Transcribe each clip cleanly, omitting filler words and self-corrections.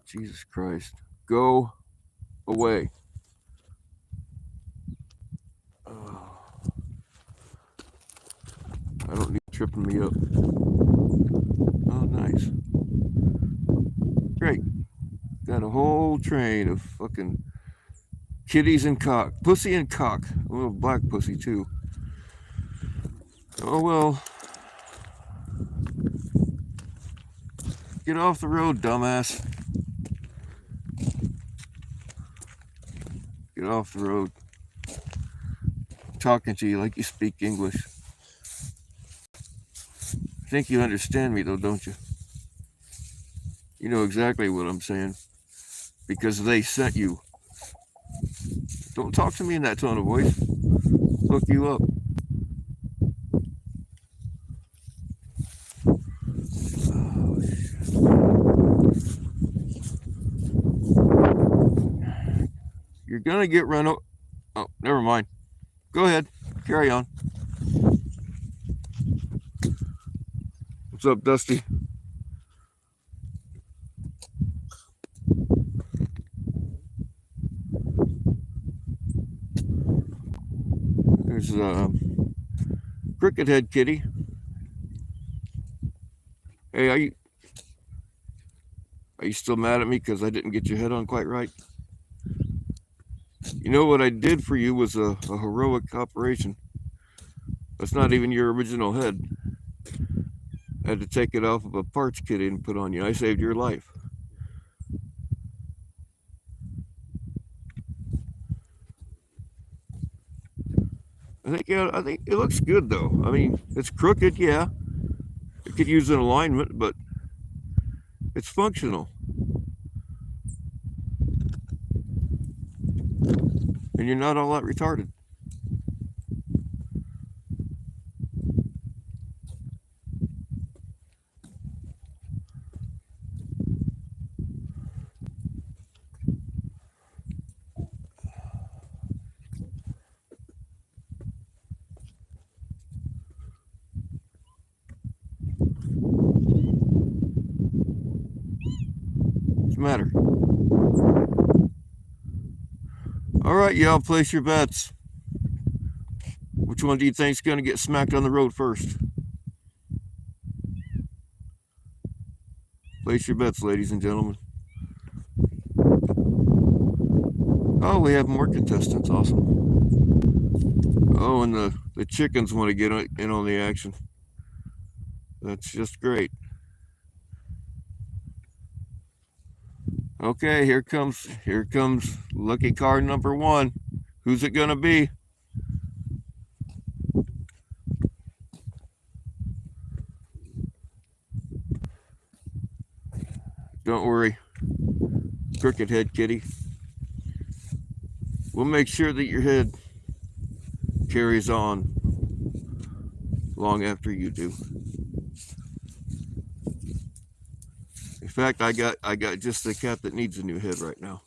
Jesus Christ. Go away. Oh, I don't need tripping me up. Oh, nice. Great. Got a whole train of fucking kitties and cock. Pussy and cock. A little black pussy, too. Oh, well. Get off the road, dumbass. Get off the road. I'm talking to you like you speak English. I think you understand me, though, don't you? You know exactly what I'm saying. Because they sent you. Don't talk to me in that tone of voice. Look you up. Oh, you're gonna get run over. Oh, never mind. Go ahead. Carry on. What's up, Dusty? There's Cricket Head Kitty. Hey, are you still mad at me because I didn't get your head on quite right? You know what I did for you was a heroic operation. That's not even your original head. I had to take it off of a parts kit and put on you. I saved your life. I think it looks good though. I mean, it's crooked, yeah. It could use an alignment, but it's functional. And you're not all that retarded. What's the matter? All right, y'all, place your bets. Which one do you think's going to get smacked on the road first? Place your bets, ladies and gentlemen. Oh, we have more contestants. Awesome. Oh, and the chickens want to get in on the action. That's just great. Okay, here comes lucky card number 1. Who's it gonna be? Don't worry, Crooked Head Kitty. We'll make sure that your head carries on long after you do. In fact, I got just the cat that needs a new head right now.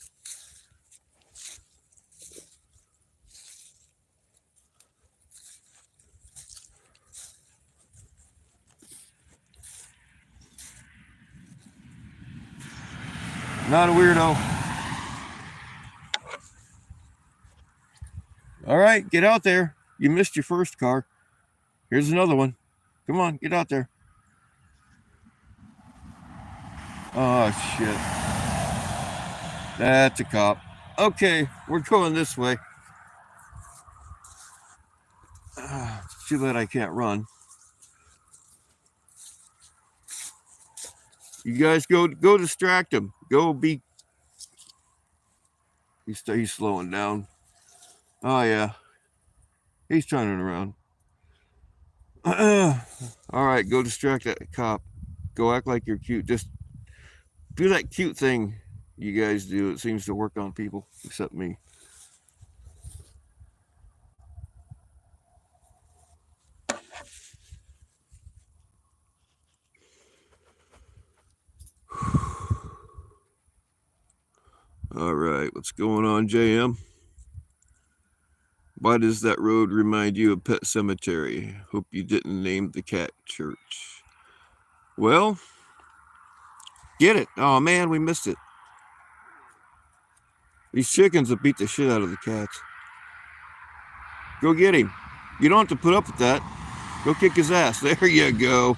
Not a weirdo. All right, get out there. You missed your first car. Here's another one. Come on, get out there. Oh, shit. That's a cop. Okay, we're going this way. Too bad I can't run. You guys go distract him. Go be. He's slowing down. Oh yeah, he's turning around. All right, go distract that cop. Go act like you're cute. Just do that cute thing you guys do. It seems to work on people, except me. All right, what's going on, JM? Why does that road remind you of Pet Cemetery? Hope you didn't name the cat church. Well, get it. Oh man, we missed it. These chickens will beat the shit out of the cats. Go get him. You don't have to put up with that. Go kick his ass. There you go.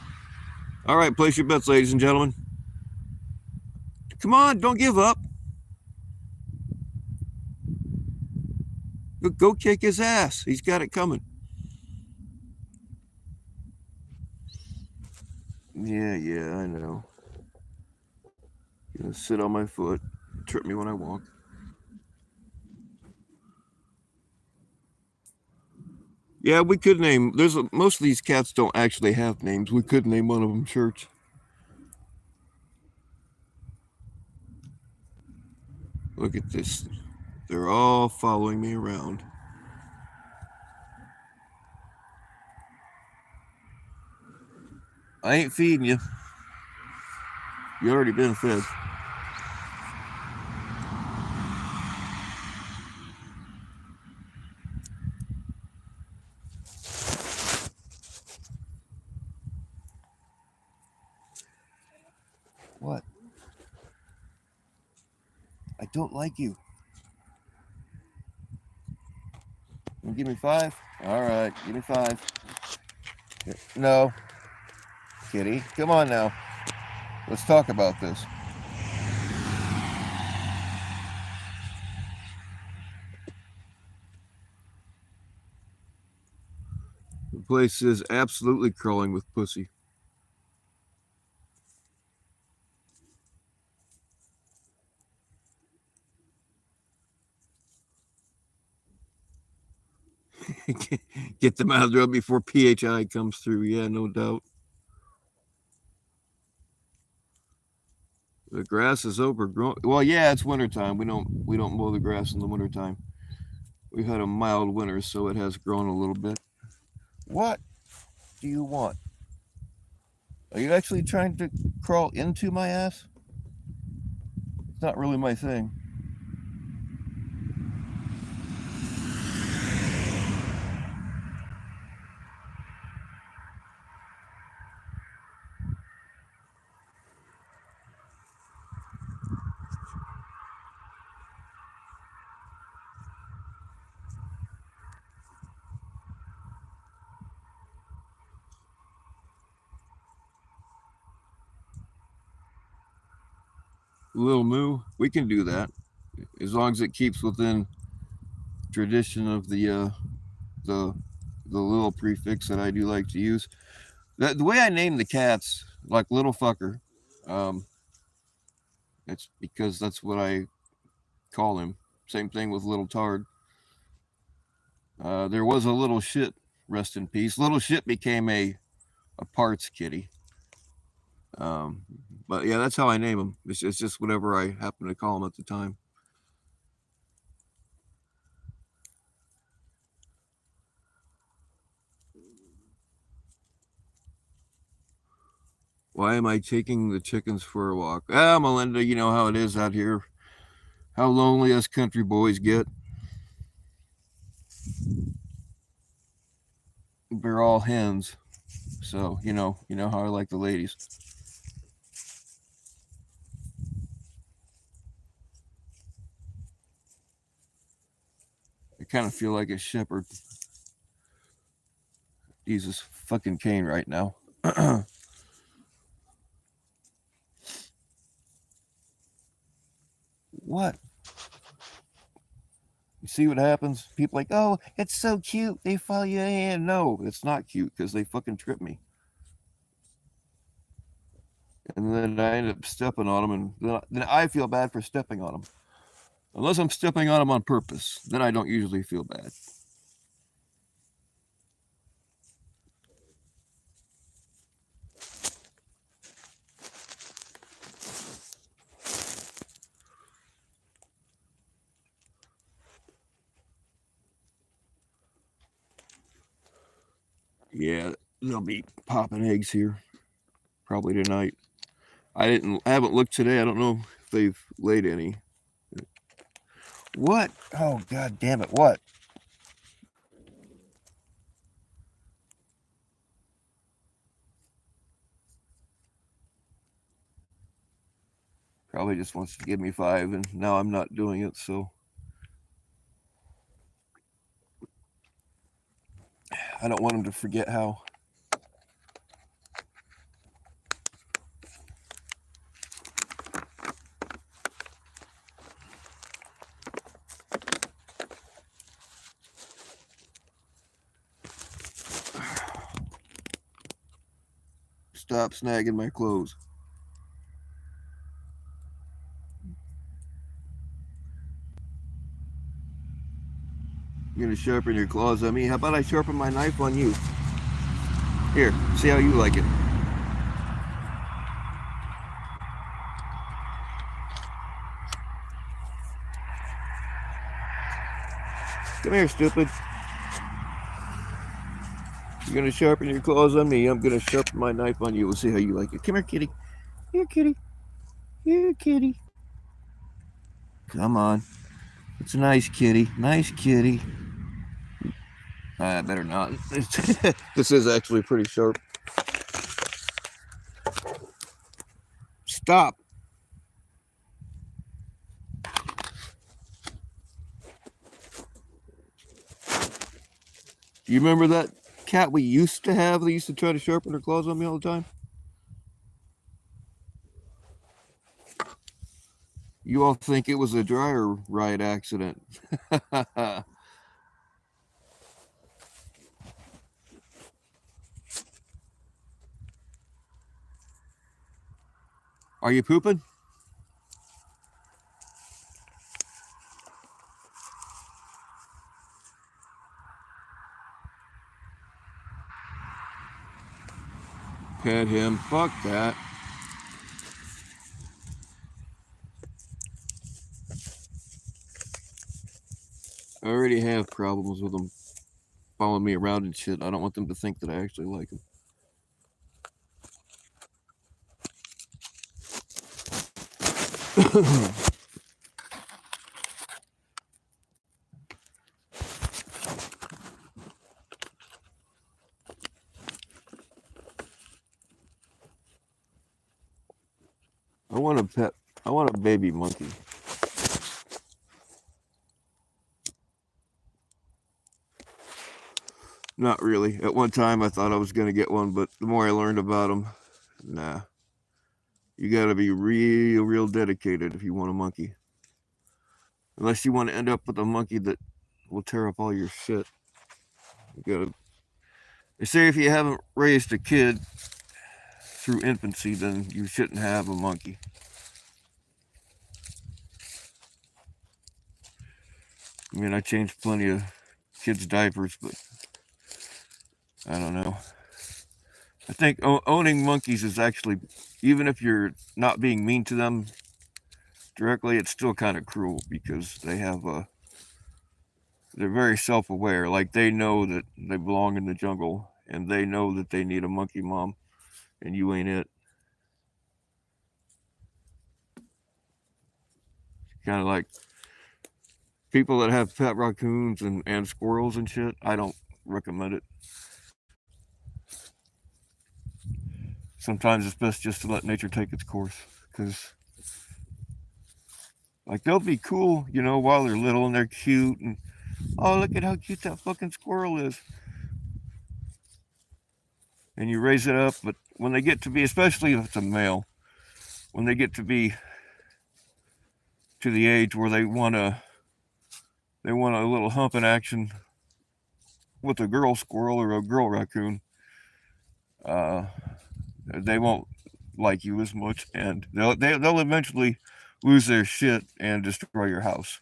All right, place your bets, ladies and gentlemen. Come on, don't give up. Go kick his ass. He's got it coming. Yeah, I know. Gonna sit on my foot, trip me when I walk. Yeah, we could name. Most of these cats don't actually have names. We could name one of them Church. Look at this. They're all following me around. I ain't feeding you. You already been fed. What? I don't like you. You give me 5? All right, give me 5. No. Kitty, come on now. Let's talk about this. The place is absolutely crawling with pussy. Get them out of there before PHI comes through. Yeah, no doubt. The grass is overgrown. Well, yeah, it's wintertime. We don't mow the grass in the wintertime. We've had a mild winter, so it has grown a little bit. What do you want? Are you actually trying to crawl into my ass? It's not really my thing. Little moo, we can do that as long as it keeps within tradition of the little prefix that I do like to use. The way I name the cats, like little fucker, um, it's because that's what I call him. Same thing with little tard. There was a little shit. Rest in peace. Little shit became a parts kitty. Um, but yeah, that's how I name them. It's just whatever I happen to call them at the time. Why am I taking the chickens for a walk? Ah, Melinda, you know how it is out here. How lonely us country boys get. They're all hens, so you know how I like the ladies. I kind of feel like a shepherd. Jesus fucking Kane right now. What? You see what happens? People like, oh, it's so cute. They follow you. And no, it's not cute because they fucking trip me. And then I end up stepping on them, and then I feel bad for stepping on them. Unless I'm stepping on them on purpose, then I don't usually feel bad. Yeah, they'll be popping eggs here probably tonight. I haven't looked today. I don't know if they've laid any. What? Oh god damn it! What? Probably just wants to give me 5, and now I'm not doing it. So I don't want him to forget how. Stop snagging my clothes. You're gonna sharpen your claws on me. How about I sharpen my knife on you? Here, see how you like it. Come here, stupid. You're gonna sharpen your claws on me. I'm gonna sharpen my knife on you. We'll see how you like it. Come here, kitty. Here, kitty. Here, kitty. Come on. It's a nice kitty. Nice kitty. I better not. This is actually pretty sharp. Stop. Do you remember that cat we used to have that used to try to sharpen her claws on me all the time? You all think it was a dryer ride accident. Are you pooping? Pet him. Fuck that. I already have problems with them following me around and shit. I don't want them to think that I actually like them. I want a pet. I want a baby monkey. Not really. At one time, I thought I was going to get one, but the more I learned about them, nah. You got to be real dedicated if you want a monkey. Unless you want to end up with a monkey that will tear up all your shit. You got to. They say if you haven't raised a kid through infancy, then you shouldn't have a monkey. I mean, I changed plenty of kids' diapers, but I don't know. I think owning monkeys is actually, even if you're not being mean to them directly, it's still kind of cruel because they have they're very self-aware. Like they know that they belong in the jungle, and they know that they need a monkey mom, and you ain't it. Kind of like people that have pet raccoons and squirrels and shit. I don't recommend it. Sometimes it's best just to let nature take its course, because like they'll be cool, while they're little and they're cute, and oh, look at how cute that fucking squirrel is. And you raise it up, but when they get to be, especially if it's a male, when they get to be to the age where they want a little humping action with a girl squirrel or a girl raccoon, they won't like you as much, and they'll eventually lose their shit and destroy your house,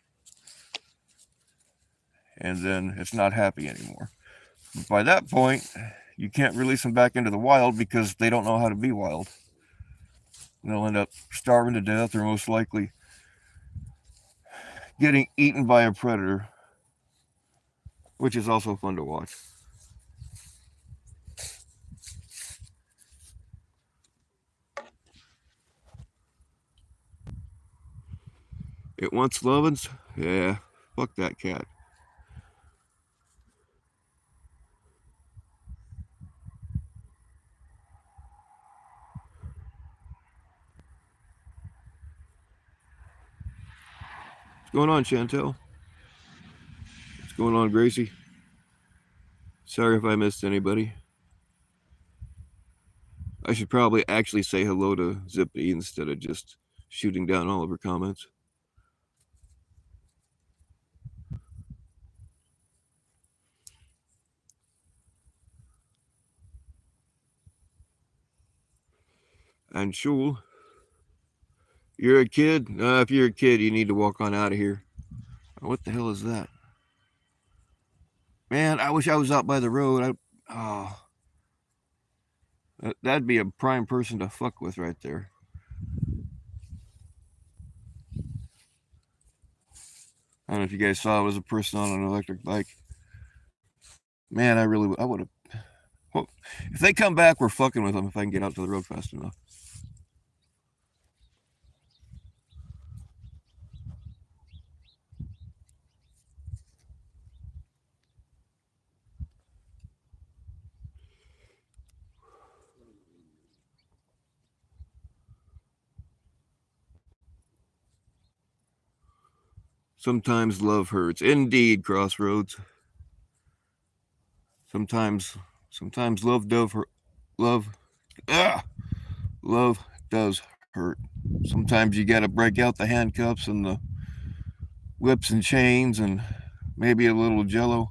and then it's not happy anymore. But by that point, you can't release them back into the wild because they don't know how to be wild. They'll end up starving to death, or most likely getting eaten by a predator, which is also fun to watch. It wants lovins? Yeah, fuck that cat. What's going on, Chantel? What's going on, Gracie? Sorry if I missed anybody. I should probably actually say hello to Zippy instead of just shooting down all of her comments. And Shul, you're a kid? If you're a kid, you need to walk on out of here. What the hell is that? Man, I wish I was out by the road. That'd be a prime person to fuck with right there. I don't know if you guys saw it was a person on an electric bike. Man, I would have. Well, if they come back, we're fucking with them if I can get out to the road fast enough. Sometimes love hurts. Indeed, Crossroads. Sometimes love does hurt. Love does hurt. Sometimes you got to break out the handcuffs and the whips and chains and maybe a little jello.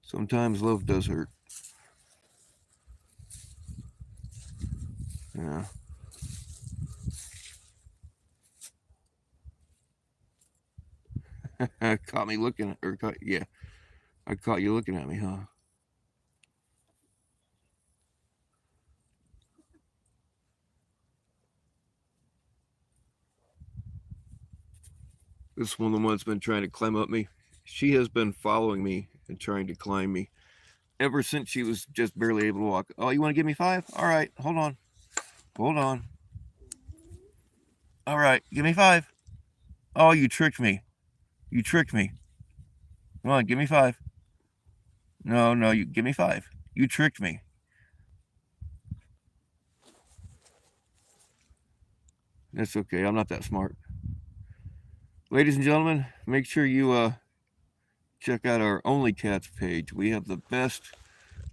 Sometimes love does hurt. Yeah. Caught me looking, yeah. I caught you looking at me, huh? This woman that's been trying to climb up me. She has been following me and trying to climb me ever since she was just barely able to walk. Oh, you want to give me 5? All right, hold on. All right, give me 5. Oh, you tricked me. Come on, give me 5. No, you give me 5. You tricked me. That's okay. I'm not that smart. Ladies and gentlemen, make sure you check out our Only Cats page. We have the best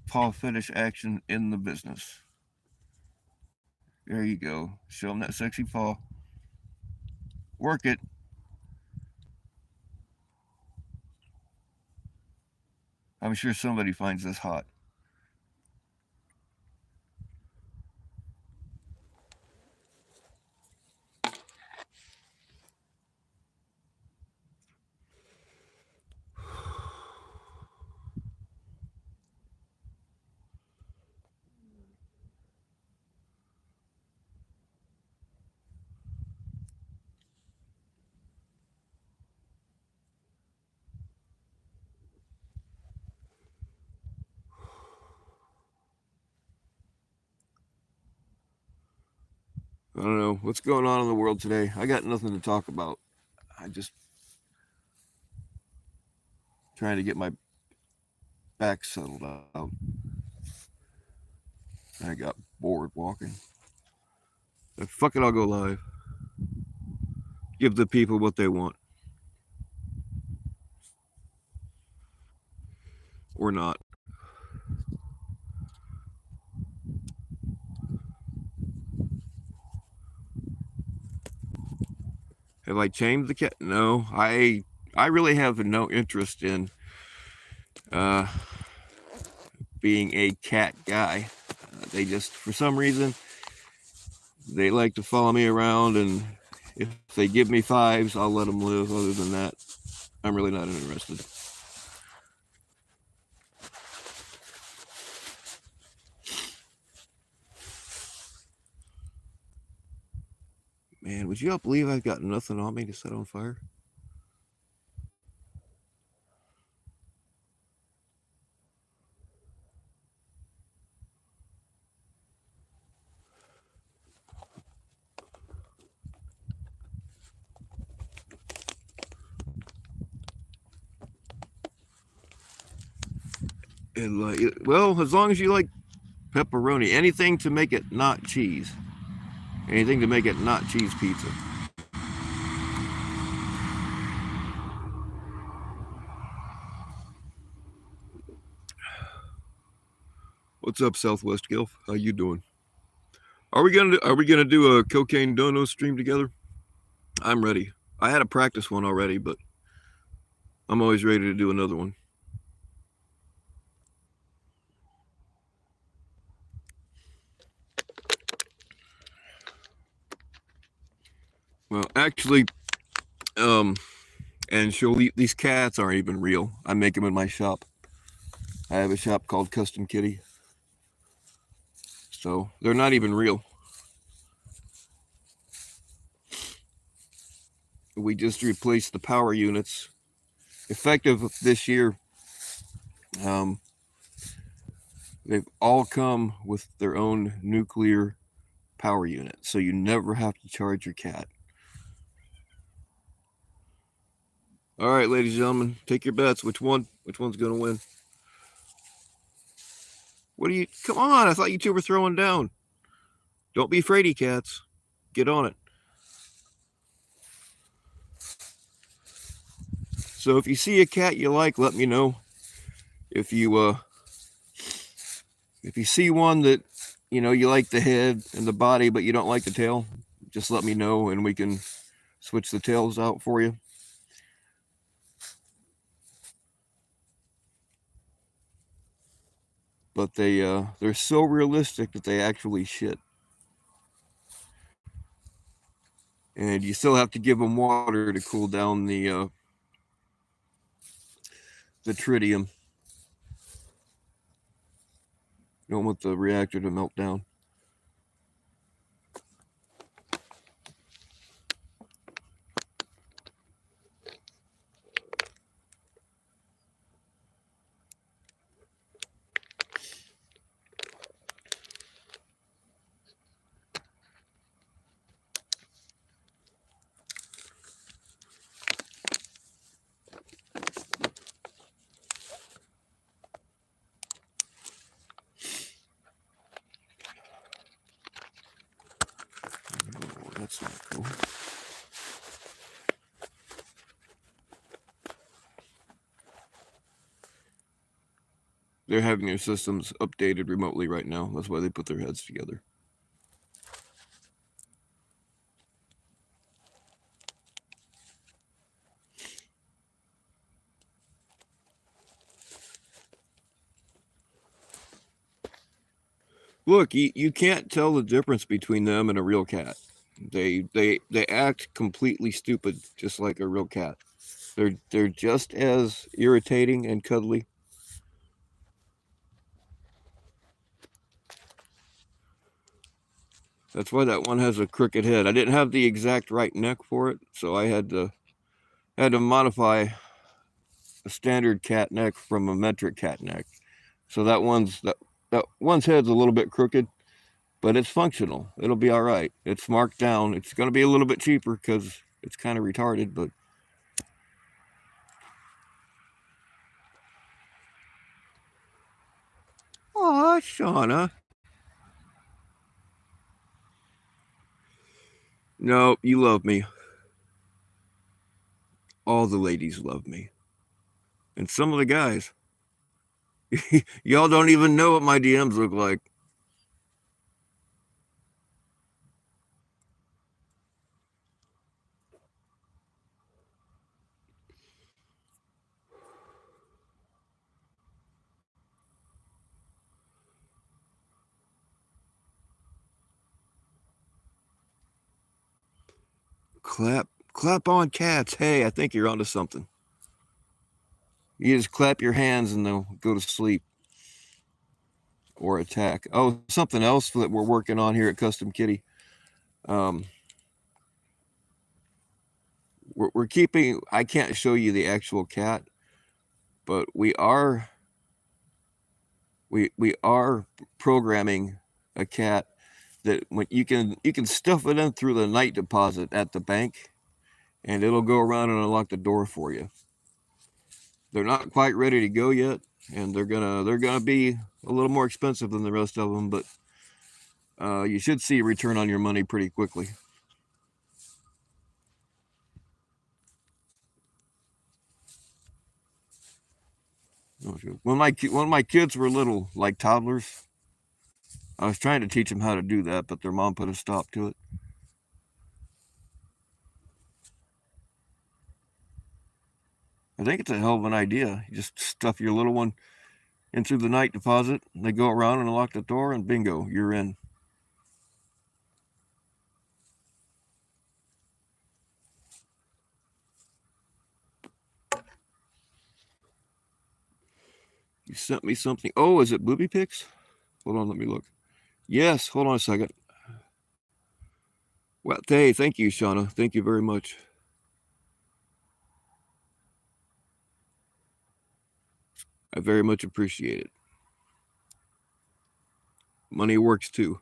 paw fetish action in the business. There you go. Show them that sexy paw. Work it. I'm sure somebody finds this hot. I don't know what's going on in the world today. I got nothing to talk about. I just trying to get my back settled out. I got bored walking. But fuck it, I'll go live. Give the people what they want. Or not. Have I tamed the cat? No, I really have no interest in being a cat guy. They just, for some reason, they like to follow me around, and if they give me 5s, I'll let them live. Other than that, I'm really not interested. Man, would you all believe I've got nothing on me to set on fire? And well, as long as you like pepperoni, anything to make it not cheese. Anything to make it not cheese pizza. What's up, Southwest Gilf? How you doing? Are we gonna do a cocaine dono stream together? I'm ready. I had a practice one already, but I'm always ready to do another one. Well, actually, and these cats aren't even real. I make them in my shop. I have a shop called Custom Kitty. So they're not even real. We just replaced the power units. Effective this year, they've all come with their own nuclear power unit. So you never have to charge your cat. All right, ladies and gentlemen, take your bets. Which one's going to win? Come on, I thought you two were throwing down. Don't be fraidy cats. Get on it. So if you see a cat you like, let me know. If you see one that you like the head and the body, but you don't like the tail, just let me know and we can switch the tails out for you. But they're so realistic that they actually shit. And you still have to give them water to cool down the tritium. You don't want the reactor to melt down. That's not cool. They're having their systems updated remotely right now. That's why they put their heads together. Look, you can't tell the difference between them and a real cat. They act completely stupid, just like a real cat. They're just as irritating and cuddly. That's why that one has a crooked head. I didn't have the exact right neck for it, so I had to modify a standard cat neck from a metric cat neck. So that one's head's a little bit crooked, but it's functional. It'll be all right. It's marked down. It's going to be a little bit cheaper because it's kind of retarded, but aw, Shauna. No, you love me. All the ladies love me. And some of the guys. Y'all don't even know what my DMs look like. Clap on cats. Hey, I think you're onto something. You just clap your hands and they'll go to sleep or attack. Oh, something else that we're working on here at Custom Kitty. We're keeping. I can't show you the actual cat, but we are programming a cat that when you can stuff it in through the night deposit at the bank, and it'll go around and unlock the door for you. They're not quite ready to go yet, and they're gonna be a little more expensive than the rest of them, but you should see a return on your money pretty quickly. When my kids were little, like toddlers, I was trying to teach them how to do that, but their mom put a stop to it. I think it's a hell of an idea. You just stuff your little one in through the night deposit, and they go around and unlock the door, and bingo, you're in. You sent me something. Oh, is it booby pics? Hold on, let me look. Yes, hold on a second. Well, hey, thank you, Shauna. Thank you very much. I very much appreciate it. Money works too.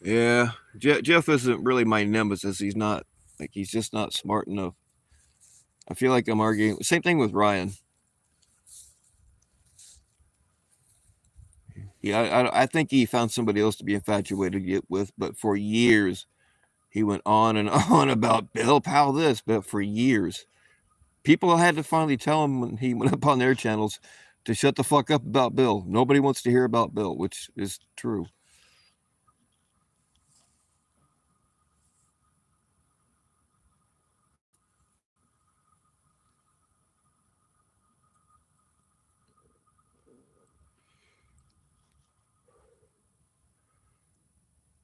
Yeah, Jeff isn't really my nemesis. He's not he's just not smart enough. I feel like I'm arguing. Same thing with Ryan. Yeah, I think he found somebody else to be infatuated with, but for years he went on and on about Bill Powell this, but for years. People had to finally tell him when he went up on their channels to shut the fuck up about Bill. Nobody wants to hear about Bill, which is true.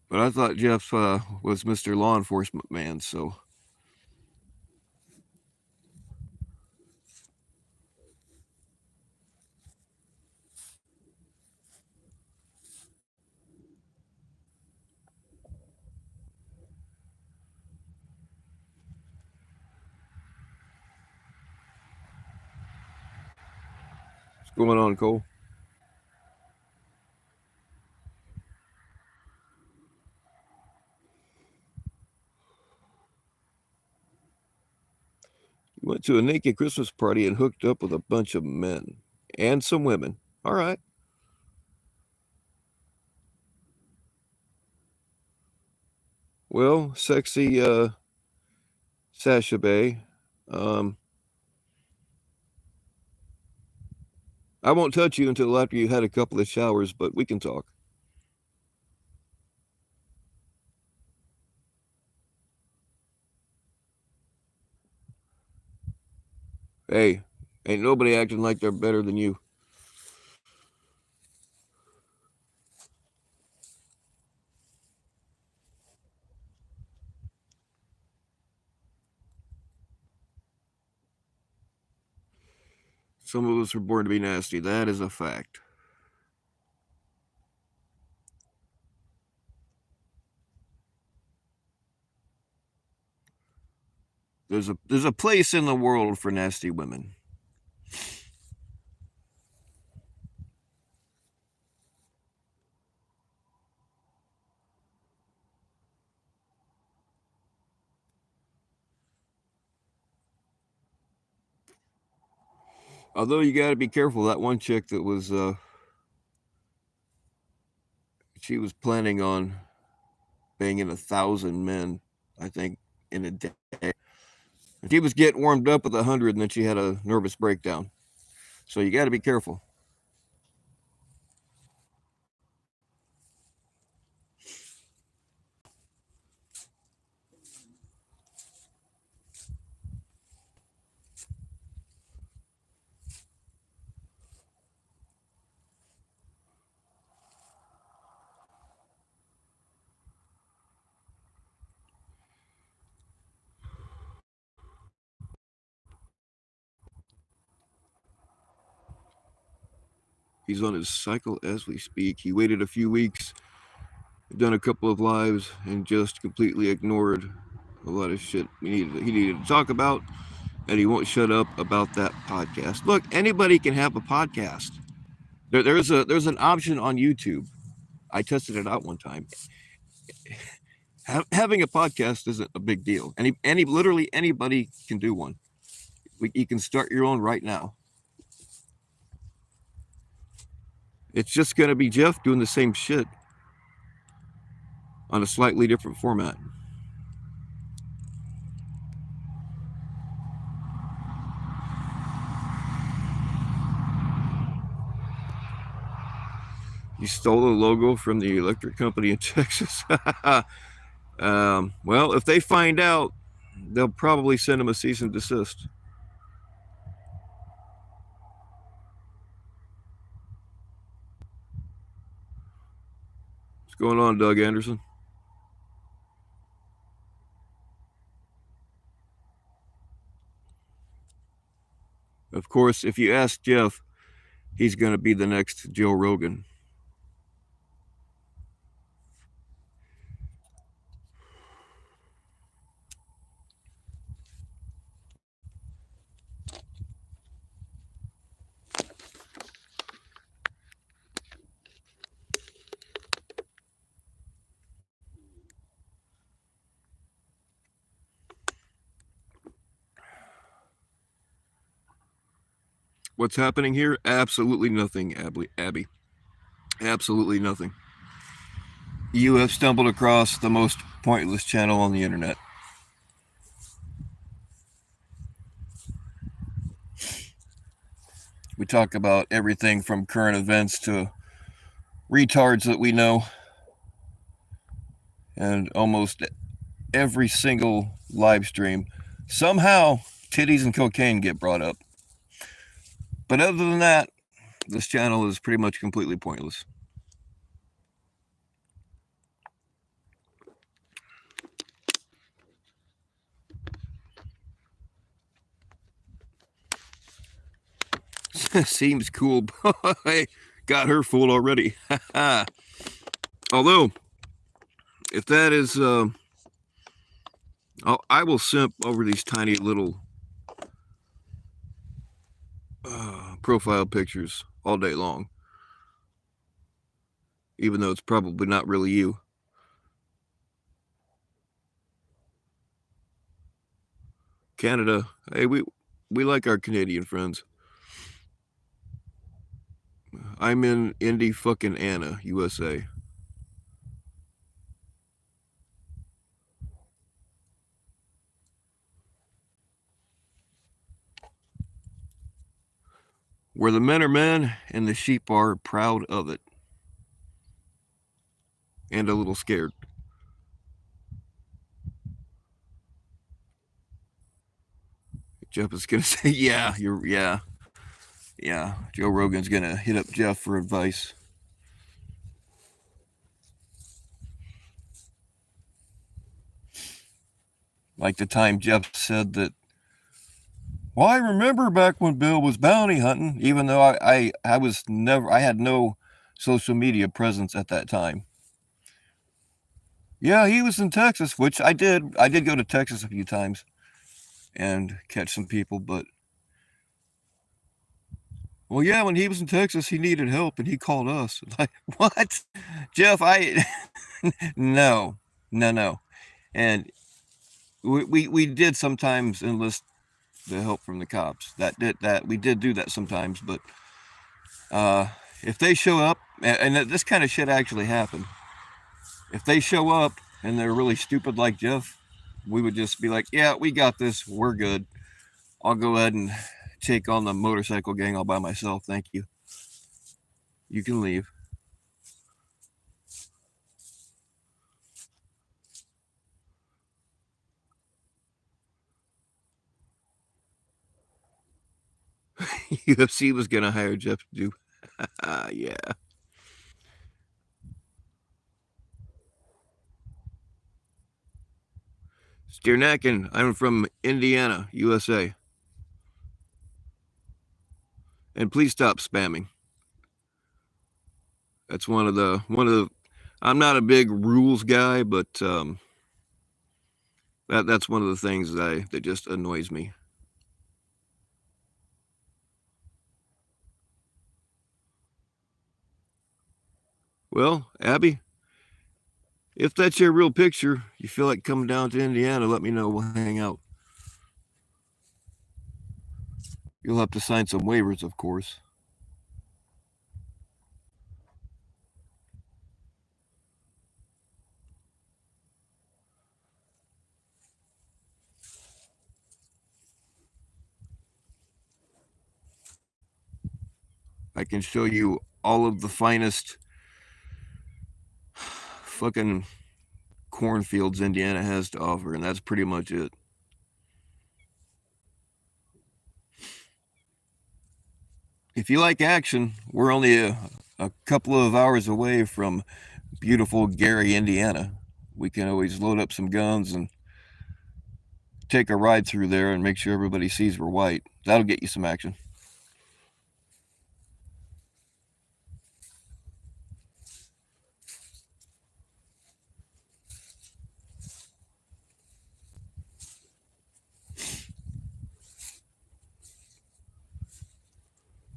But I thought Jeff was Mr. Law Enforcement man, so. What's going on, Cole? You went to a naked Christmas party and hooked up with a bunch of men and some women. All right. Well, sexy Sasha Bay. I won't touch you until after you had a couple of showers, but we can talk. Hey, ain't nobody acting like they're better than you. Some of us were born to be nasty. That is a fact. There's a place in the world for nasty women. Although you got to be careful. That one chick that was, she was planning on banging 1,000 men, I think, in a day. And she was getting warmed up with 100, and then she had a nervous breakdown. So you got to be careful. He's on his cycle as we speak. He waited a few weeks, done a couple of lives, and just completely ignored a lot of shit he needed to talk about, and he won't shut up about that podcast. Look, anybody can have a podcast. There's an option on YouTube. I tested it out one time. Having a podcast isn't a big deal. Literally anybody can do one. You can start your own right now. It's just going to be Jeff doing the same shit on a slightly different format. You stole the logo from the electric company in Texas. Well, if they find out, they'll probably send him a cease and desist. What's going on, Doug Anderson? Of course, if you ask Jeff, he's going to be the next Joe Rogan. What's happening here? Absolutely nothing, Abby. Absolutely nothing. You have stumbled across the most pointless channel on the internet. We talk about everything from current events to retards that we know. And almost every single live stream, somehow titties and cocaine get brought up. But other than that, this channel is pretty much completely pointless. Seems cool. Boy, got her fooled already. Although, if that is, I will simp over these tiny little profile pictures all day long, even though it's probably not really you. Canada, hey, we like our Canadian friends. I'm in Indy fucking Anna, USA. Where the men are men and the sheep are proud of it. And a little scared. Jeff is gonna say, yeah. Joe Rogan's gonna hit up Jeff for advice. Like the time Jeff said that, well, I remember back when Bill was bounty hunting, even though I had no social media presence at that time. Yeah, he was in Texas, which I did. I did go to Texas a few times and catch some people, but well, yeah, when he was in Texas, he needed help and he called us. Like, what? Jeff, no. And we did sometimes enlist the help from the cops. We did do that sometimes, but if they show up, and this kind of shit actually happened, if they show up and they're really stupid like Jeff, we would just be like, yeah, we got this, we're good. I'll go ahead and take on the motorcycle gang all by myself, thank you. You can leave. UFC was gonna hire Jeff to do. Yeah. Steernakin, I'm from Indiana, USA. And please stop spamming. That's one of the. I'm not a big rules guy, but that's one of the things that just annoys me. Well, Abby, if that's your real picture, you feel like coming down to Indiana, let me know. We'll hang out. You'll have to sign some waivers, of course. I can show you all of the finest fucking cornfields Indiana has to offer, and that's pretty much it. If you like action, we're only a couple of hours away from beautiful Gary, Indiana. We can always load up some guns and take a ride through there and make sure everybody sees we're white. That'll get you some action.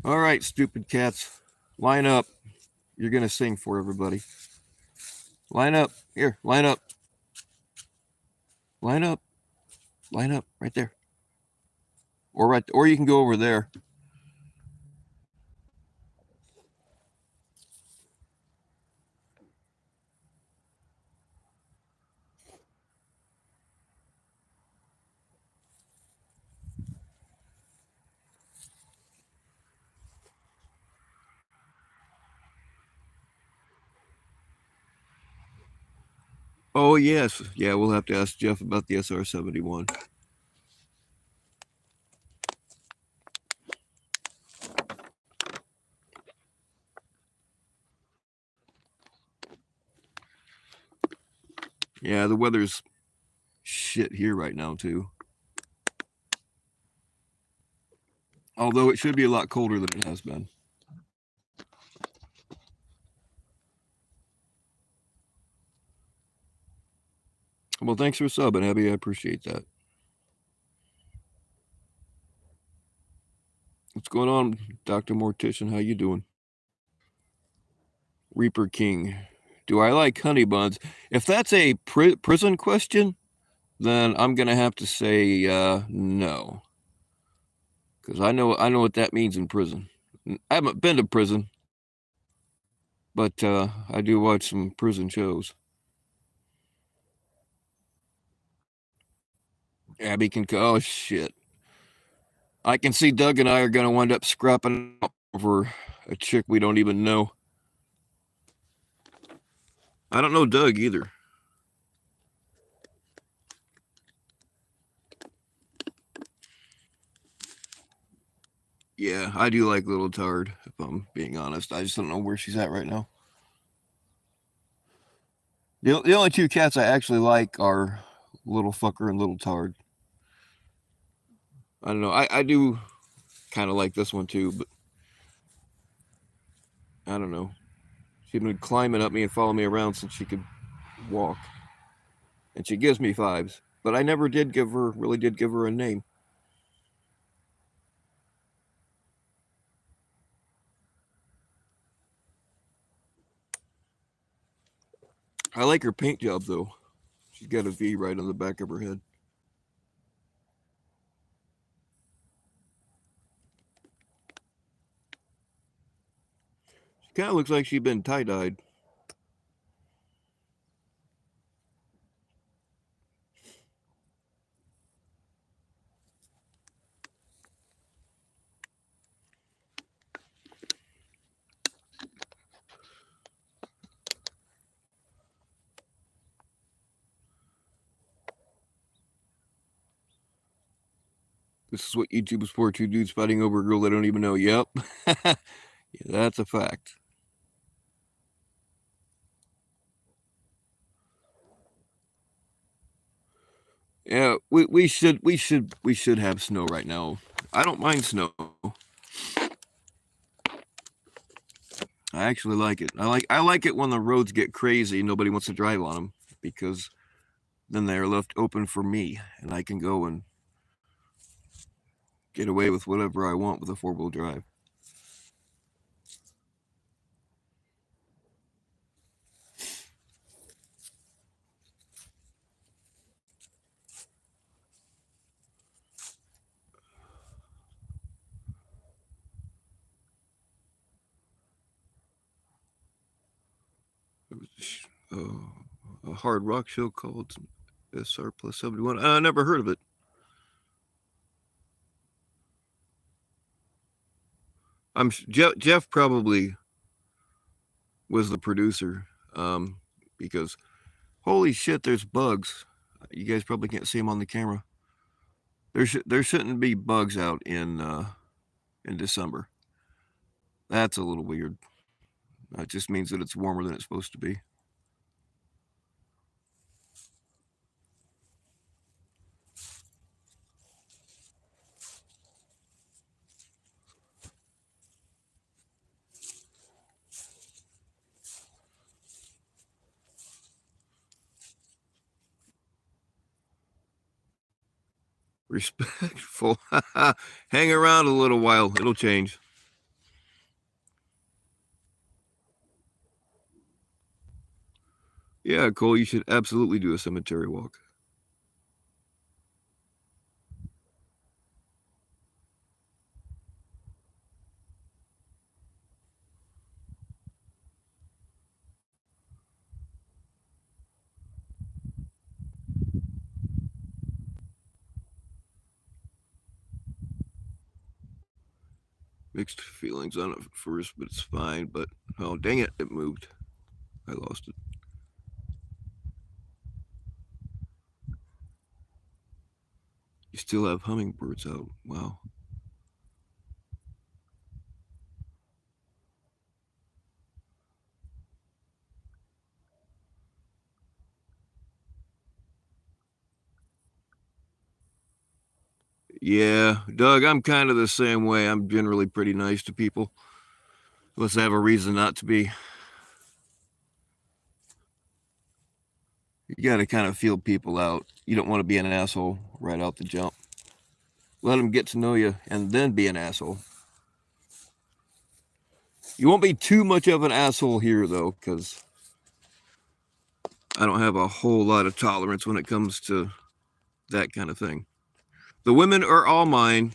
All right, stupid cats, line up. You're going to sing for everybody. Line up. Here, line up. Line up. Line up right there. Or you can go over there. Oh, yes. Yeah, we'll have to ask Jeff about the SR-71. Yeah, the weather's shit here right now, too. Although it should be a lot colder than it has been. Well, thanks for subbing, Abby. I appreciate that. What's going on, Dr. Mortician? How you doing? Reaper King. Do I like honey buns? If that's a prison question, then I'm gonna have to say no, because I know what that means in prison. I haven't been to prison, but I do watch some prison shows. Abby can. Oh shit! I can see Doug and I are gonna wind up scrapping over a chick we don't even know. I don't know Doug either. Yeah, I do like Little Tard, if I'm being honest. I just don't know where she's at right now. The only two cats I actually like are Little Fucker and Little Tard. I don't know. I do kind of like this one too, but I don't know. She's been climbing up me and following me around since she could walk. And she gives me fives. But I never did give her a name. I like her paint job though. She's got a V right on the back of her head. She kind of looks like she'd been tie-dyed. This is what YouTube is for, two dudes fighting over a girl they don't even know. Yep. Yeah, that's a fact. Yeah, we should have snow right now. I don't mind snow. I actually like it. I like it when the roads get crazy and nobody wants to drive on them, because then they're left open for me and I can go and get away with whatever I want with a 4-wheel drive. a hard rock show called SR Plus 71. I never heard of it. Jeff probably was the producer, because holy shit, there's bugs. You guys probably can't see them on the camera. There shouldn't be bugs out in December. That's a little weird. It just means that it's warmer than it's supposed to be. Respectful. Hang around a little while. It'll change. Yeah, Cole, you should absolutely do a cemetery walk. Mixed feelings on it at first, but it's fine. But oh, dang it moved. I lost it. You still have hummingbirds out. Wow. Yeah, Doug, I'm kind of the same way. I'm generally pretty nice to people, unless I have a reason not to be. You got to kind of feel people out. You don't want to be an asshole right out the jump. Let them get to know you and then be an asshole. You won't be too much of an asshole here, though, because I don't have a whole lot of tolerance when it comes to that kind of thing. The women are all mine.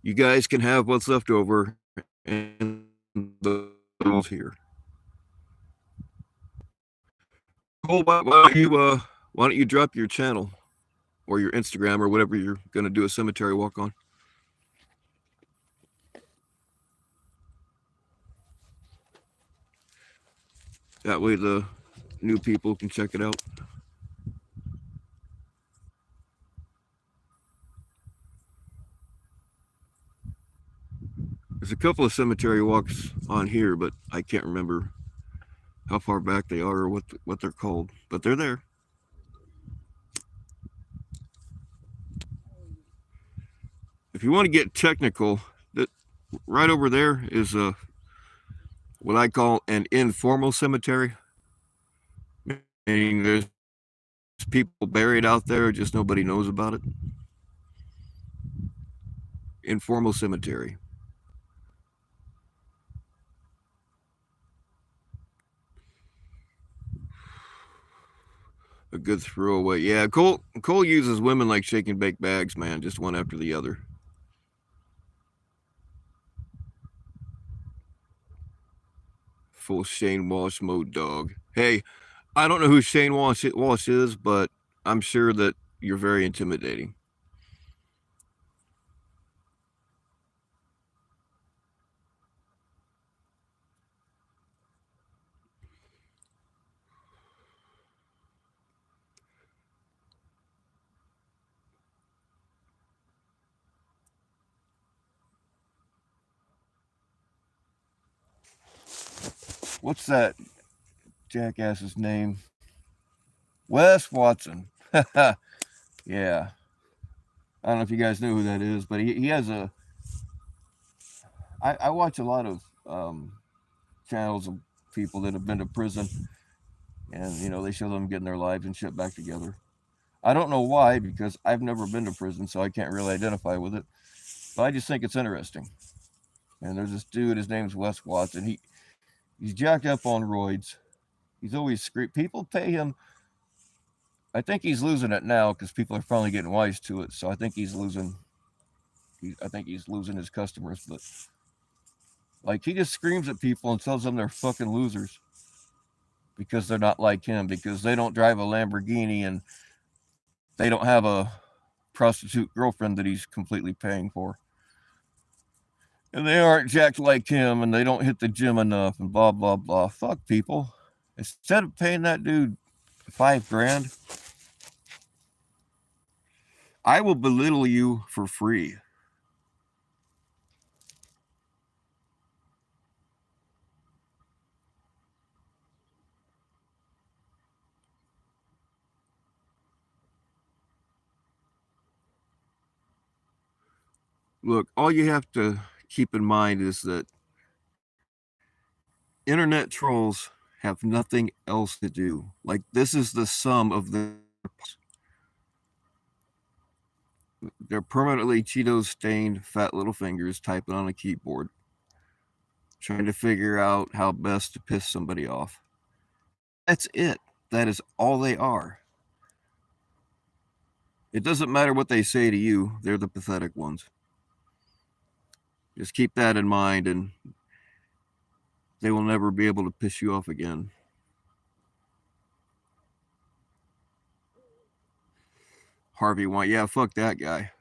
You guys can have what's left over, and the girls here. Cole, why don't you drop your channel or your Instagram or whatever you're going to do a cemetery walk on? That way the new people can check it out. There's a couple of cemetery walks on here, but I can't remember how far back they are or what they're called, but they're there. If you want to get technical, that right over there is what I call an informal cemetery, meaning there's people buried out there, just nobody knows about it. Informal cemetery. A good throwaway. Yeah, Cole uses women like shake and bake bags, man, just one after the other. Full Shane Walsh mode, dog. Hey, I don't know who Shane Walsh is, but I'm sure that you're very intimidating. What's that jackass's name? Wes Watson. Yeah. I don't know if you guys know who that is, but he has a. I watch a lot of channels of people that have been to prison, and they show them getting their lives and shit back together. I don't know why, because I've never been to prison, so I can't really identify with it. But I just think it's interesting. And there's this dude, his name's Wes Watson. He's jacked up on roids. He's always screaming. People pay him. I think he's losing it now because people are finally getting wise to it. So I think he's losing. I think he's losing his customers. But he just screams at people and tells them they're fucking losers. because they're not like him, because they don't drive a Lamborghini and they don't have a prostitute girlfriend that he's completely paying for. And they aren't jacked like him and they don't hit the gym enough and blah, blah, blah. Fuck people. Instead of paying that dude $5,000, I will belittle you for free. Look, all you have to keep in mind is that internet trolls have nothing else to do. Like, this is the sum of their parts. They're permanently Cheetos stained fat little fingers typing on a keyboard, trying to figure out how best to piss somebody off. That's it. That is all they are. It doesn't matter what they say to you, they're the pathetic ones. Just keep that in mind, and they will never be able to piss you off again. Harvey Weinstein, yeah, fuck that guy.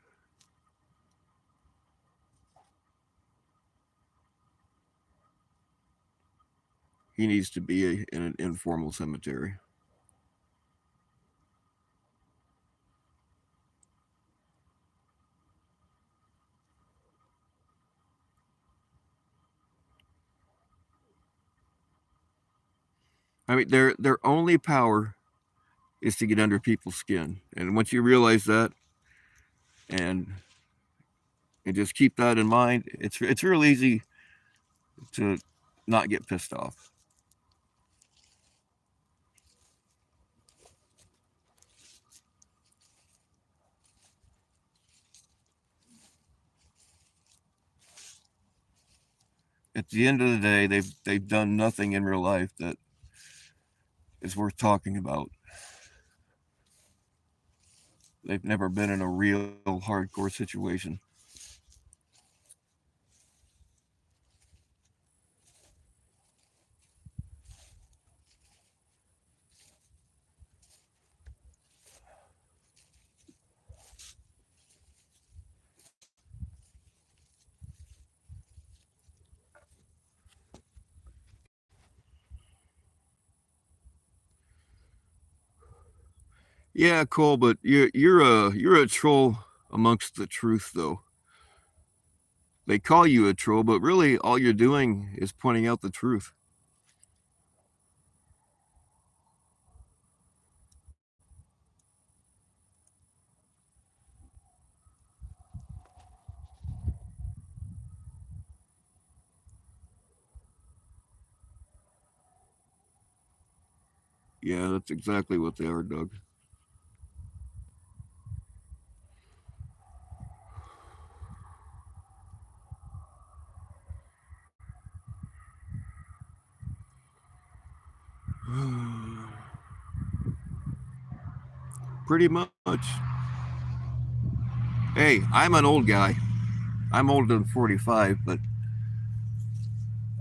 He needs to be in an informal cemetery. I mean, their only power is to get under people's skin, and once you realize that, and just keep that in mind, it's real easy to not get pissed off. At the end of the day, they've done nothing in real life that is worth talking about. They've never been in a real hardcore situation. Yeah, Cole, but you're a troll amongst the truth, though. They call you a troll, but really all you're doing is pointing out the truth. Yeah, that's exactly what they are, Doug. Pretty much. Hey, I'm an old guy. I'm older than 45, but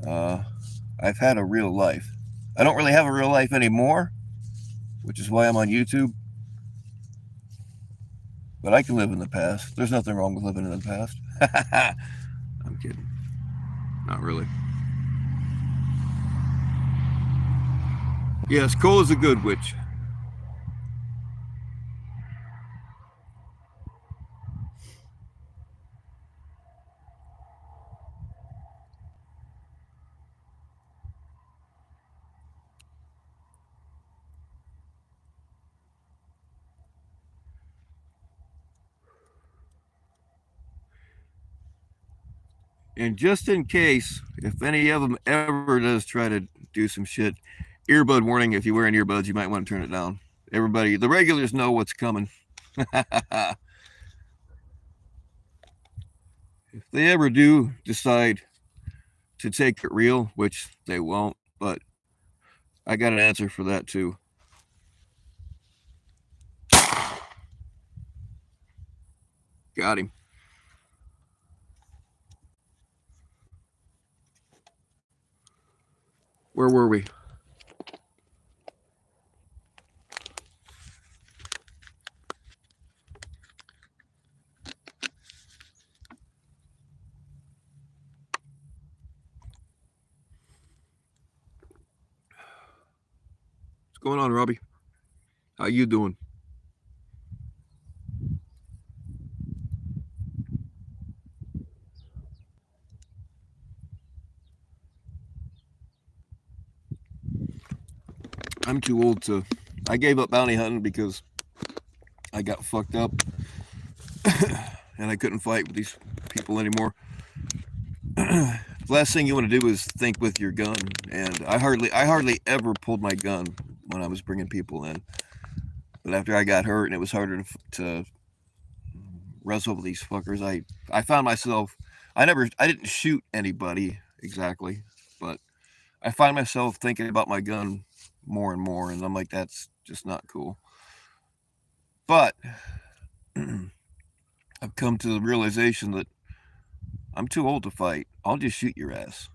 uh, I've had a real life. I don't really have a real life anymore, which is why I'm on YouTube. But I can live in the past. There's nothing wrong with living in the past. I'm kidding. Not really. Yes, Cole is a good witch. And just in case, if any of them ever does try to do some shit, earbud warning: if you're wearing earbuds, you might want to turn it down. Everybody, the regulars know what's coming. If they ever do decide to take it real, which they won't, but I got an answer for that too. Got him. Where were we? What's going on, Robbie? How you doing? I'm too old to. I gave up bounty hunting because I got fucked up and I couldn't fight with these people anymore. The last thing you want to do is think with your gun, and I hardly ever pulled my gun when I was bringing people in. But after I got hurt and it was harder to wrestle with these fuckers, I found myself. I didn't shoot anybody exactly, but I find myself thinking about my gun more and more, and I'm like, that's just not cool. But I've come to the realization that I'm too old to fight. I'll just shoot your ass.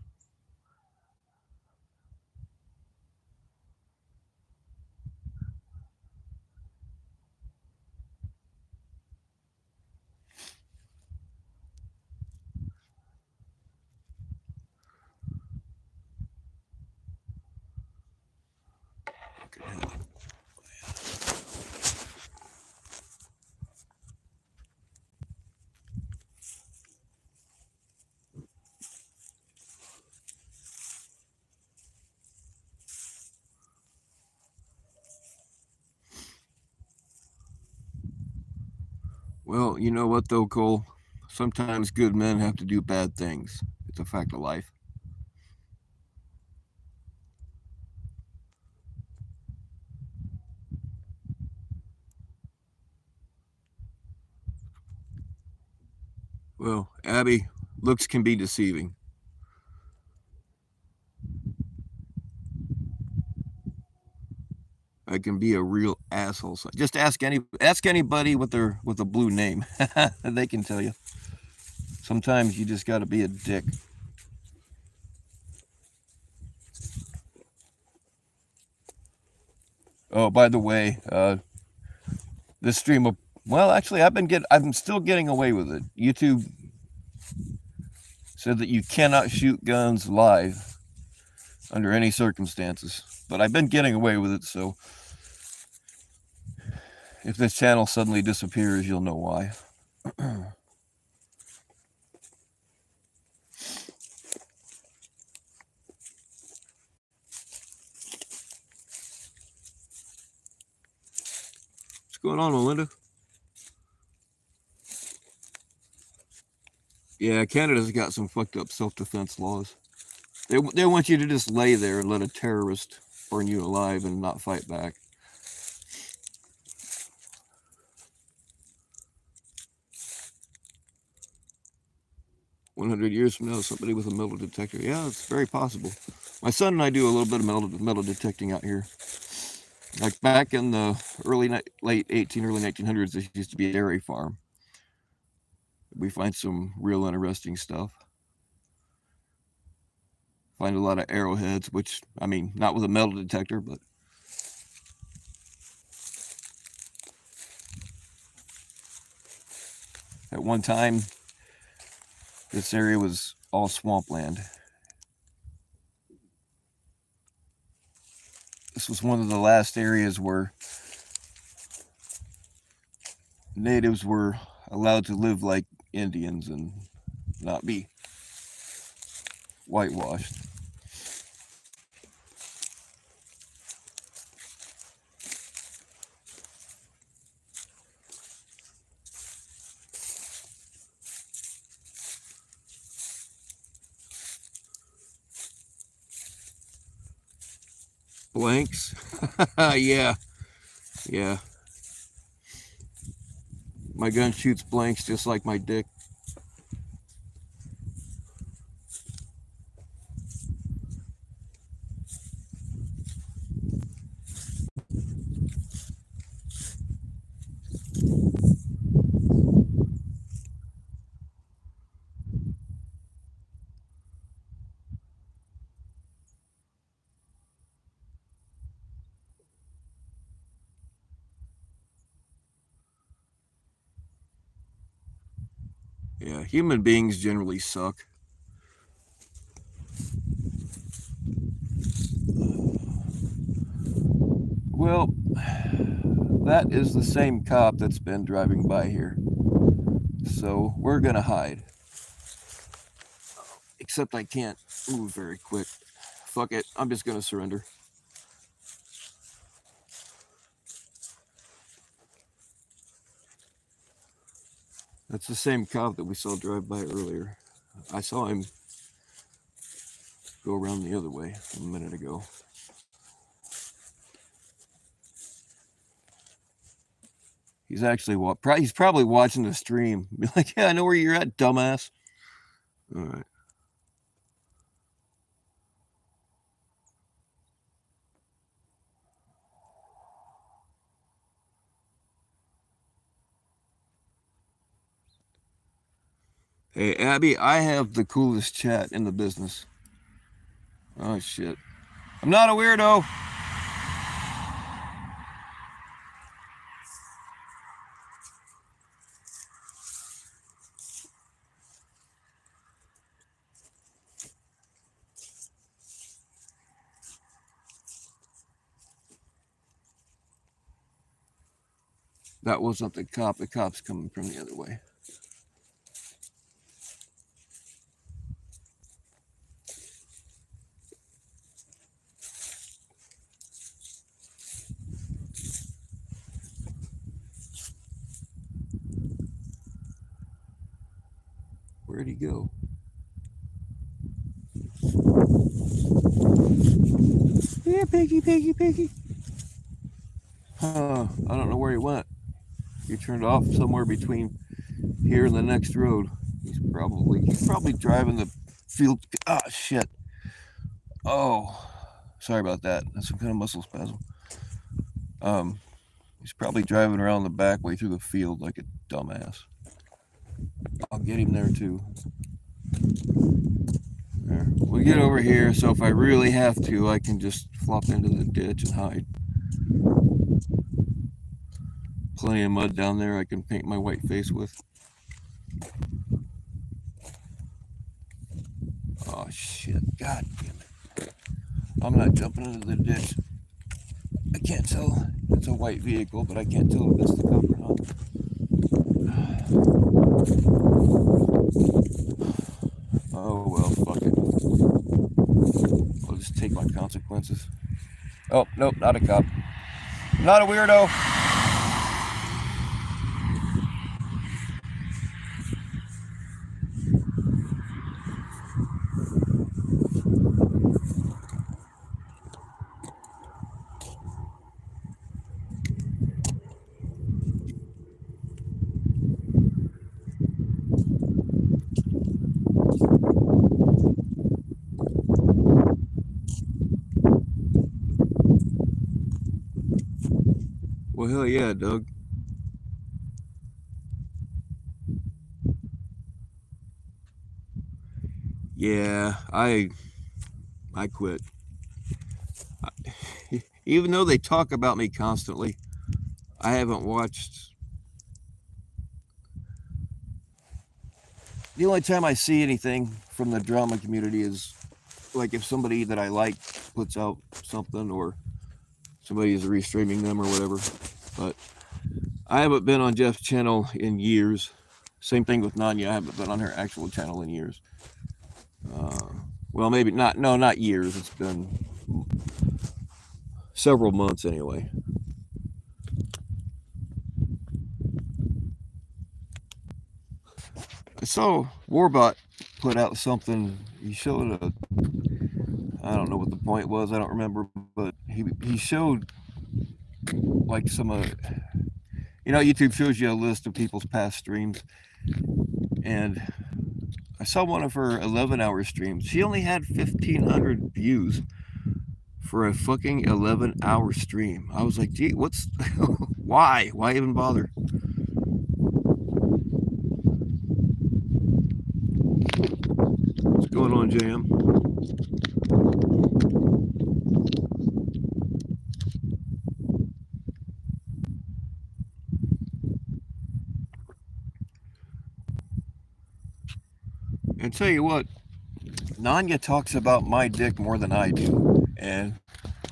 Well, you know what though, Cole? Sometimes good men have to do bad things. It's a fact of life. Well, Abby, looks can be deceiving. I can be a real asshole. So just ask anybody with a blue name. They can tell you. Sometimes you just got to be a dick. Oh, by the way, this stream of well, actually, I'm still getting away with it. YouTube said that you cannot shoot guns live under any circumstances, but I've been getting away with it. So if this channel suddenly disappears, you'll know why. What's going on, Melinda? Yeah, Canada's got some fucked up self-defense laws. They want you to just lay there and let a terrorist burn you alive and not fight back. "100 years from now, somebody with a metal detector." Yeah, it's very possible. My son and I do a little bit of metal detecting out here. Like back in the late 18, early 1900s, there used to be a dairy farm. We find some real interesting stuff. Find a lot of arrowheads, which, I mean, not with a metal detector, but at one time, this area was all swampland. This was one of the last areas where natives were allowed to live like Indians and not be whitewashed. Blanks? Yeah. Yeah. My gun shoots blanks just like my dick. Yeah, human beings generally suck. Well, that is the same cop that's been driving by here. So we're gonna hide. Except I can't move very quick. Fuck it, I'm just gonna surrender. That's the same cop that we saw drive by earlier. I saw him go around the other way a minute ago. He's actually he's probably watching the stream. Be like, yeah, I know where you're at, dumbass. All right. Hey, Abby, I have the coolest chat in the business. Oh, shit. I'm not a weirdo. That wasn't the cop. The cop's coming from the other way. Where'd he go? Yeah, piggy, piggy, piggy. I don't know where he went. He turned off somewhere between here and the next road. He's probably driving the field. Ah, shit. Oh, sorry about that. That's some kind of muscle spasm. He's probably driving around the back way through the field like a dumbass. I'll get him there too. There. We'll get over here, so if I really have to, I can just flop into the ditch and hide. Plenty of mud down there I can paint my white face with. Oh shit, god damn it. I'm not jumping into the ditch. I can't tell. It's a white vehicle, but I can't tell if it's the cop or not. Oh well, fuck it. I'll just take my consequences. Oh, nope, not a cop. Not a weirdo. Well, hell yeah, Doug. Yeah, I quit. Even though they talk about me constantly, I haven't watched. The only time I see anything from the drama community is like if somebody that I like puts out something or somebody is restreaming them or whatever. But I haven't been on Jeff's channel in years. Same thing with Nanya. I haven't been on her actual channel in years. Well, maybe not. No, not years. It's been several months anyway. I saw Warbot put out something. He showed a. I don't know what the point was. I don't remember, but he showed like some YouTube shows you a list of people's past streams, and I saw one of her 11-hour streams. She only had 1,500 views for a fucking 11-hour stream. I was like, gee, what's why even bother? What's going on, JM? And tell you what, Nanya talks about my dick more than I do. And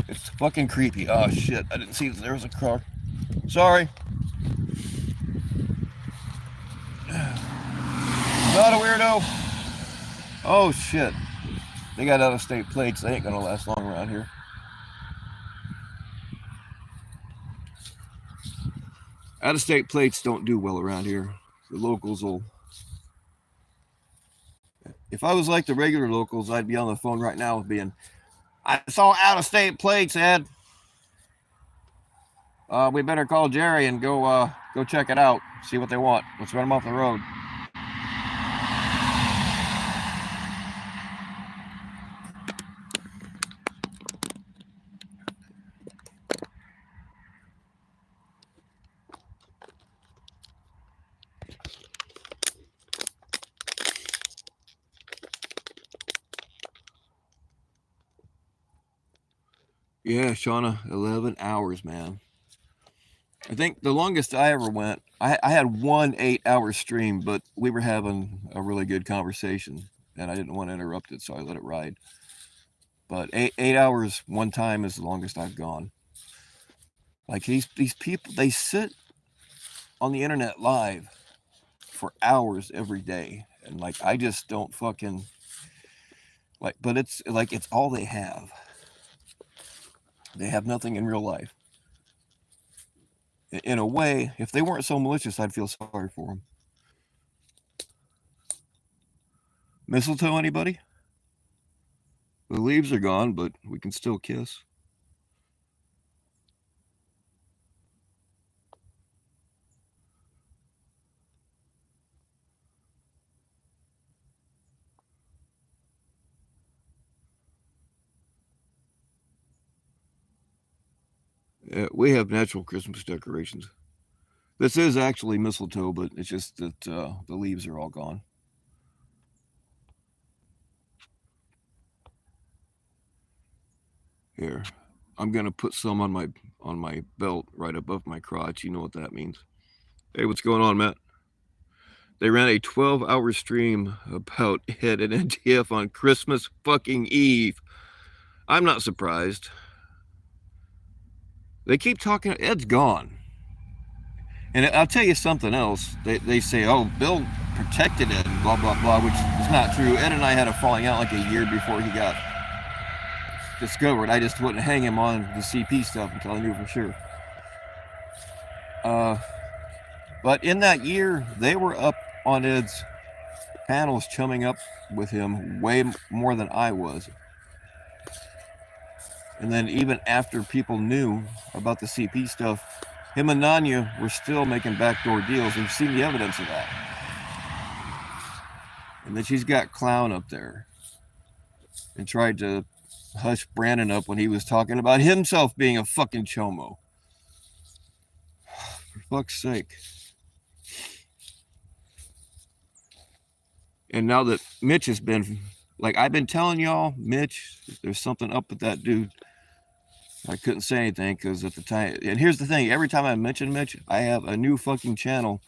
It's fucking creepy. Oh shit! I didn't see that there was a car. Sorry. Not a weirdo. Oh shit! They got out-of-state plates. They ain't gonna last long around here. Out-of-state plates don't do well around here. The locals will. If I was like the regular locals, I'd be on the phone right now being, I saw out-of-state plates, Ed. We better call Jerry and go check it out. See what they want. Let's run them off the road. Yeah, Shauna, 11 hours, man. I think the longest I ever went, I had 1 8-hour stream, but we were having a really good conversation, and I didn't want to interrupt it, so I let it ride. But 8 hours one time is the longest I've gone. Like these people, they sit on the internet live for hours every day, and like I just don't fucking like. But it's like it's all they have. They have nothing in real life. In a way, if they weren't so malicious, I'd feel sorry for them. Mistletoe, anybody? The leaves are gone, but we can still kiss. We have natural Christmas decorations. This is actually mistletoe, but it's just that the leaves are all gone. Here, I'm gonna put some on my belt right above my crotch. You know what that means. Hey, what's going on, Matt? They ran a 12-hour stream about Ed and NTF on Christmas fucking Eve. I'm not surprised. They keep talking. Ed's gone. And I'll tell you something else. They say, oh, Bill protected Ed and blah, blah, blah, which is not true. Ed and I had a falling out like a year before he got discovered. I just wouldn't hang him on the CP stuff until I knew for sure. But in that year, they were up on Ed's panels chumming up with him way more than I was. And then even after people knew about the CP stuff, him and Nanya were still making backdoor deals. We've seen the evidence of that. And then she's got Clown up there and tried to hush Brandon up when he was talking about himself being a fucking chomo. For fuck's sake. And now that Mitch has been, like I've been telling y'all, Mitch, there's something up with that dude. I couldn't say anything because at the time, and here's the thing, every time I mention Mitch, I have a new fucking channel,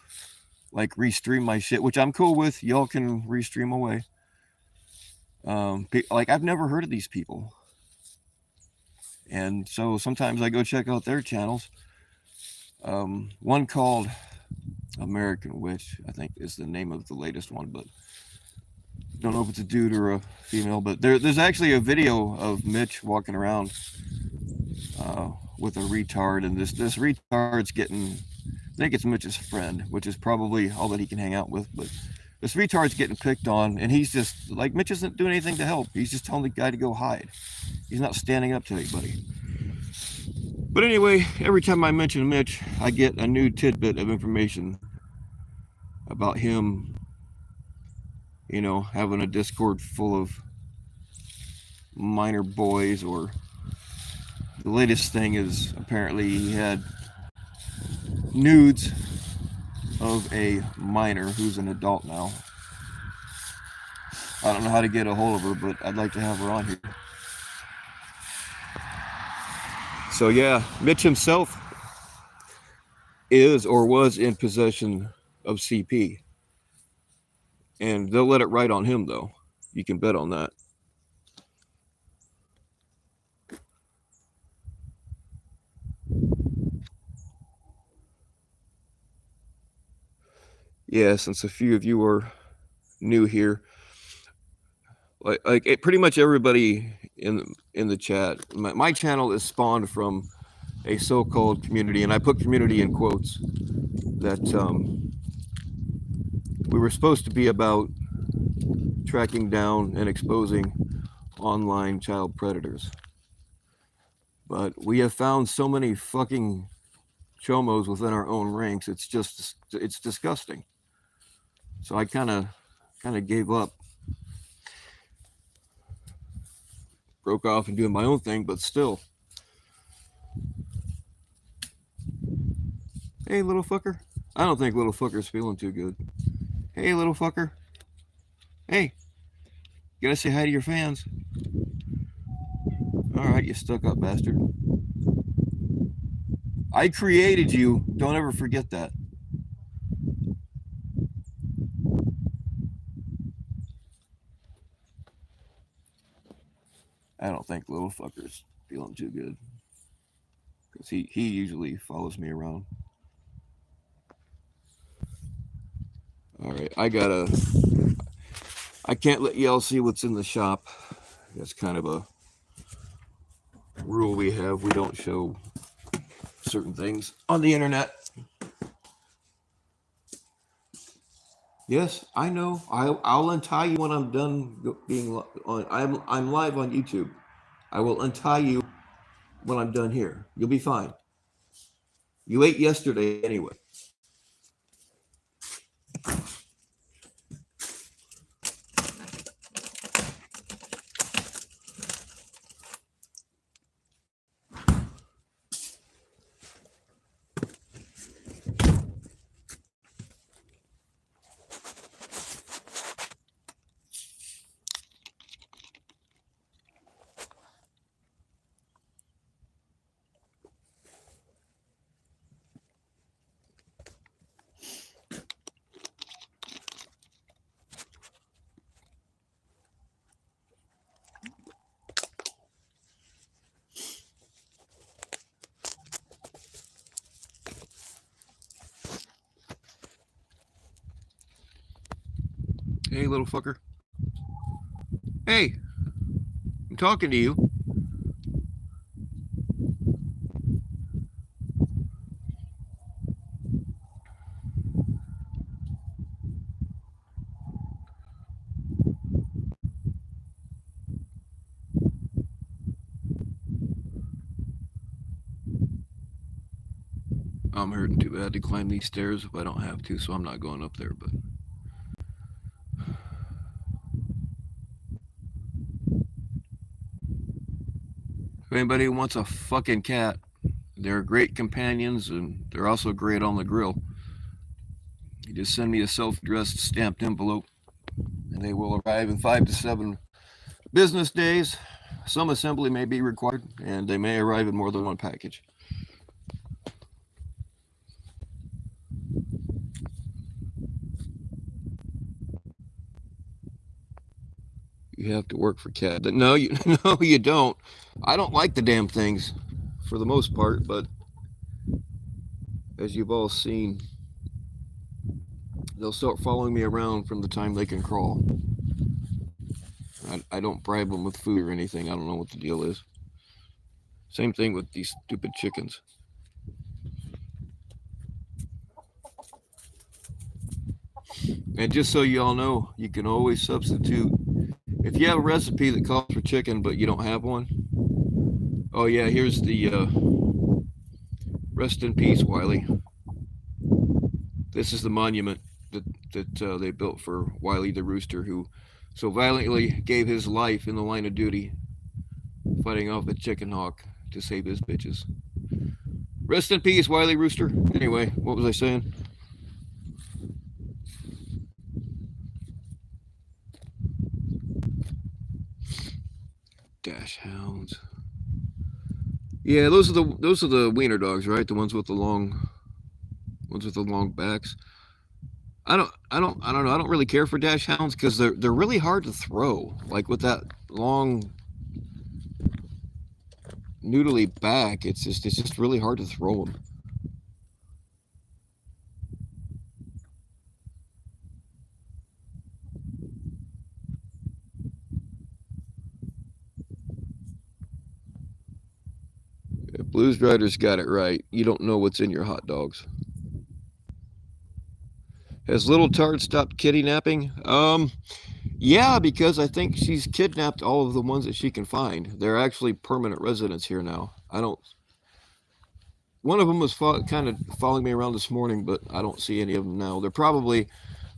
like restream my shit, which I'm cool with. Y'all can restream away. Like I've never heard of these people. And so sometimes I go check out their channels. One called American Witch, I think is the name of the latest one, but don't know if it's a dude or a female, but there's actually a video of Mitch walking around with a retard, and this retard's getting, I think it's Mitch's friend, which is probably all that he can hang out with, but this retard's getting picked on, and he's just, like, Mitch isn't doing anything to help. He's just telling the guy to go hide. He's not standing up to anybody. But anyway, every time I mention Mitch, I get a new tidbit of information about him, you know, having a Discord full of minor boys, or the latest thing is apparently he had nudes of a minor who's an adult now. I don't know how to get a hold of her, but I'd like to have her on here. So yeah, Mitch himself is or was in possession of CP. And they'll let it ride on him, though. You can bet on that. Yeah, since a few of you are new here, pretty much everybody in the chat. My channel is spawned from a so-called community, and I put community in quotes, that we were supposed to be about tracking down and exposing online child predators. But we have found so many fucking chomos within our own ranks. It's disgusting. So I kind of gave up, broke off and doing my own thing, but still. Hey, little fucker. I don't think little fucker's feeling too good. Hey, little fucker. Hey, you gotta say hi to your fans. All right, you stuck up bastard. I created you. Don't ever forget that. I don't think little fucker's feeling too good, because he usually follows me around. All right, I can't let y'all see what's in the shop. That's kind of a rule we have. We don't show certain things on the internet. Yes, I know. I'll untie you when I'm done being on. I'm live on YouTube. I will untie you when I'm done here. You'll be fine. You ate yesterday anyway. Hey, little fucker. Hey, I'm talking to you. I'm hurting too bad to climb these stairs if I don't have to, so I'm not going up there, but... If anybody wants a fucking cat, they're great companions, and they're also great on the grill. You just send me a self-addressed stamped envelope, and they will arrive in 5 to 7 business days. Some assembly may be required, and they may arrive in more than one package. You have to work for cat. No, you don't. I don't like the damn things, for the most part, but as you've all seen, they'll start following me around from the time they can crawl. I don't bribe them with food or anything. I don't know what the deal is. Same thing with these stupid chickens. And just so you all know, you can always substitute. If you have a recipe that calls for chicken, but you don't have one, oh yeah, here's the rest in peace, Wiley. This is the monument that they built for Wiley the rooster, who so violently gave his life in the line of duty, fighting off a chicken hawk to save his bitches. Rest in peace, Wiley Rooster. Anyway, what was I saying? Dash hounds. Yeah, those are the wiener dogs, right? The ones with the long backs. I don't know. I don't really care for dash hounds because they're really hard to throw. Like with that long noodly back, it's just really hard to throw them. Blues Rider's got it right. You don't know what's in your hot dogs. Has Little Tart stopped kidnapping? Yeah, because I think she's kidnapped all of the ones that she can find. They're actually permanent residents here now. I don't. One of them was kind of following me around this morning, but I don't see any of them now. They're probably.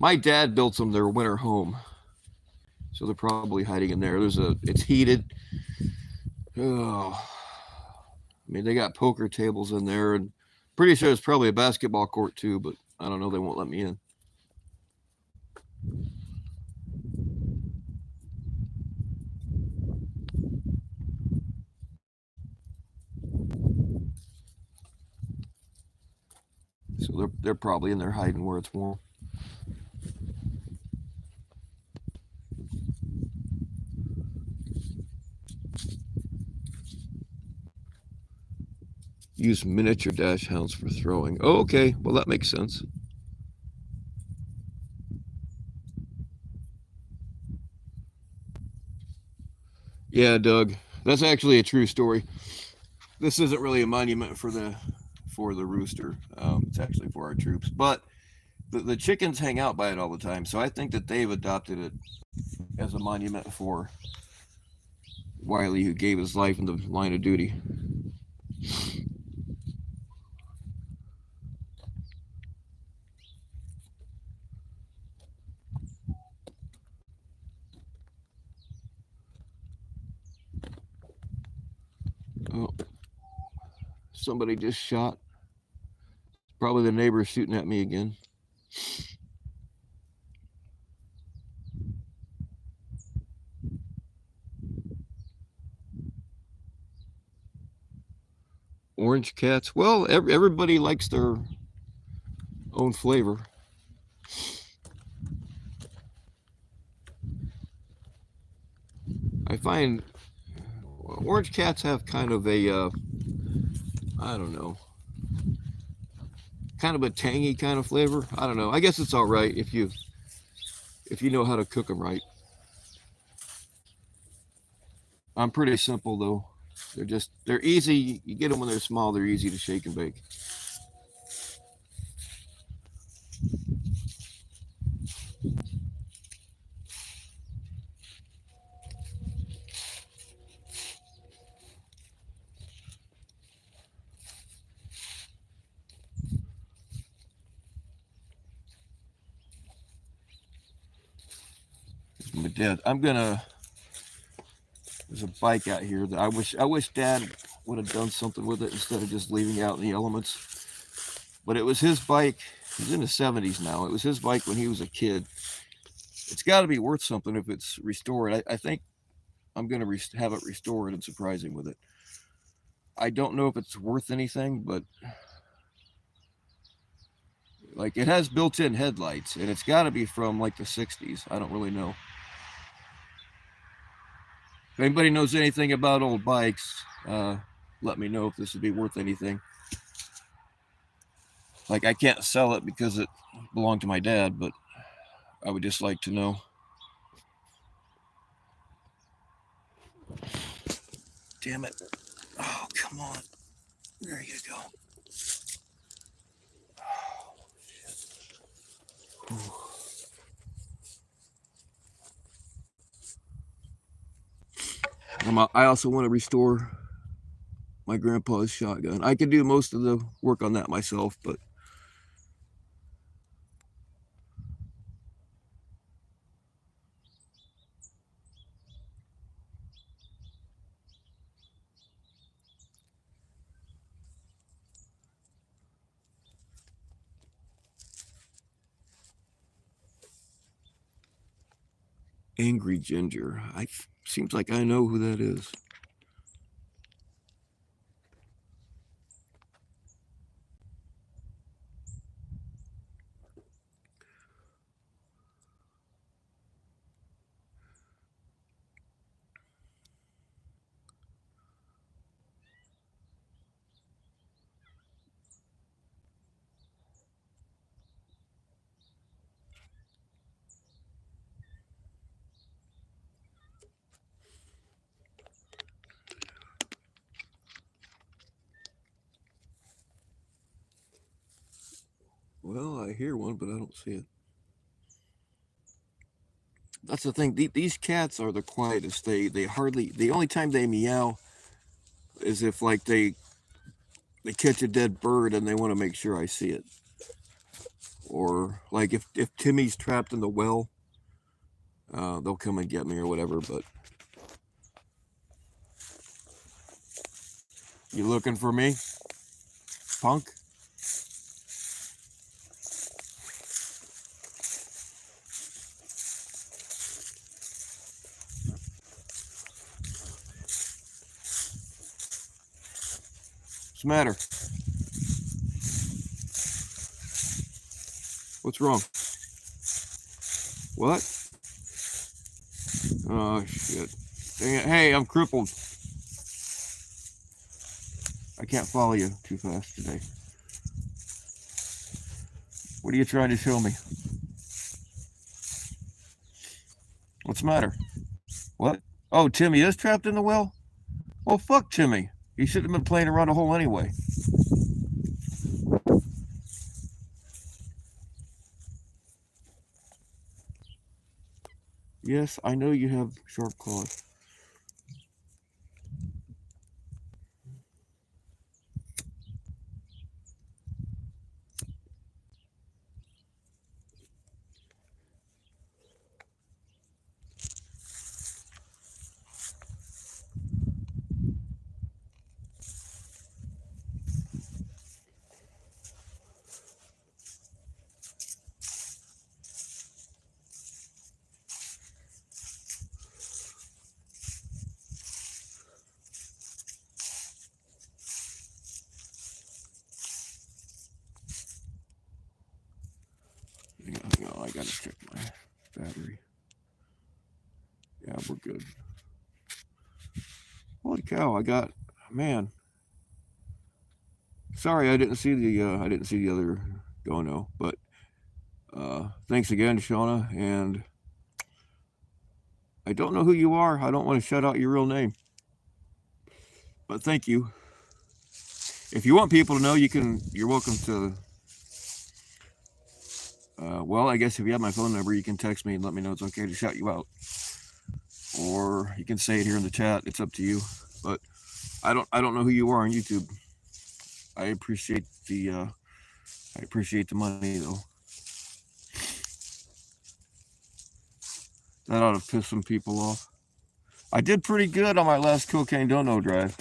My dad built them their winter home, so they're probably hiding in there. It's heated. Oh, I mean, they got poker tables in there, and pretty sure it's probably a basketball court too. But I don't know. They won't let me in. So they're probably in there hiding where it's warm. Use miniature dash hounds for throwing. Oh, okay. Well, that makes sense. Yeah, Doug. That's actually a true story. This isn't really a monument for the rooster. It's actually for our troops. But the chickens hang out by it all the time. So I think that they've adopted it as a monument for Wiley, who gave his life in the line of duty. Oh, somebody just shot. Probably the neighbor shooting at me again. Orange cats. Well, everybody likes their own flavor. I find orange cats have kind of a, I don't know, kind of a tangy kind of flavor. I don't know. I guess it's all right if you know how to cook them right. I'm pretty simple though. They're easy. You get them when they're small. They're easy to shake and bake. My dad. There's a bike out here that I wish Dad would have done something with it instead of just leaving it out in the elements. But it was his bike. He's in the 70s now. It was his bike when he was a kid. It's got to be worth something if it's restored. I think I'm going to have it restored and surprise him with it. I don't know if it's worth anything, but like it has built-in headlights, and it's got to be from like the 60s. I don't really know. If anybody knows anything about old bikes, let me know if this would be worth anything. Like I can't sell it because it belonged to my dad, but I would just like to know. Damn it. Oh, come on. There you go. I also want to restore my grandpa's shotgun. I could do most of the work on that myself, but Angry Ginger. Seems like I know who that is. Well, I hear one, but I don't see it. That's the thing. These cats are the quietest. They hardly. The only time they meow is if like they catch a dead bird and they want to make sure I see it, or like if Timmy's trapped in the well, they'll come and get me or whatever. But you looking for me, punk? What's the matter? What's wrong? What? Oh shit! Dang it. Hey, I'm crippled. I can't follow you too fast today. What are you trying to show me? What's the matter? What? Oh, Timmy is trapped in the well? Oh, fuck Timmy. He shouldn't have been playing around a hole anyway. Yes, I know you have sharp claws. Hang on, I gotta check my battery. Yeah, we're good. Holy cow! Man. Sorry, I didn't see the other dono, but thanks again, Shauna. And I don't know who you are. I don't want to shout out your real name, but thank you. If you want people to know, you're welcome to. Well, I guess if you have my phone number, you can text me and let me know it's okay to shout you out, or you can say it here in the chat. It's up to you. But I don't know who you are on YouTube. I appreciate the money though. That ought to piss some people off. I did pretty good on my last cocaine dono drive.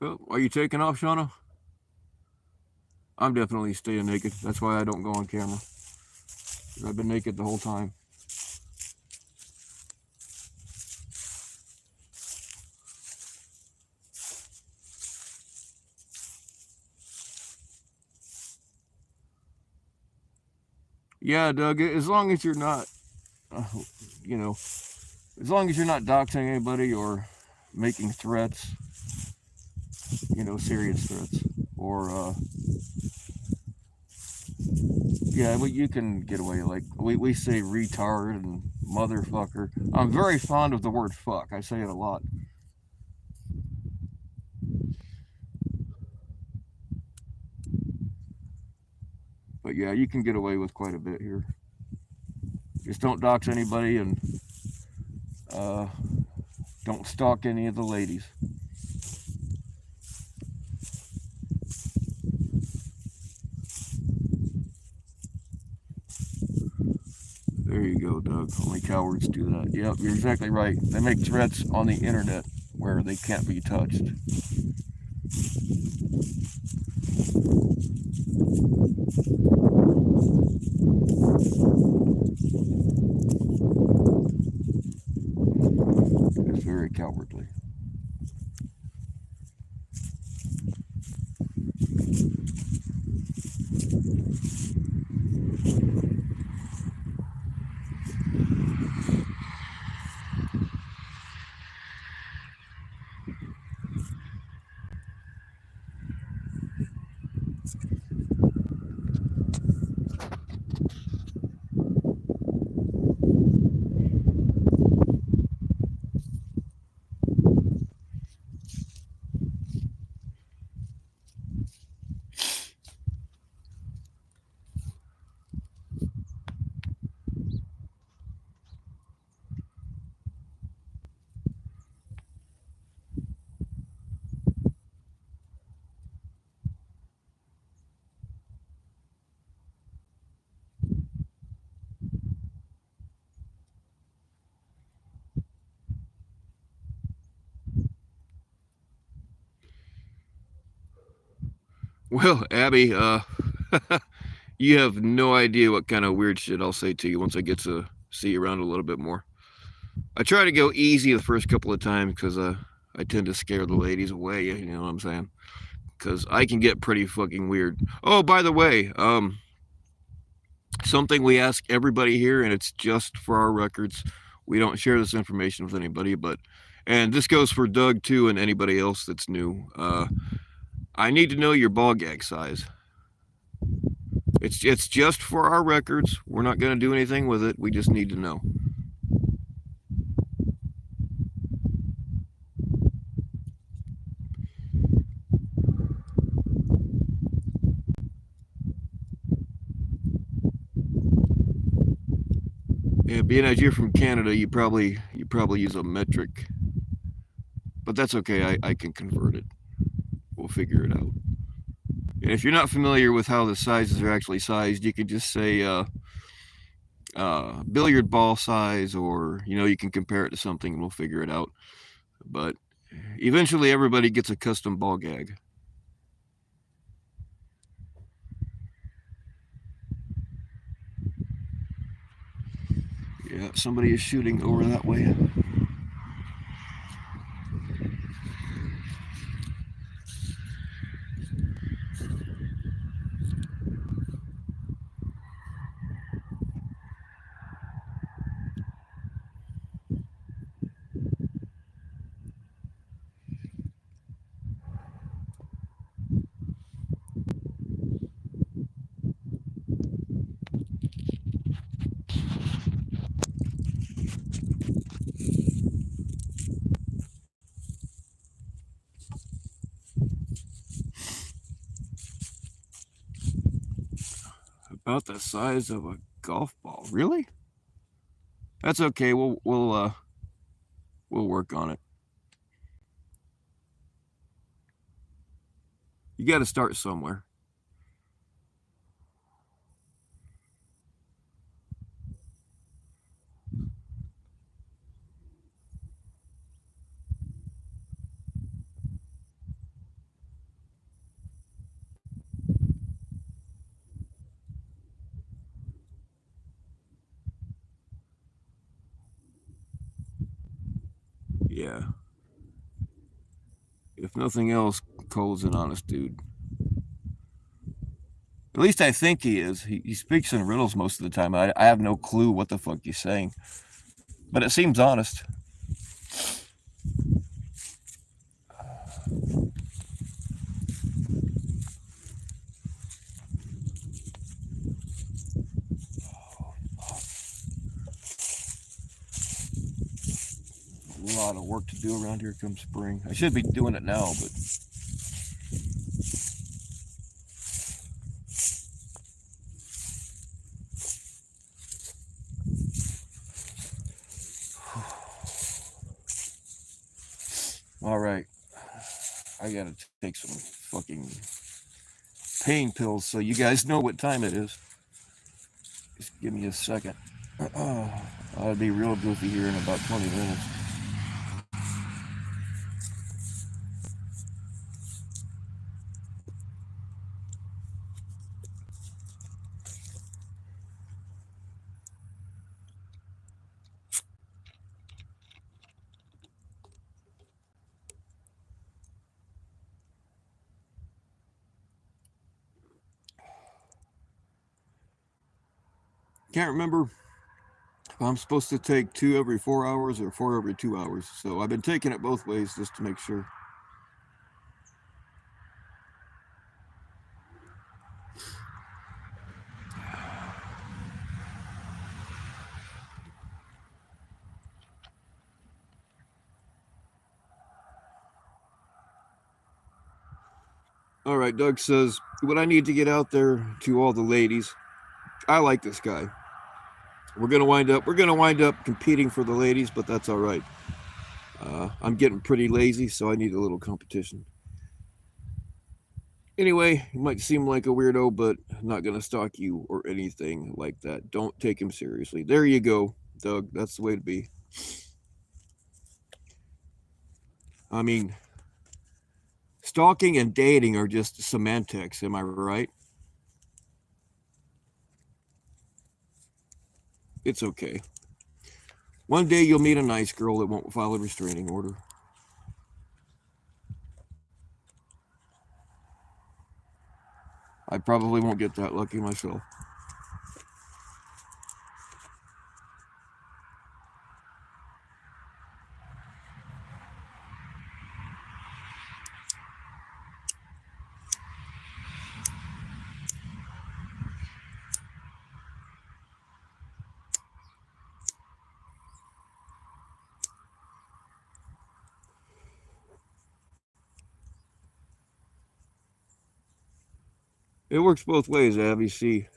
Oh, are you taking off, Shauna? I'm definitely staying naked. That's why I don't go on camera. I've been naked the whole time. Yeah, Doug, as long as you're not, you know, as long as you're not doxing anybody or making threats, serious threats, or, yeah, well, you can get away. Like, we say retard and motherfucker. I'm very fond of the word fuck. I say it a lot. But yeah, you can get away with quite a bit here. Just don't dox anybody and don't stalk any of the ladies. There you go, Doug. Only cowards do that. Yep, you're exactly right. They make threats on the internet where they can't be touched. It's very cowardly. Well, Abby, you have no idea what kind of weird shit I'll say to you once I get to see you around a little bit more. I try to go easy the first couple of times because I tend to scare the ladies away. You know what I'm saying? Because I can get pretty fucking weird. Oh, by the way, something we ask everybody here, and it's just for our records. We don't share this information with anybody, and this goes for Doug too, and anybody else that's new. I need to know your ball gag size. It's just for our records. We're not going to do anything with it. We just need to know. Yeah, being as you're from Canada, you probably use a metric, but that's okay. I can convert it. We'll figure it out. And if you're not familiar with how the sizes are actually sized, you can just say billiard ball size, or you can compare it to something, and we'll figure it out. But eventually, everybody gets a custom ball gag. Yeah, somebody is shooting over that way. About the size of a golf ball. Really? That's okay. We'll work on it. You got to start somewhere. Yeah. If nothing else, Cole's an honest dude. At least I think he is. He speaks in riddles most of the time. I have no clue what the fuck he's saying, but it seems honest. A lot of work to do around here come spring. I should be doing it now, but all right. I gotta take some fucking pain pills so you guys know what time it is. Just give me a second. I'll be real goofy here in about 20 minutes. Can't remember if I'm supposed to take 2 every 4 hours or 4 every 2 hours. So I've been taking it both ways just to make sure. All right, Doug says, what I need to get out there to all the ladies. I like this guy. We're gonna wind up competing for the ladies, but that's all right. I'm getting pretty lazy, so I need a little competition. Anyway, he might seem like a weirdo, but I'm not gonna stalk you or anything like that. Don't take him seriously. There you go, Doug. That's the way to be. I mean, stalking and dating are just semantics. Am I right? It's okay. One day you'll meet a nice girl that won't file a restraining order. I probably won't get that lucky myself. It works both ways, Abby. See,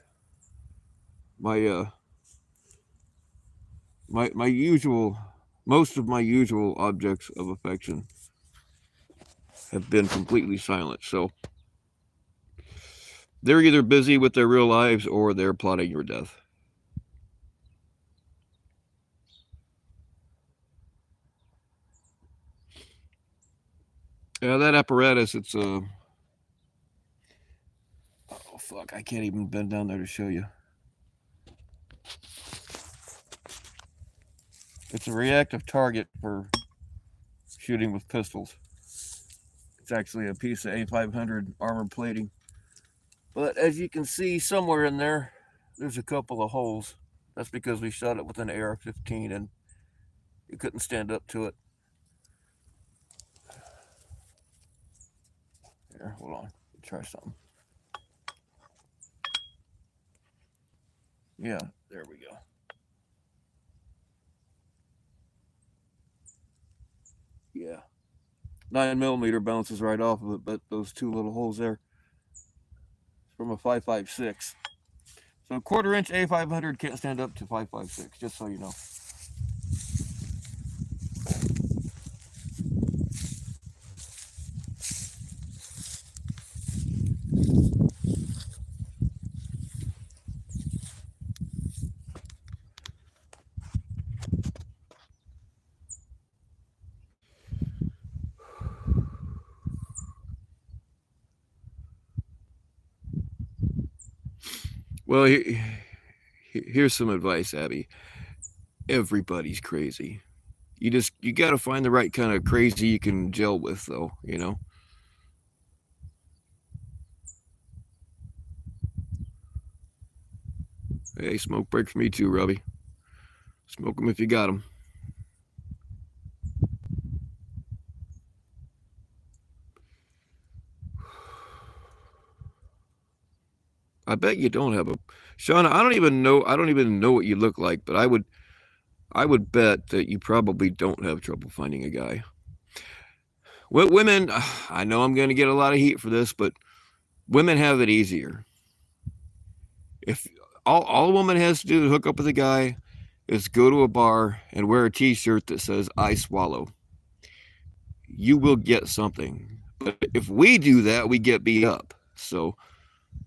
my my usual, most of my usual objects of affection have been completely silent. So they're either busy with their real lives or they're plotting your death. Yeah, that apparatus. It's a. Oh fuck! I can't even bend down there to show you. It's a reactive target for shooting with pistols. It's actually a piece of A500 armor plating. But as you can see, somewhere in there, there's a couple of holes. That's because we shot it with an AR-15 and it couldn't stand up to it. Here, hold on. Try something. Yeah, there we go. Yeah. 9mm bounces right off of it, but those two little holes there from a 5.56. So a quarter-inch A500 can't stand up to 5.56, just so you know. Well, here's some advice, Abby. Everybody's crazy. You got to find the right kind of crazy you can gel with, though. You know. Hey, smoke break for me too, Robbie. Smoke them if you got them. I bet you don't have a, Shauna. I don't even know. I don't even know what you look like, but I would bet that you probably don't have trouble finding a guy. Women, I know I'm going to get a lot of heat for this, but women have it easier. If all a woman has to do to hook up with a guy is go to a bar and wear a T-shirt that says "I swallow," you will get something. But if we do that, we get beat up. So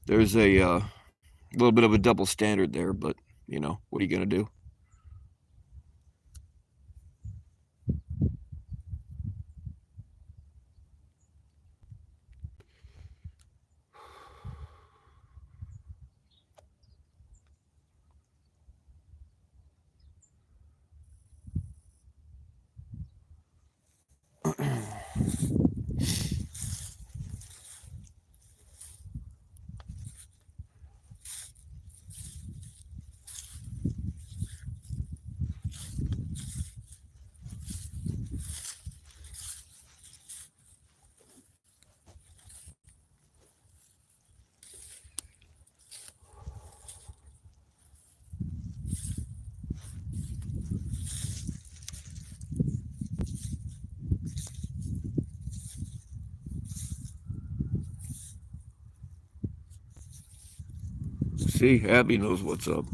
there's a little bit of a double standard there. But you know, what are you going to do? See, Abby knows what's up.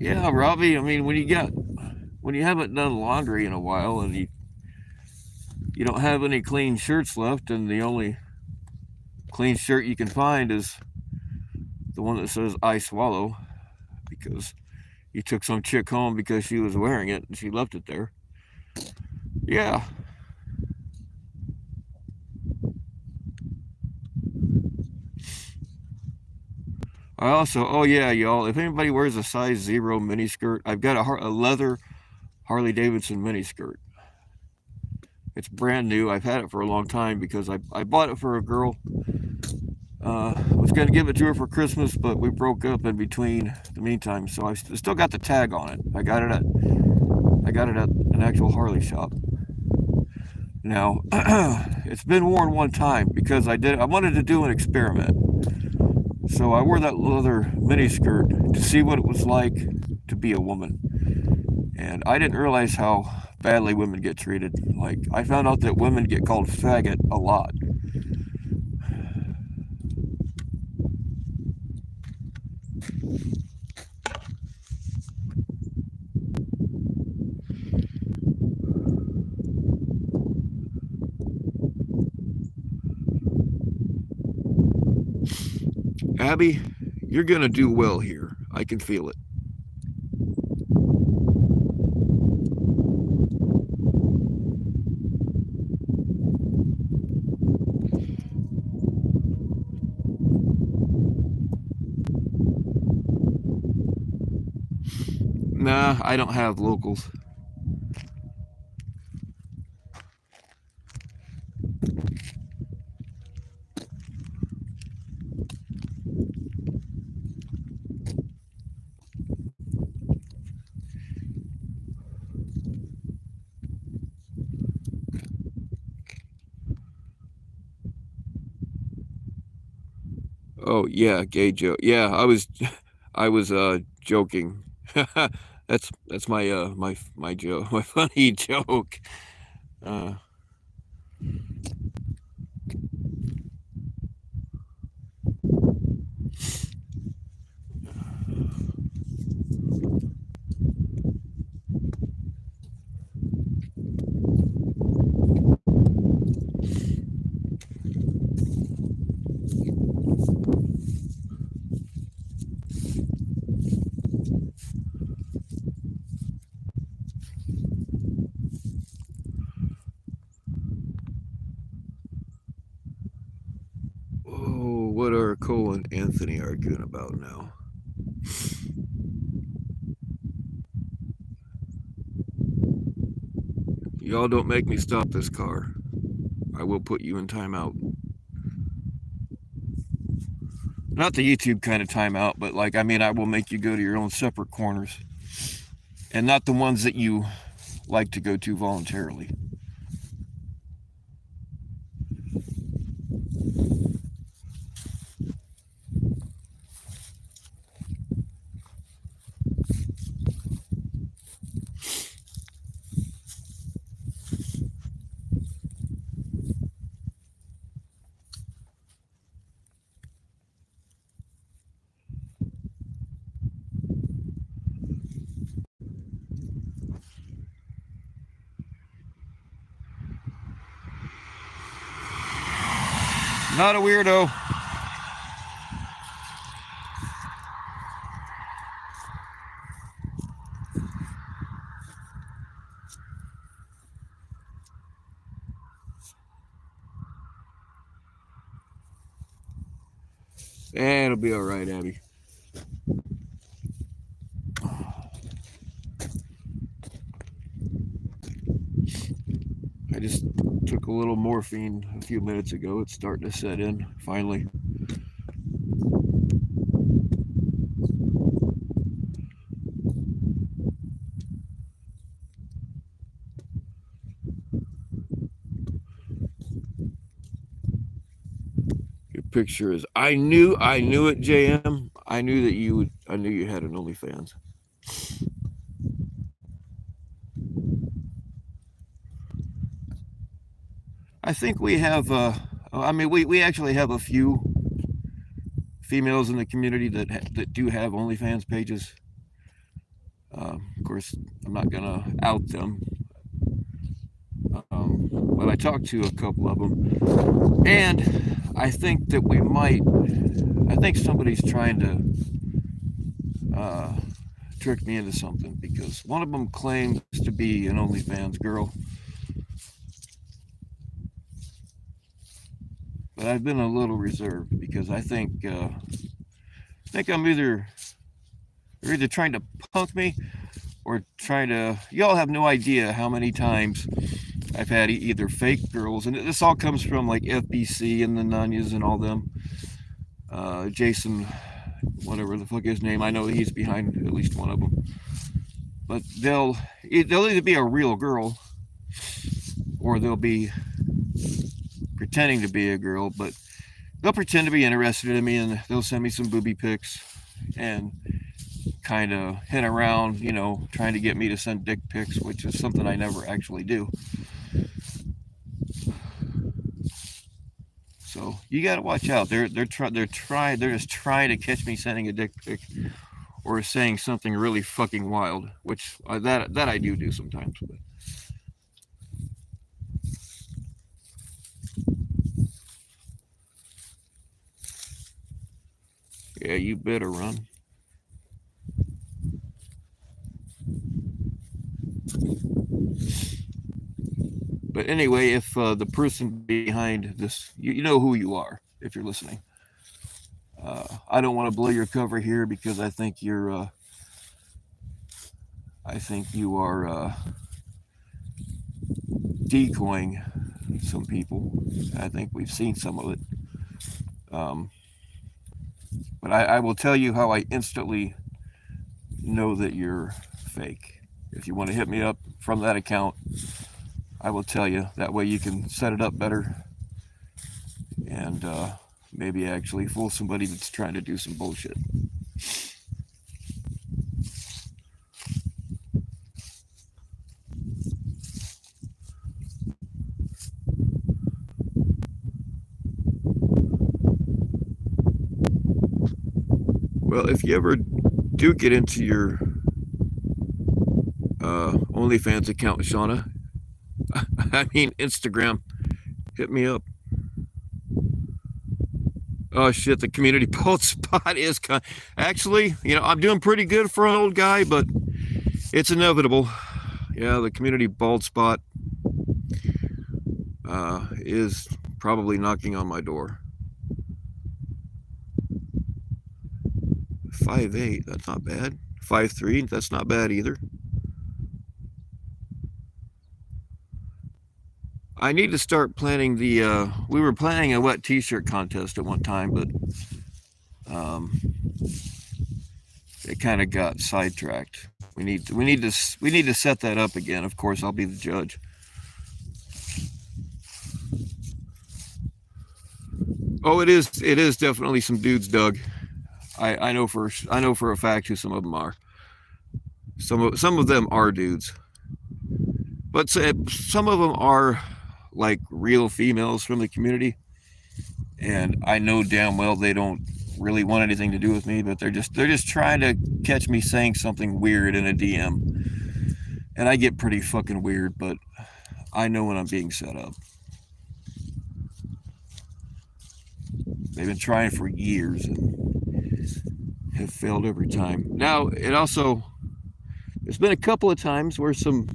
Yeah, Robbie. I mean, when you haven't done laundry in a while and you don't have any clean shirts left, and the only clean shirt you can find is the one that says "I swallow," because you took some chick home because she was wearing it and she left it there. Yeah. I also, oh yeah, y'all. If anybody wears a size 0 miniskirt, I've got a leather Harley Davidson miniskirt. It's brand new. I've had it for a long time because I bought it for a girl. Was going to give it to her for Christmas, but we broke up in between the meantime, so I still got the tag on it. I got it at an actual Harley shop. Now, it's been worn one time because I wanted to do an experiment. So I wore that leather miniskirt to see what it was like to be a woman. And I didn't realize how badly women get treated. Like, I found out that women get called faggot a lot. Abby, you're going to do well here. I can feel it. Nah, I don't have locals. Oh yeah, gay joke. Yeah, I was joking. That's my joke, my funny joke. Uh, oh, what are Cole and Anthony arguing about now? Y'all don't make me stop this car. I will put you in timeout. Not the YouTube kind of timeout, but like, I mean, I will make you go to your own separate corners. And not the ones that you like to go to voluntarily. Not a weirdo. It'll be all right, Abby. I just took a little morphine a few minutes ago. It's starting to set in, finally. Your picture is. I knew it, JM. I knew you had an OnlyFans. I think we have. I mean, we actually have a few females in the community that do have OnlyFans pages. course, I'm not gonna out them. But I talked to a couple of them, and I think that we might. I think somebody's trying to trick me into something because one of them claims to be an OnlyFans girl, but I've been a little reserved because I think I'm either they're either trying to punk me or trying to. Y'all have no idea how many times I've had either fake girls, and this all comes from like FBC and the Nanyas and all them. Jason, whatever the fuck his name, I know he's behind at least one of them. But they'll either be a real girl or they'll be pretending to be a girl, but they'll pretend to be interested in me and they'll send me some booby pics and kind of hint around, you know, trying to get me to send dick pics, which is something I never actually do. So you got to watch out. They're just trying to catch me sending a dick pic or saying something really fucking wild, which that I do sometimes. But. Yeah, you better run. But anyway, if the person behind this, you know who you are if you're listening. I don't want to blow your cover here because I think you are decoying some people. I think we've seen some of it. But I will tell you how I instantly know that you're fake. If you want to hit me up from that account, I will tell you. That way you can set it up better and maybe actually fool somebody that's trying to do some bullshit. Well, if you ever do get into your OnlyFans account, Shauna, I mean Instagram, hit me up. Oh shit, the community bald spot is actually, you know, I'm doing pretty good for an old guy, but it's inevitable. Yeah, the community bald spot is probably knocking on my door. 5'8", that's not bad. 5'3", that's not bad either. I need to start planning the. We were planning a wet T-shirt contest at one time, but it kind of got sidetracked. We need to set that up again. Of course, I'll be the judge. Oh, it is definitely some dudes, Doug. I know for a fact who some of them are. Some of them are dudes, but some of them are like real females from the community, and I know damn well they don't really want anything to do with me, but they're just trying to catch me saying something weird in a DM, and I get pretty fucking weird, but I know when I'm being set up. They've been trying for years and have failed every time. Now, there's been a couple of times where some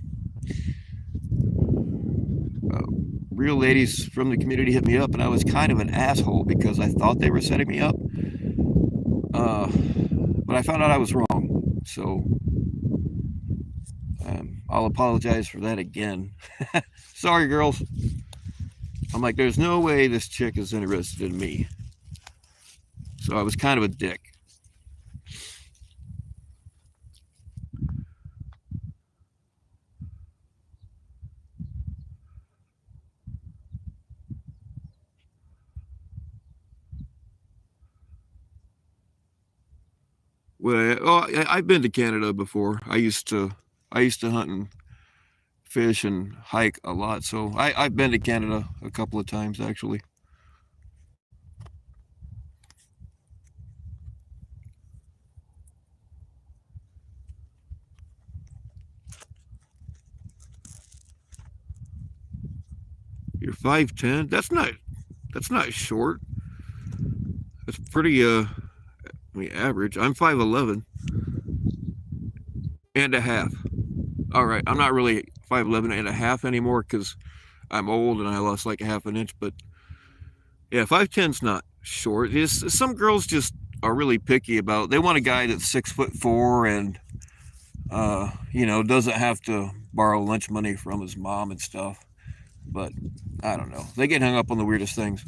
real ladies from the community hit me up, and I was kind of an asshole because I thought they were setting me up. But I found out I was wrong. So I'll apologize for that again. Sorry, girls. I'm like, there's no way this chick is interested in me. So I was kind of a dick. Well, I've been to Canada before. I used to hunt and fish and hike a lot. So I've been to Canada a couple of times actually. You're 5'10"? That's not short. That's pretty average. I'm 5'11" and a half. All right, I'm not really 5'11" and a half anymore because I'm old and I lost like a half an inch. But yeah, 5'10's not short. Some girls just are really picky about. They want a guy that's 6'4" and doesn't have to borrow lunch money from his mom and stuff. But I don't know. They get hung up on the weirdest things.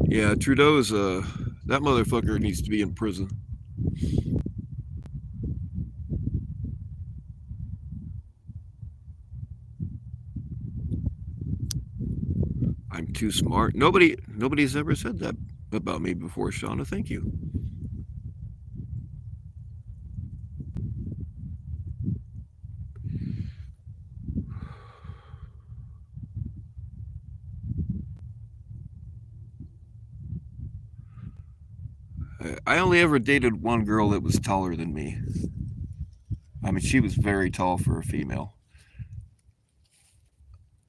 Yeah, Trudeau's that motherfucker needs to be in prison. I'm too smart. Nobody's ever said that about me before, Shauna. Thank you. I only ever dated one girl that was taller than me. I mean, she was very tall for a female.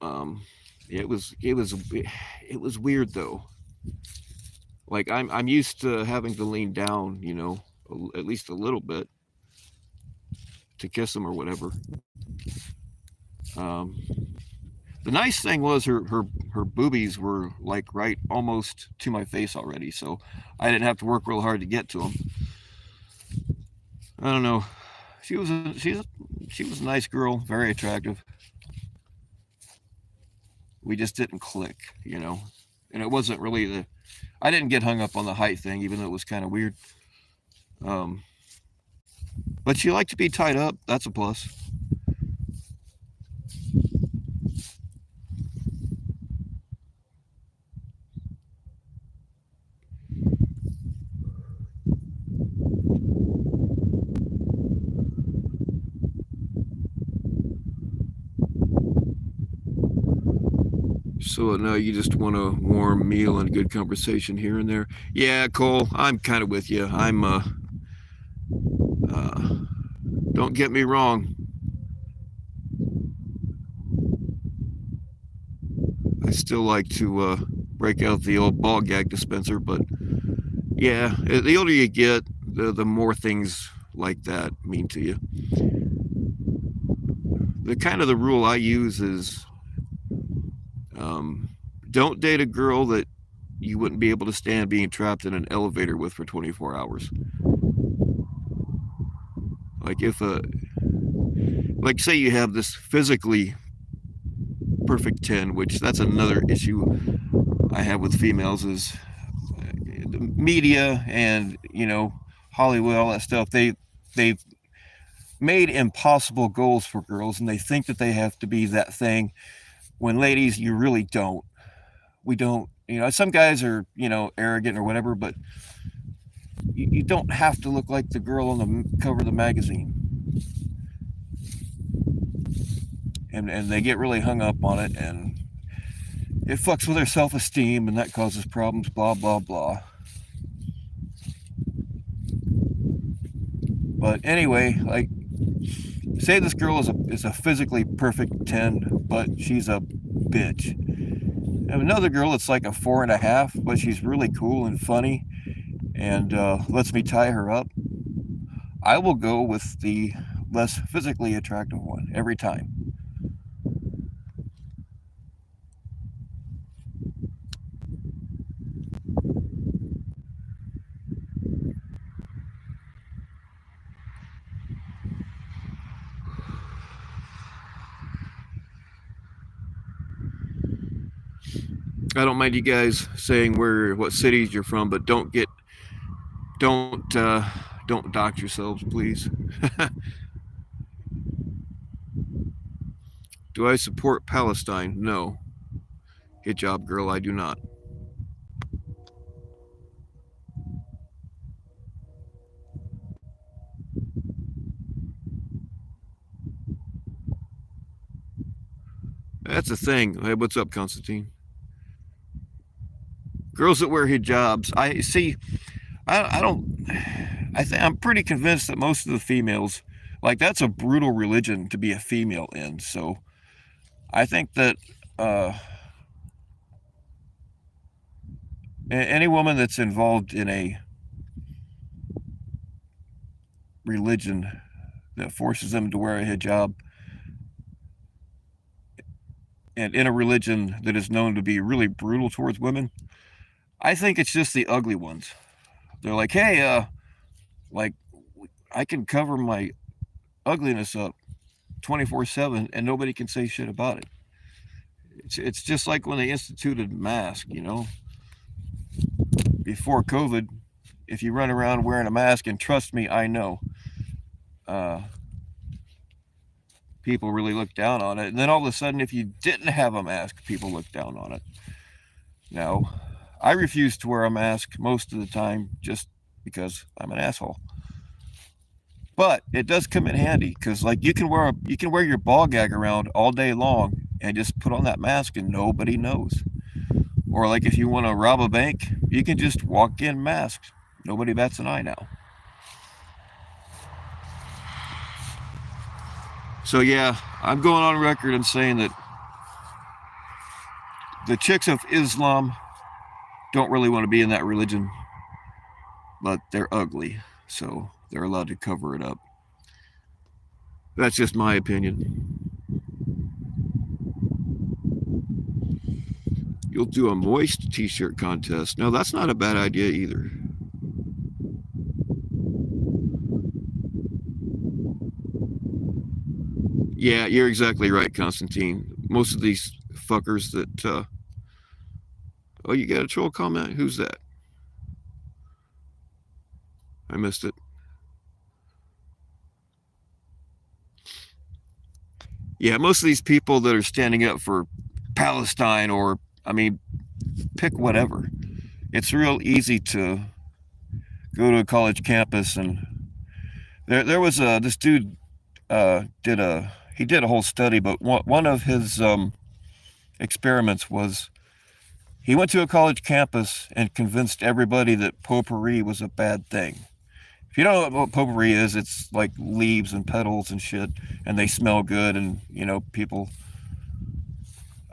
Um, it was weird though. Like I'm used to having to lean down, at least a little bit to kiss them or whatever. Um, the nice thing was her boobies were like right almost to my face already, so I didn't have to work real hard to get to them. I don't know. She was a nice girl, very attractive. We just didn't click. And it wasn't really the. I didn't get hung up on the height thing, even though it was kind of weird. Um, but she liked to be tied up. That's a plus. So now you just want a warm meal and a good conversation here and there. Yeah, Cole, I'm kind of with you. Uh, don't get me wrong. I still like to break out the old ball gag dispenser, but yeah, the older you get, the more things like that mean to you. The kind of the rule I use is um, don't date a girl that you wouldn't be able to stand being trapped in an elevator with for 24 hours. Like if like say you have this physically perfect 10, which that's another issue I have with females is the media and Hollywood, all that stuff. They've made impossible goals for girls, and they think that they have to be that thing. When ladies, you really don't. We don't. Some guys are arrogant or whatever, but you don't have to look like the girl on the cover of the magazine. And they get really hung up on it, and it fucks with their self-esteem, and that causes problems. Blah blah blah. But anyway, like, say this girl is a physically perfect 10, but she's a bitch. And another girl that's like a 4.5, but she's really cool and funny, and lets me tie her up. I will go with the less physically attractive one every time. I don't mind you guys saying what cities you're from, but don't don't dox yourselves, please. Do I support Palestine? No. Good job, girl. I do not. That's the thing. Hey, what's up, Constantine? Girls that wear hijabs. I see. I don't. I'm pretty convinced that most of the females, like, that's a brutal religion to be a female in. So I think that any woman that's involved in a religion that forces them to wear a hijab, and in a religion that is known to be really brutal towards women, I think it's just the ugly ones. They're like, hey, like, I can cover my ugliness up 24/7 and nobody can say shit about it. It's just like when they instituted masks, you know. Before COVID, if you run around wearing a mask, and trust me, I know, people really look down on it. And then all of a sudden, if you didn't have a mask, people look down on it. Now, I refuse to wear a mask most of the time just because I'm an asshole. But it does come in handy because, like, you can wear your ball gag around all day long and just put on that mask and nobody knows. Or like if you want to rob a bank, you can just walk in masked. Nobody bats an eye now. So yeah, I'm going on record and saying that the chicks of Islam don't really want to be in that religion, but they're ugly, so they're allowed to cover it up. That's just my opinion. You'll do a moist t-shirt contest. No, that's not a bad idea either. Yeah, you're exactly right, Constantine. Most of these fuckers that oh, you got a troll comment? Who's that? I missed it. Yeah, most of these people that are standing up for Palestine, or, I mean, pick whatever. It's real easy to go to a college campus, and there was this dude did a whole study, but one of his experiments was he went to a college campus and convinced everybody that potpourri was a bad thing. If you don't know what potpourri is, it's like leaves and petals and shit, and they smell good, and, you know, people,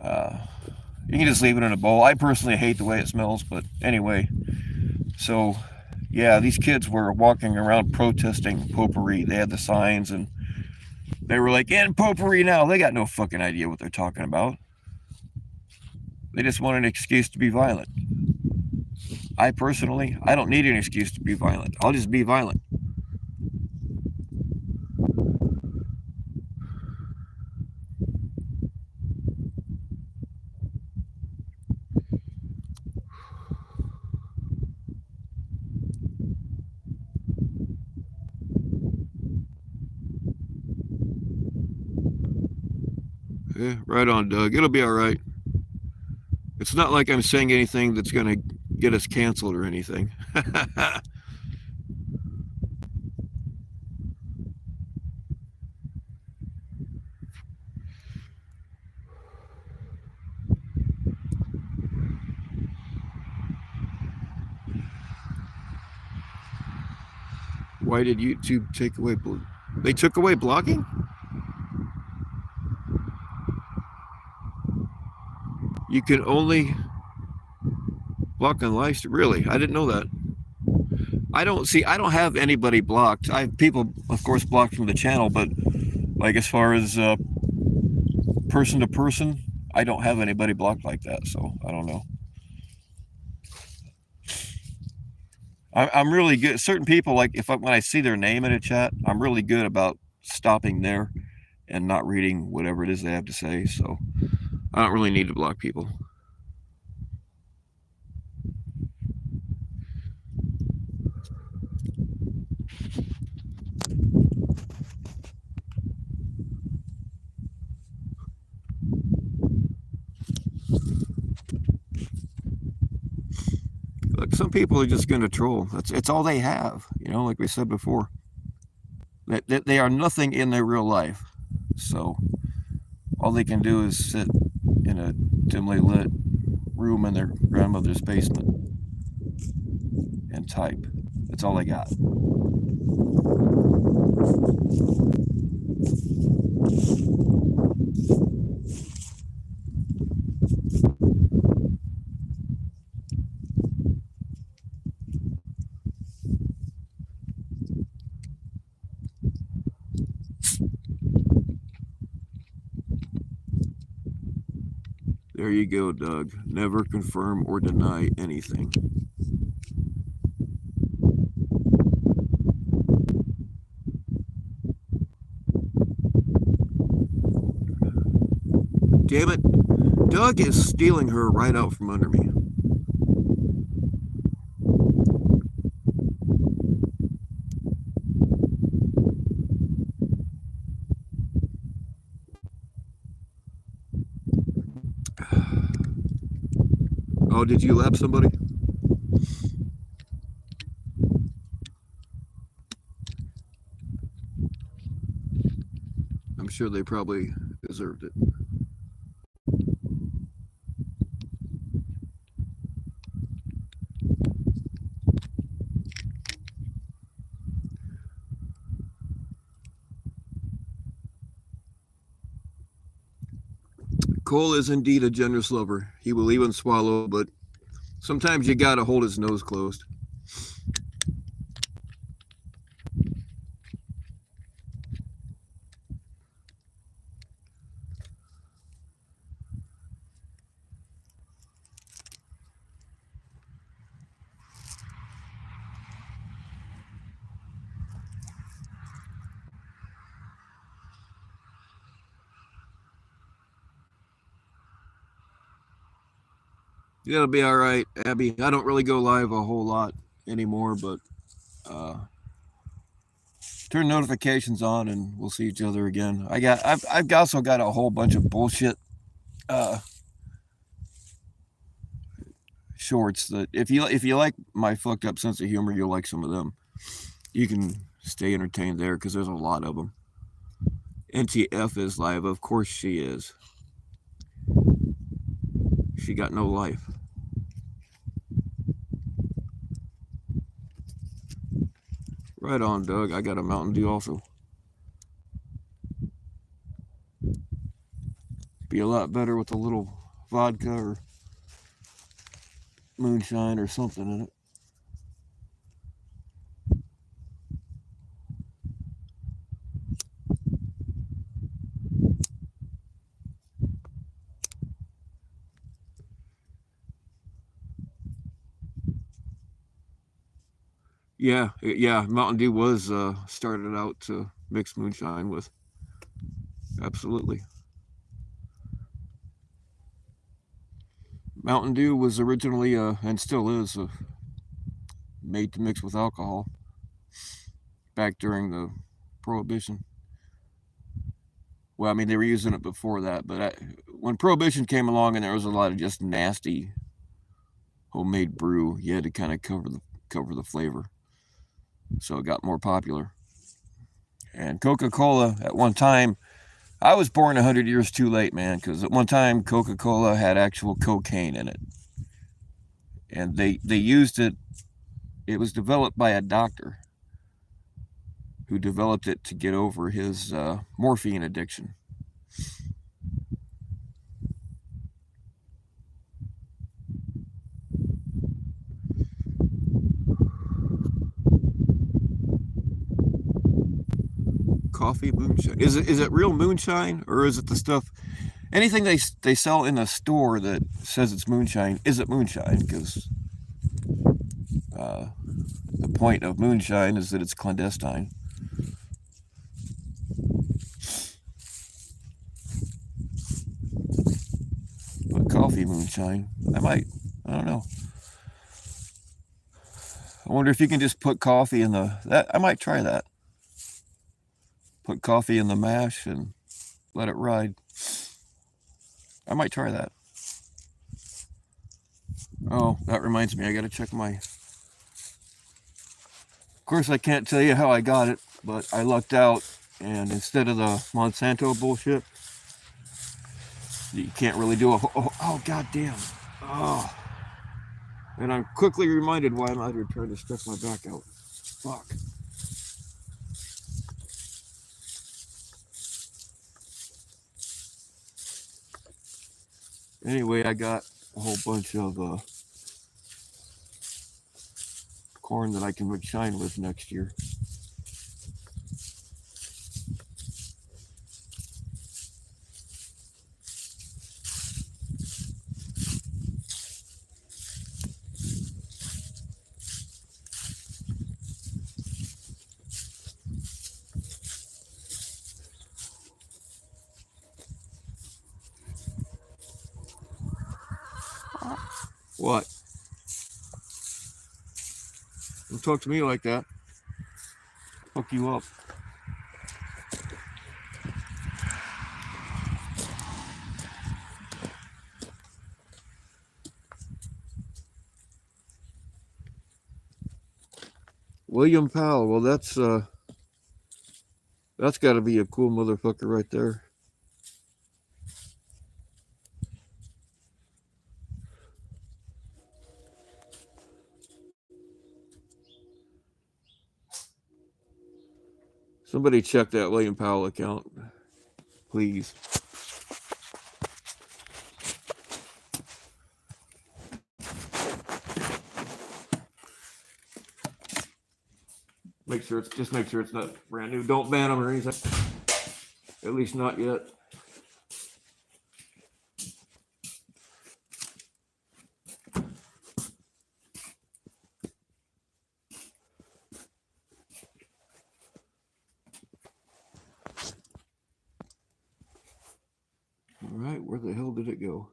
you can just leave it in a bowl. I personally hate the way it smells, but anyway. So, yeah, these kids were walking around protesting potpourri. They had the signs, and they were like, "In potpourri now." They got no fucking idea what they're talking about. They just want an excuse to be violent. I personally, I don't need an excuse to be violent. I'll just be violent. Yeah, right on, Doug. It'll be all right. It's not like I'm saying anything that's going to get us canceled or anything. Why did YouTube take away they took away blocking? You can only block on live stream. Really? I didn't know that. I don't have anybody blocked. I have people, of course, blocked from the channel, but like as far as person to person, I don't have anybody blocked like that, so I don't know. I'm really good. Certain people, like when I see their name in a chat, I'm really good about stopping there and not reading whatever it is they have to say. So I don't really need to block people. Look, some people are just going to troll. It's all they have, you know, like we said before. They are nothing in their real life. So all they can do is sit in a dimly lit room in their grandmother's basement and type. That's all they got. There you go, Doug. Never confirm or deny anything. Damn it. Doug is stealing her right out from under me. Oh, did you lap somebody? I'm sure they probably deserved it. Cole is indeed a generous lover. He will even swallow, but sometimes you gotta hold his nose closed. It'll be all right, Abby. I don't really go live a whole lot anymore, but turn notifications on and we'll see each other again. I've also got a whole bunch of bullshit shorts that if you like my fucked up sense of humor, you'll like some of them. You can stay entertained there because there's a lot of them. NTF is live. Of course she is. She got no life. Right on, Doug. I got a Mountain Dew also. Be a lot better with a little vodka or moonshine or something in it. Yeah. Mountain Dew was started out to mix moonshine with. Absolutely. Mountain Dew was originally and still is made to mix with alcohol. Back during the Prohibition. Well, I mean they were using it before that, but when Prohibition came along and there was a lot of just nasty homemade brew, you had to kind of cover the flavor. So it got more popular. And Coca-Cola at one time, I was born 100 years too late, man, because at one time Coca-Cola had actual cocaine in it. And they used it. It was developed by a doctor who developed it to get over his morphine addiction. Coffee moonshine. Is it real moonshine or is it the stuff? Anything they sell in a store that says it's moonshine, is it moonshine? Because the point of moonshine is that it's clandestine. But coffee moonshine, I don't know. I wonder if you can just put coffee in I might try that. Put coffee in the mash and let it ride. I might try that. Oh, that reminds me, I gotta check my... Of course, I can't tell you how I got it, but I lucked out, and instead of the Monsanto bullshit, You can't really do a. Oh goddamn. Oh. And I'm quickly reminded why I'm out here trying to stretch my back out. Fuck. Anyway, I got a whole bunch of corn that I can make shine with next year. What? Don't talk to me like that. Hook you up. William Powell. Well, that's got to be a cool motherfucker right there. Somebody check that William Powell account, please. Make sure it's not brand new. Don't ban them or anything. At least not yet. All right, where the hell did it go?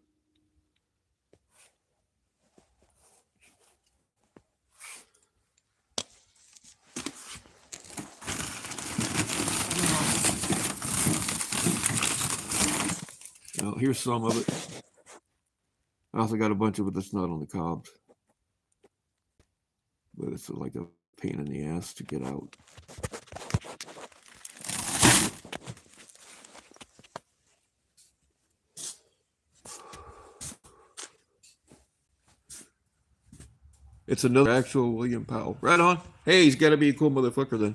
Well, here's some of it. I also got a bunch of it that's not on the cobs. But it's like a pain in the ass to get out. It's another actual William Powell. Right on. Hey, he's got to be a cool motherfucker then.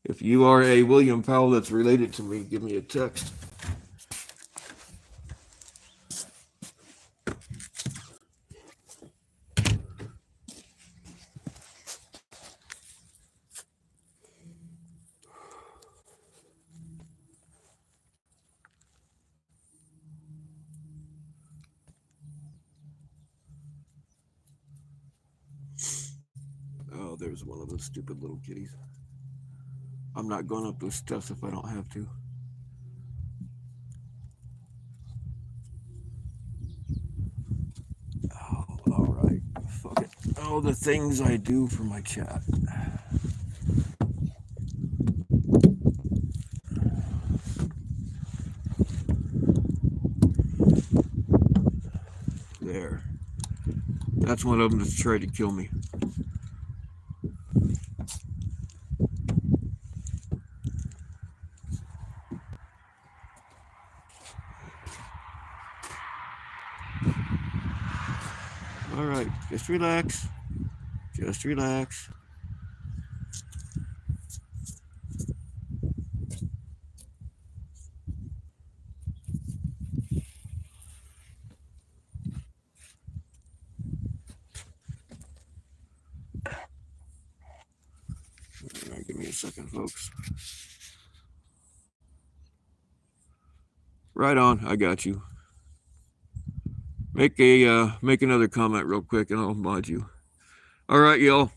If you are a William Powell that's related to me, give me a text. Oh, there's one of those stupid little kitties. I'm not going up those steps if I don't have to. Oh, all right. Fuck it. Oh, the things I do for my chat. There. That's one of them that's tried to kill me. All right, just relax. Just relax. All right, give me a second, folks. Right on, I got you. Make another comment real quick, and I'll mod you. All right, y'all.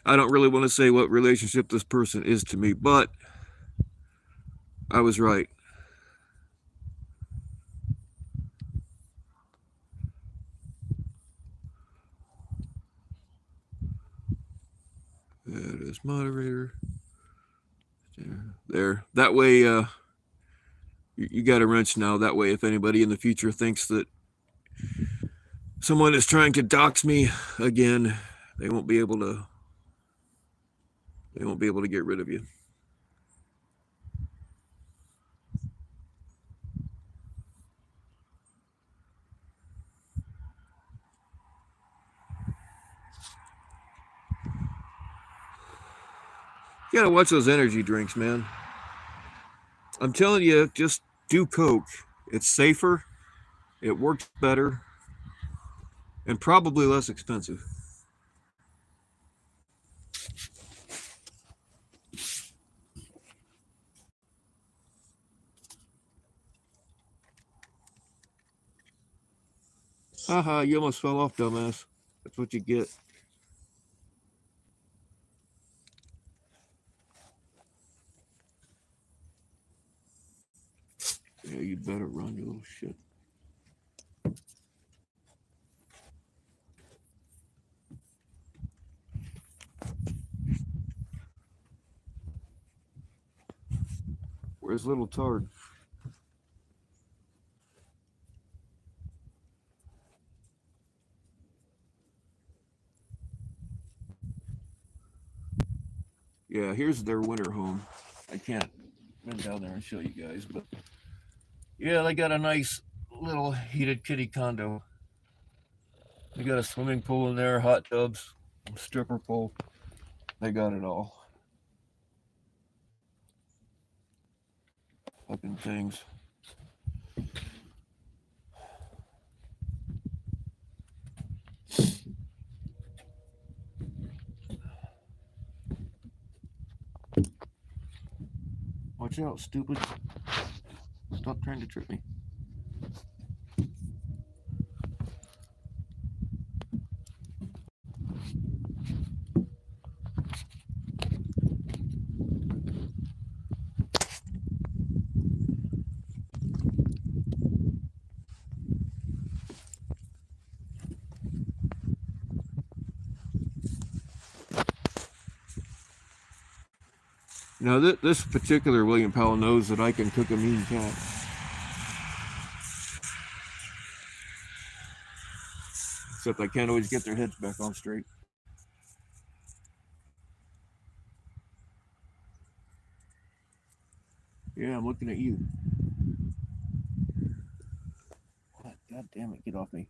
I don't really want to say what relationship this person is to me, but I was right. That way, you got a wrench now. That way, if anybody in the future thinks that someone is trying to dox me again, they won't be able to. They won't be able to get rid of you. You gotta watch those energy drinks, man. I'm telling you, just do Coke. It's safer, it works better, and probably less expensive. Haha, you almost fell off, dumbass. That's what you get. Yeah, you better run, you little shit. Where's little Tard? Yeah, here's their winter home. I can't run down there and show you guys, but yeah, they got a nice little heated kitty condo. They got a swimming pool in there, hot tubs, stripper pole. They got it all. Fucking things. Watch out, stupid. Stop trying to trip me. Now, this particular William Powell knows that I can cook a mean cat. Except I can't always get their heads back on straight. Yeah, I'm looking at you. God damn it, get off me.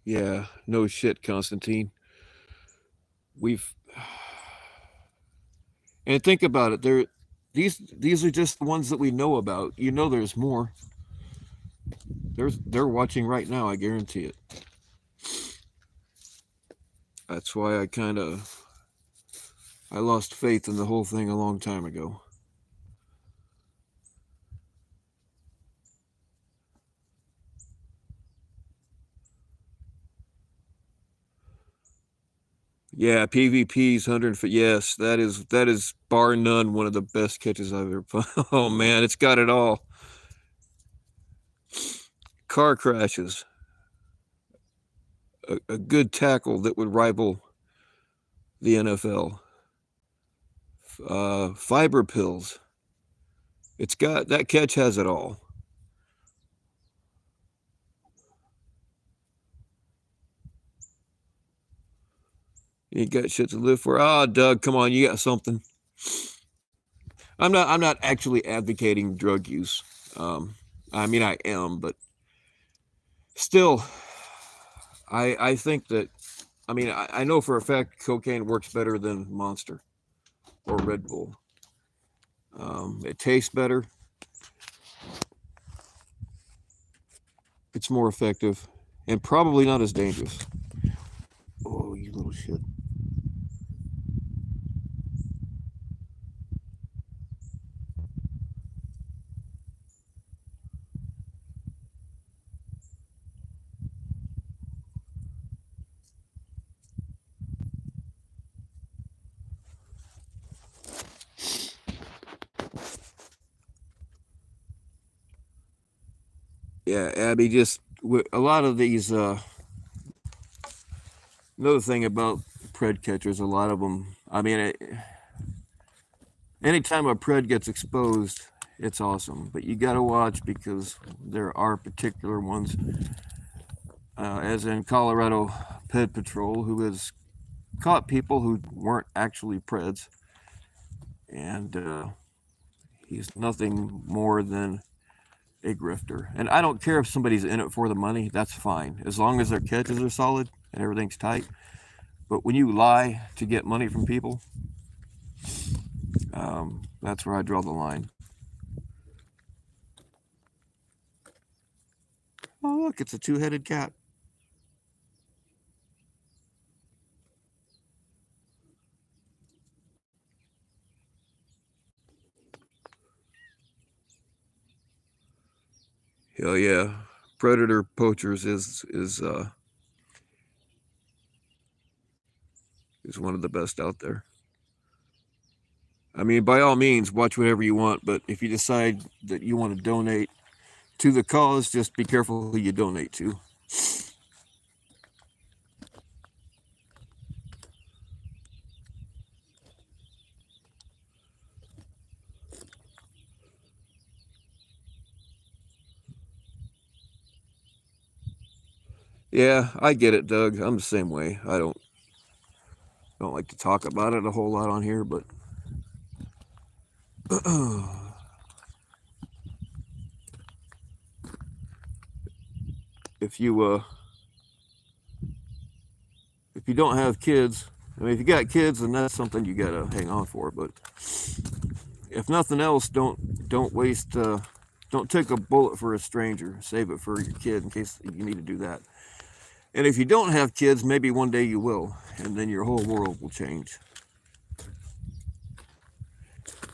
Yeah, no shit, Constantine. We've and think about it. These are just the ones that we know about. You know, there's more. They're watching right now. I guarantee it. That's why I lost faith in the whole thing a long time ago. Yeah, PvP's 150. Yes, that is bar none one of the best catches I've ever found. Oh man, it's got it all. Car crashes, a good tackle that would rival the NFL. Fiber pills. It's got that catch has it all. You got shit to live for. Ah, Doug, come on, you got something. I'm not actually advocating drug use. I mean, I am, but still, I think that. I mean, I know for a fact cocaine works better than Monster or Red Bull. It tastes better. It's more effective, and probably not as dangerous. Oh, you little shit. Yeah, Abby, just a lot of these. Another thing about pred catchers, a lot of them. I mean, anytime a pred gets exposed, it's awesome. But you got to watch because there are particular ones, as in Colorado Ped Patrol, who has caught people who weren't actually preds, and he's nothing more than a grifter. And I don't care if somebody's in it for the money, that's fine. As long as their catches are solid and everything's tight. But when you lie to get money from people, that's where I draw the line. Oh, look, it's a two-headed cat. Hell yeah. Predator poachers is one of the best out there. I mean, by all means, watch whatever you want, but if you decide that you want to donate to the cause, just be careful who you donate to. Yeah, I get it, Doug. I'm the same way. I don't like to talk about it a whole lot on here, but if you don't have kids, I mean, if you got kids, then that's something you gotta hang on for. But if nothing else, don't waste. Don't take a bullet for a stranger. Save it for your kid in case you need to do that. And if you don't have kids, maybe one day you will, and then your whole world will change.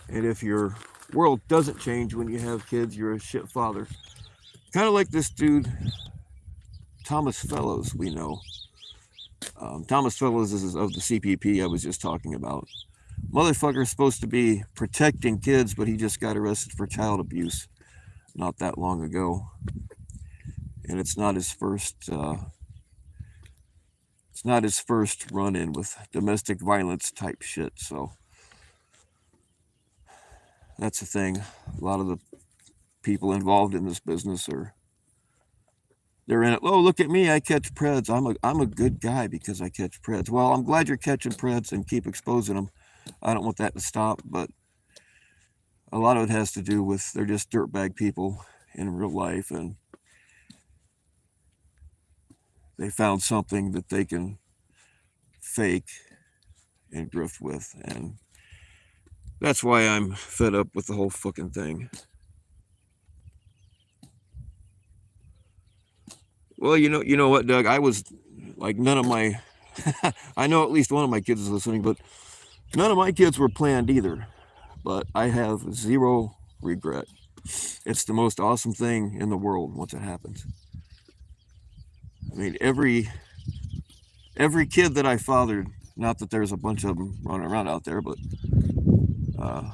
And if your world doesn't change when you have kids, you're a shit father. Kind of like this dude, Thomas Fellows, we know. Thomas Fellows is of the CPP I was just talking about. Motherfucker's supposed to be protecting kids, but he just got arrested for child abuse not that long ago. And it's not his first run in with domestic violence type shit. So that's the thing. A lot of the people involved in this business they're in it. Oh, look at me! I catch preds. I'm a good guy because I catch preds. Well, I'm glad you're catching preds and keep exposing them. I don't want that to stop, but a lot of it has to do with they're just dirtbag people in real life, and they found something that they can fake and grift with, and that's why I'm fed up with the whole fucking thing. Well, you know what, Doug? I was like none of my. I know at least one of my kids is listening, but none of my kids were planned either. But I have zero regret. It's the most awesome thing in the world once it happens. I mean, every kid that I fathered, not that there's a bunch of them running around out there, but uh,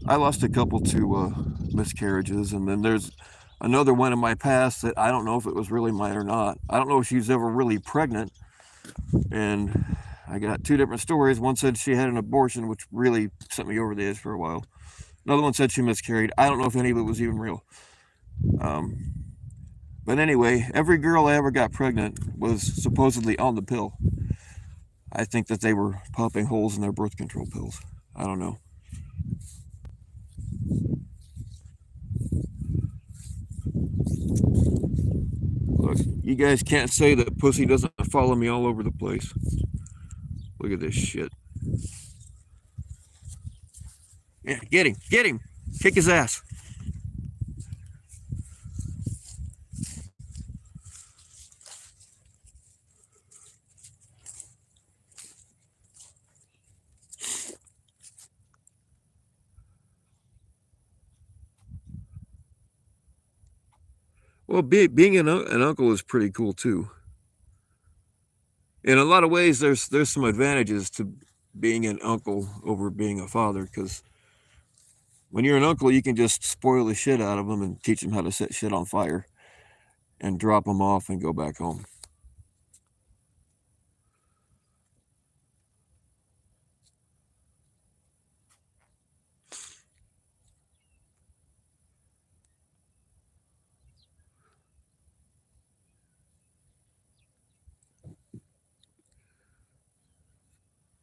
I lost a couple to miscarriages, and then there's another one in my past that I don't know if it was really mine or not. I don't know if she was ever really pregnant, and I got two different stories. One said she had an abortion, which really sent me over the edge for a while. Another one said she miscarried. I don't know if any of it was even real. Um, but anyway, every girl I ever got pregnant was supposedly on the pill. I think that they were popping holes in their birth control pills. I don't know. Look, you guys can't say that pussy doesn't follow me all over the place. Look at this shit. Yeah, get him, kick his ass. Well, being an uncle is pretty cool too. In a lot of ways, there's some advantages to being an uncle over being a father because When you're an uncle, you can just spoil the shit out of them and teach them how to set shit on fire and drop them off and go back home.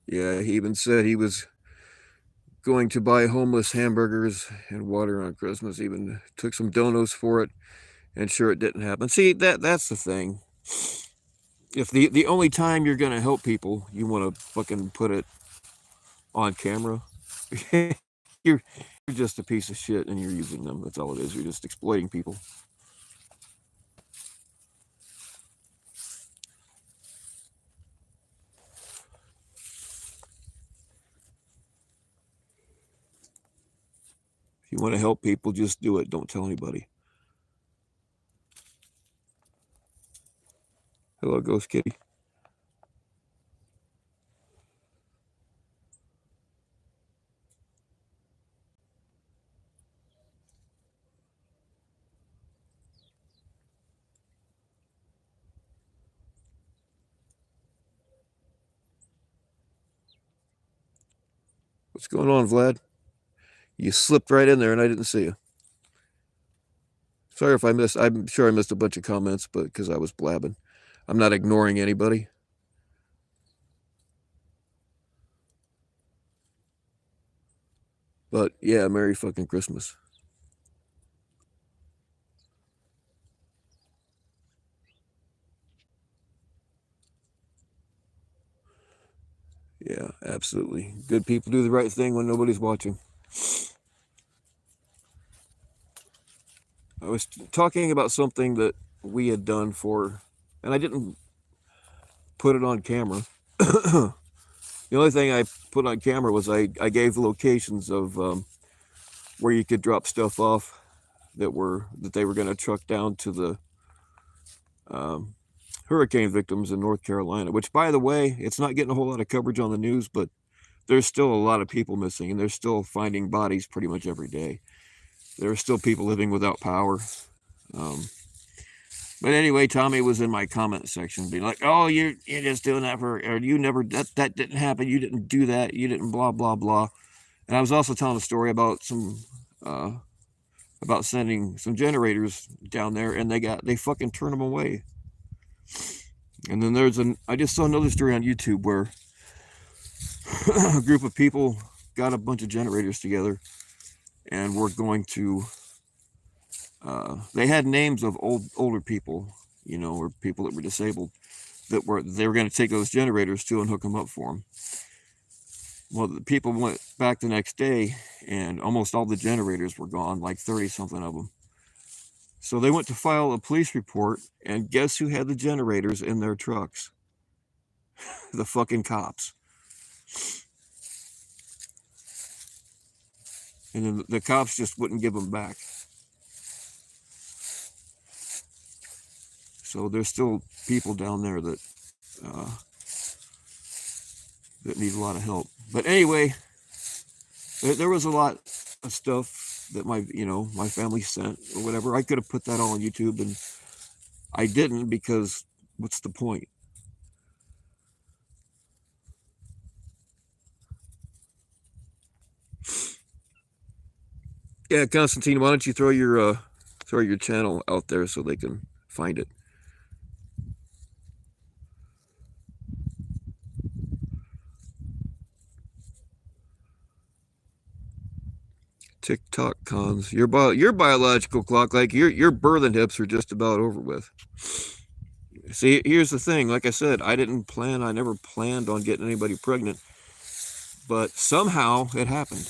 Yeah, he even said he was going to buy homeless hamburgers and water on Christmas. Even took some donos for it, and sure, it didn't happen. See, that's the thing. If the only time you're gonna help people, you want to fucking put it on camera, you're just a piece of shit, and you're using them. That's all it is. You're just exploiting people. If you want to help people, just do it. Don't tell anybody. Hello, Ghost Kitty. What's going on, Vlad? You slipped right in there and I didn't see you. Sorry if I missed. I'm sure I missed a bunch of comments, but because I was blabbing. I'm not ignoring anybody. But yeah, Merry fucking Christmas. Yeah, absolutely. Good people do the right thing when nobody's watching. I was talking about something that we had done for, and I didn't put it on camera. The only thing I put on camera was I gave locations of where you could drop stuff off that they were going to truck down to the hurricane victims in North Carolina. Which, by the way, it's not getting a whole lot of coverage on the news, but there's still a lot of people missing, and they're still finding bodies pretty much every day. There are still people living without power. But anyway, Tommy was in my comment section being like, "Oh, you're just doing that or you never that didn't happen. You didn't do that. You didn't blah blah blah." And I was also telling a story about about sending some generators down there, and they fucking turn them away. And then I just saw another story on YouTube where a group of people got a bunch of generators together and were going to. They had names of older people, or people that were disabled, they were going to take those generators to and hook them up for them. Well, the people went back the next day, and almost all the generators were gone, like 30-something of them. So they went to file a police report, and guess who had the generators in their trucks? The fucking cops. And then the cops just wouldn't give them back. So there's still people down there that need a lot of help. But anyway, there was a lot of stuff that my family sent or whatever. I could have put that all on YouTube, and I didn't because what's the point? Yeah, Constantine, why don't you throw your channel out there so they can find it? TikTok cons. Your biological clock, like your birthing hips are just about over with. See, here's the thing. Like I said, I never planned on getting anybody pregnant, but somehow it happened.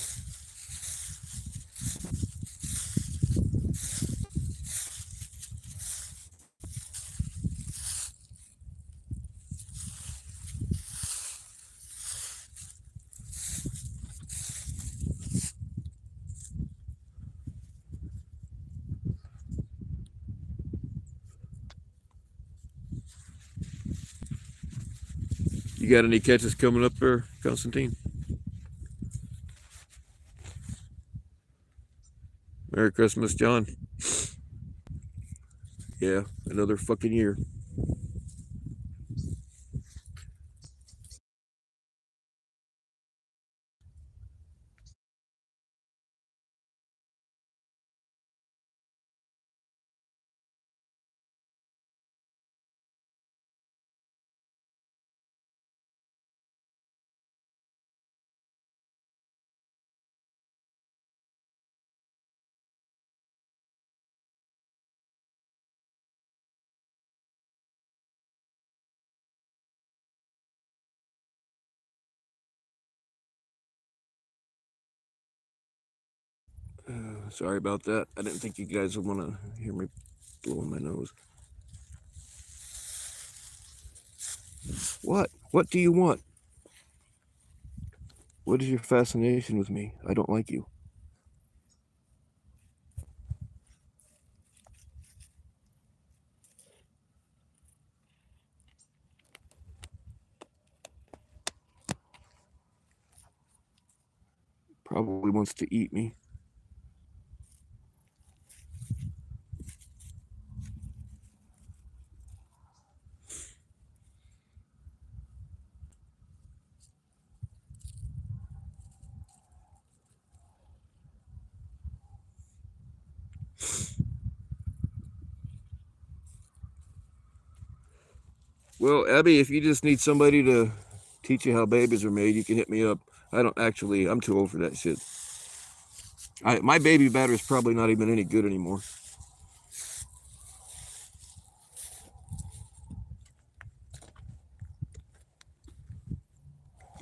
You got any catches coming up there, Constantine? Merry Christmas, John. Yeah, another fucking year. Sorry about that. I didn't think you guys would want to hear me blowing my nose. What? What do you want? What is your fascination with me? I don't like you. Probably wants to eat me. Well, Abby, if you just need somebody to teach you how babies are made, you can hit me up. I'm too old for that shit. My baby battery's probably not even any good anymore.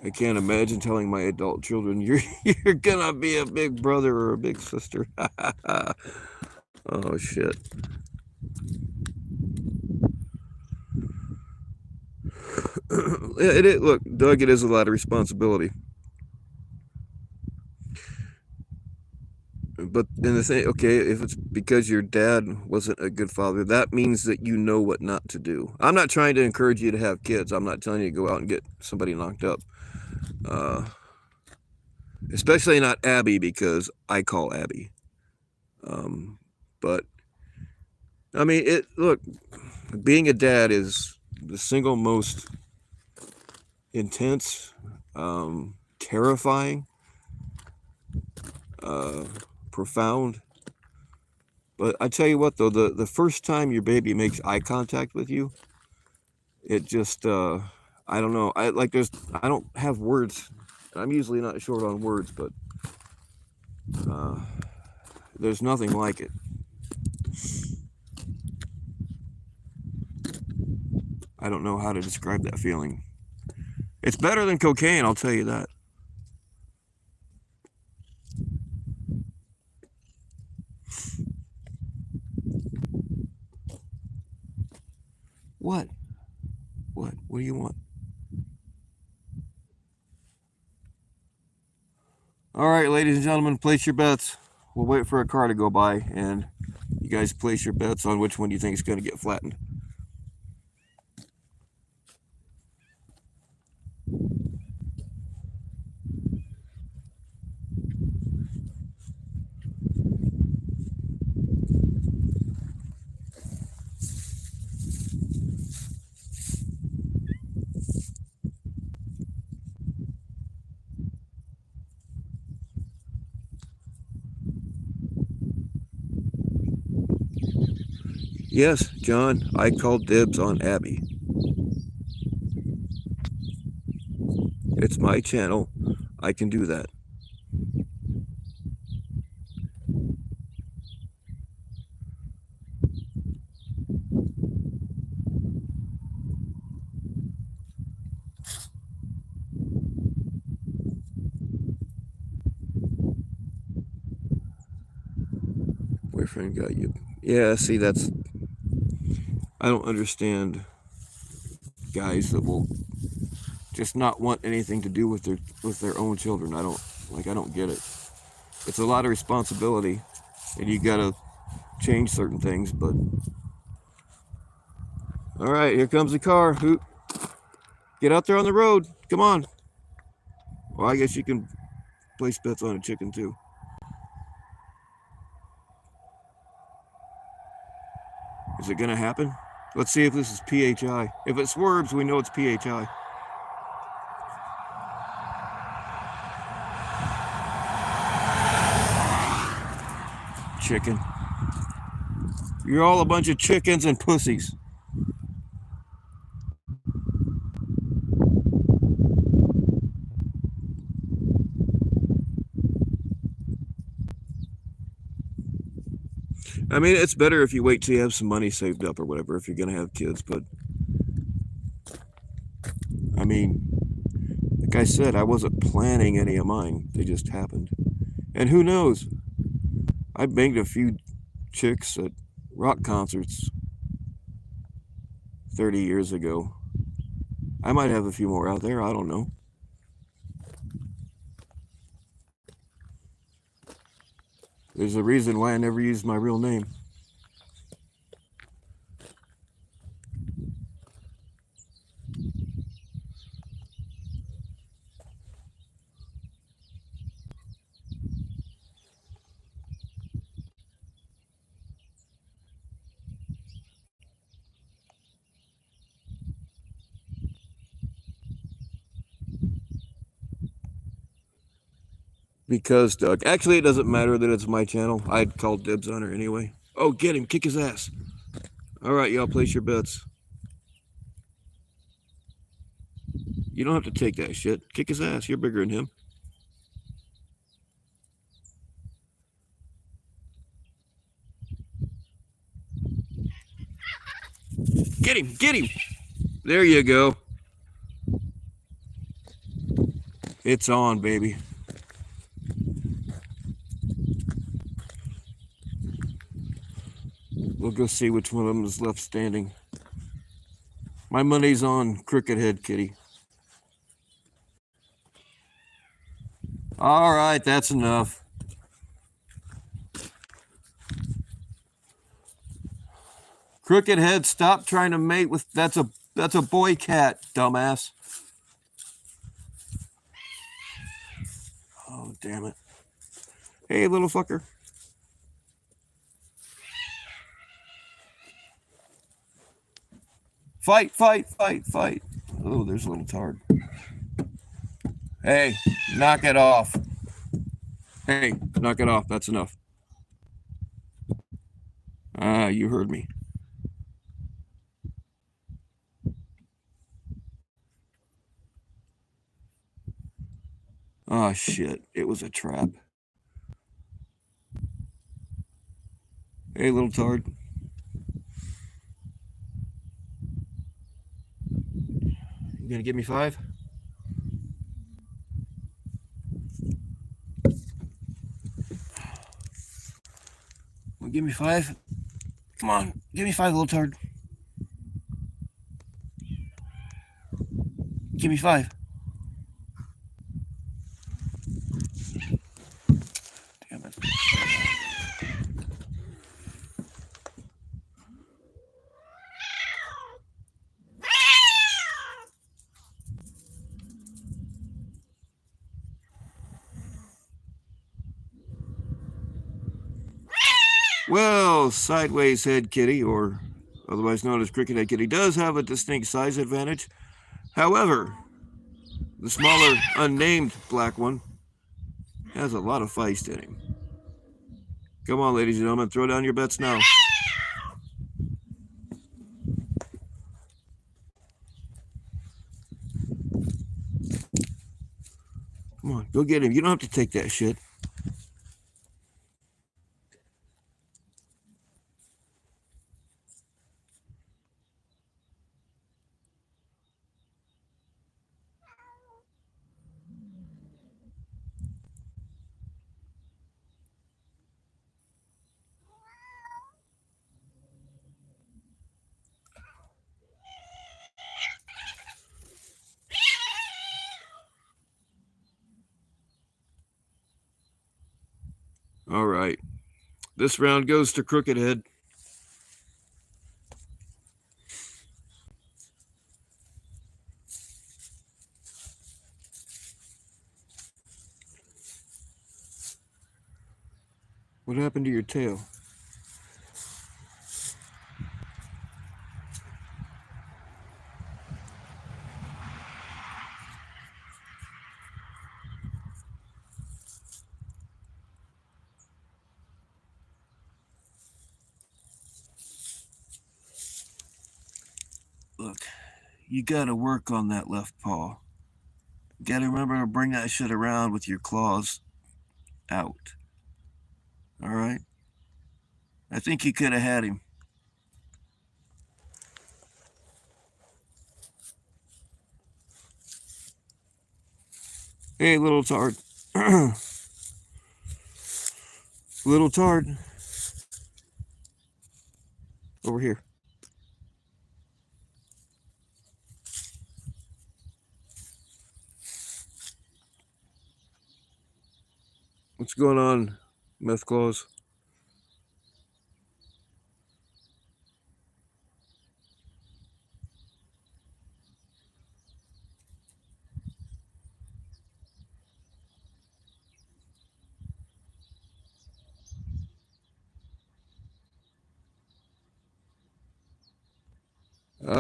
I can't imagine telling my adult children you're gonna be a big brother or a big sister. Oh shit. Look, Doug, it is a lot of responsibility. But in the thing, okay, if it's because your dad wasn't a good father, that means that you know what not to do. I'm not trying to encourage you to have kids. I'm not telling you to go out and get somebody knocked up. Especially not Abby, because I call Abby. But I mean, look, being a dad is the single most intense, terrifying, profound. But I tell you what, though, the first time your baby makes eye contact with you, it just, I don't know. I don't have words. I'm usually not short on words, but there's nothing like it. I don't know how to describe that feeling. It's better than cocaine, I'll tell you that. What? What? What do you want? All right, ladies and gentlemen, place your bets. We'll wait for a car to go by, and you guys place your bets on which one you think is going to get flattened. Yes, John, I called dibs on Abby. It's my channel. I can do that. Boyfriend got you. Yeah, see, I don't understand guys that will just not want anything to do with their own children. I don't get it. It's a lot of responsibility, and you gotta change certain things. But all right, here comes the car. Get out there on the road. Come on. Well, I guess you can place bets on a chicken too. Is it going to happen? Let's see if this is PHI. If it swerves, we know it's PHI. Chicken. You're all a bunch of chickens and pussies. I mean, it's better if you wait till you have some money saved up or whatever, if you're going to have kids. But, I mean, like I said, I wasn't planning any of mine. They just happened. And who knows? I banged a few chicks at rock concerts 30 years ago. I might have a few more out there. I don't know. There's a reason why I never used my real name. Because, Doug, actually, it doesn't matter that it's my channel. I'd call dibs on her anyway. Oh, get him. Kick his ass. All right, y'all, place your bets. You don't have to take that shit. Kick his ass. You're bigger than him. Get him. Get him. There you go. It's on, baby. We'll go see which one of them is left standing. My money's on Crooked Head Kitty. All right, that's enough. Crooked Head, stop trying to mate with... That's a boy cat, dumbass. Oh, damn it. Hey, little fucker. Fight, fight, fight, fight. Oh, there's a little tard. Hey, knock it off. Hey, knock it off. That's enough. Ah, you heard me. Oh, shit. It was a trap. Hey, little tard. You gonna give me 5? Well, give me 5. Come on, give me 5, little tard. Give me 5. Damn it. Well, Sideways Head Kitty, or otherwise known as Crooked Head Kitty, does have a distinct size advantage. However, the smaller, unnamed black one has a lot of feist in him. Come on, ladies and gentlemen, throw down your bets now. Come on, go get him. You don't have to take that shit. All right. This round goes to Crooked Head. What happened to your tail? Look, you gotta work on that left paw. You gotta remember to bring that shit around with your claws out. Alright? I think you could have had him. Hey, little tard. Little tard. Over here. What's going on, Meth Claws?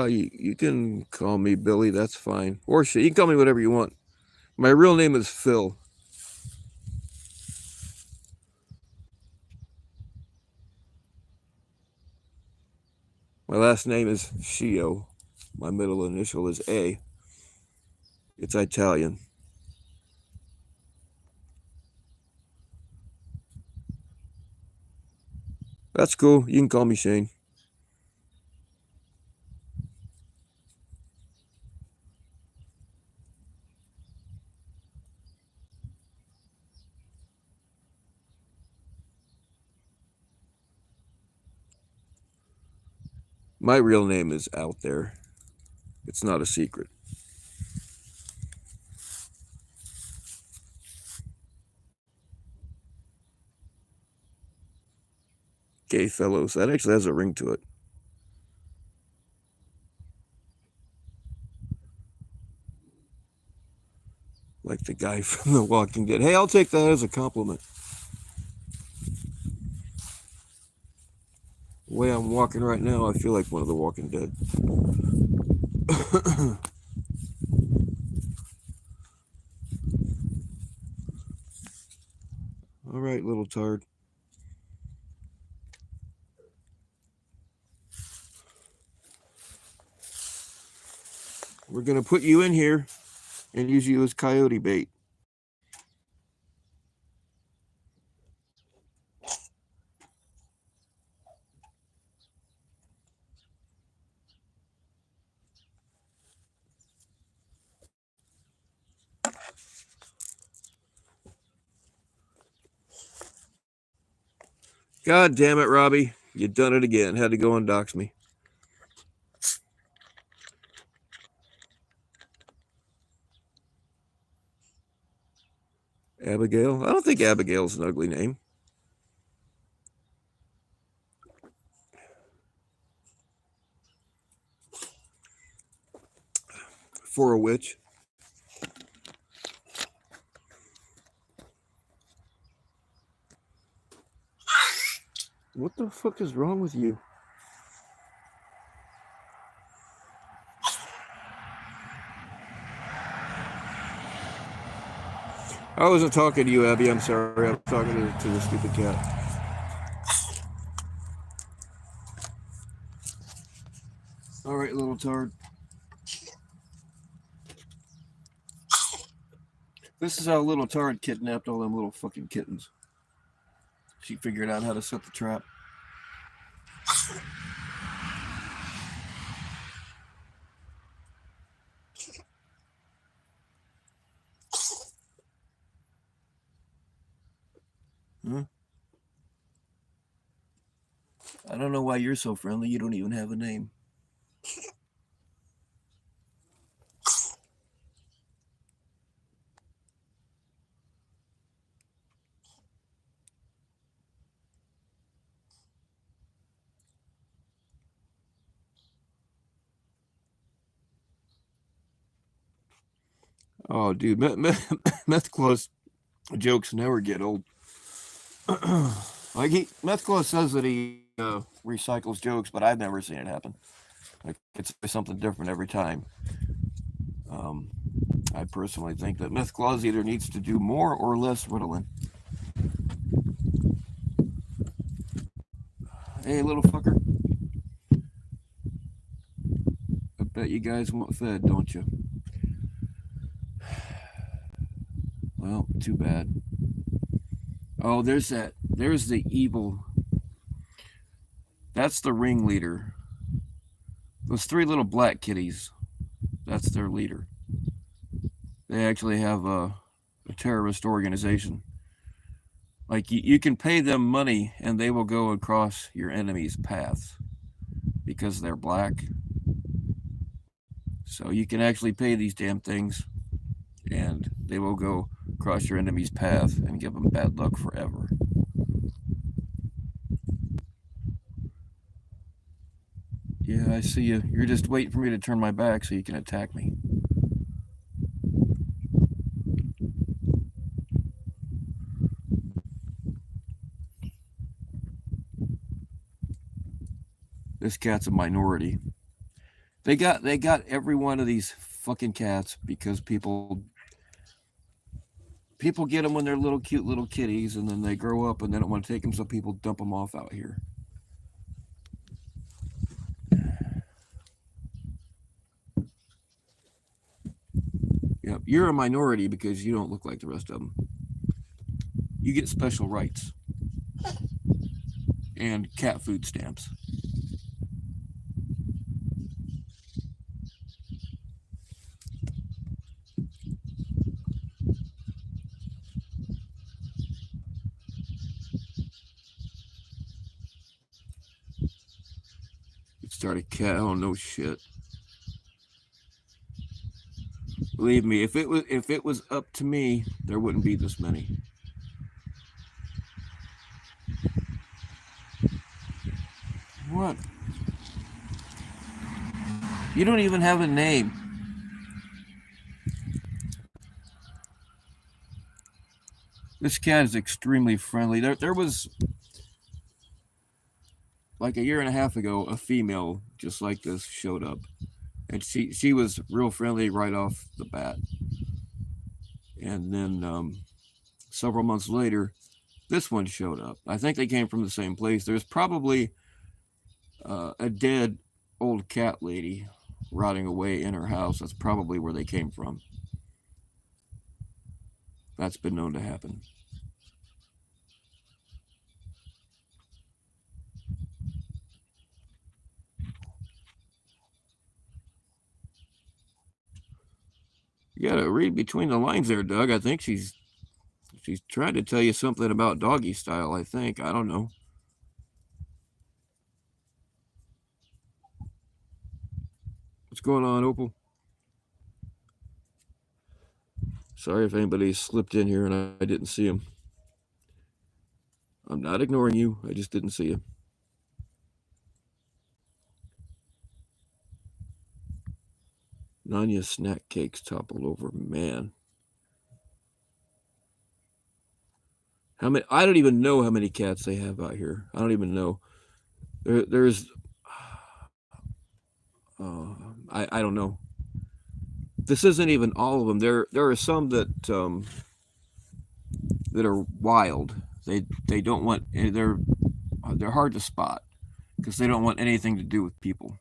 You can call me Billy, that's fine. Or shit, you can call me whatever you want. My real name is Phil. My last name is Shio. My middle initial is A. It's Italian. That's cool. You can call me Shane. My real name is out there. It's not a secret. Gay fellows. That actually has a ring to it. Like the guy from The Walking Dead. Hey, I'll take that as a compliment. The way I'm walking right now, I feel like one of The Walking Dead. All right, little tard. We're going to put you in here and use you as coyote bait. God damn it, Robbie. You done it again. Had to go and dox me. Abigail? I don't think Abigail's an ugly name. For a witch. What the fuck is wrong with you? I wasn't talking to you, Abby. I'm sorry. I was talking to the stupid cat. All right, little tard. This is how little tard kidnapped all them little fucking kittens. She figured out how to set the trap. Huh? I don't know why you're so friendly. You don't even have a name. Oh, dude, Meth Claus jokes never get old. Like Meth Claus says that he recycles jokes, but I've never seen it happen. Like it's something different every time. I personally think that Meth Claus either needs to do more or less Ritalin. Hey, little fucker. Bet you guys want fed, don't you? Well, too bad. Oh, there's that. There's the evil. That's the ringleader. Those three little black kitties. That's their leader. They actually have a terrorist organization. Like you can pay them money and they will go across your enemy's path because they're black. So you can actually pay these damn things and they will go across your enemy's path and give them bad luck forever. Yeah, I see you. You're just waiting for me to turn my back so you can attack me. This cat's a minority. They got every one of these fucking cats because people get them when they're little cute little kitties and then they grow up and they don't want to take them, so people dump them off out here. Yep, you're a minority because you don't look like the rest of them. You get special rights and cat food stamps. Start a cat. Oh no shit. Believe me, if it was up to me, there wouldn't be this many. What? You don't even have a name. This cat is extremely friendly. There was like a year and a half ago, a female just like this showed up, and she was real friendly right off the bat. And then several months later, this one showed up. I think they came from the same place. There's probably a dead old cat lady rotting away in her house. That's probably where they came from. That's been known to happen. You gotta read between the lines there, Doug. I think she's trying to tell you something about doggy style. I think. I don't know. What's going on, Opal? Sorry if anybody slipped in here and I didn't see him. I'm not ignoring you. I just didn't see you. Nanya snack cakes toppled over. Man. How many? I don't even know how many cats they have out here. I don't even know. There's. I don't know. This isn't even all of them. There are some that that are wild. They don't want. They're hard to spot because they don't want anything to do with people.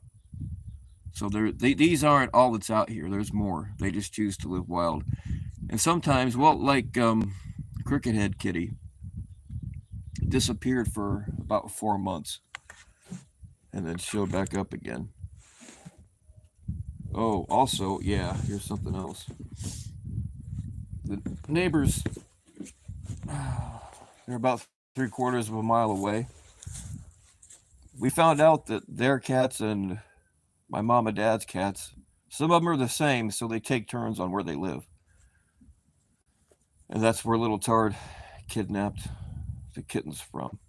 So these aren't all that's out here. There's more. They just choose to live wild. And sometimes, well, like Crooked Head Kitty disappeared for about 4 months and then showed back up again. Oh, also, yeah, here's something else. The neighbors, they're about 3/4 of a mile away. We found out that their cats and my mom and dad's cats, some of them are the same, so they take turns on where they live. And that's where Little Tard kidnapped the kittens from.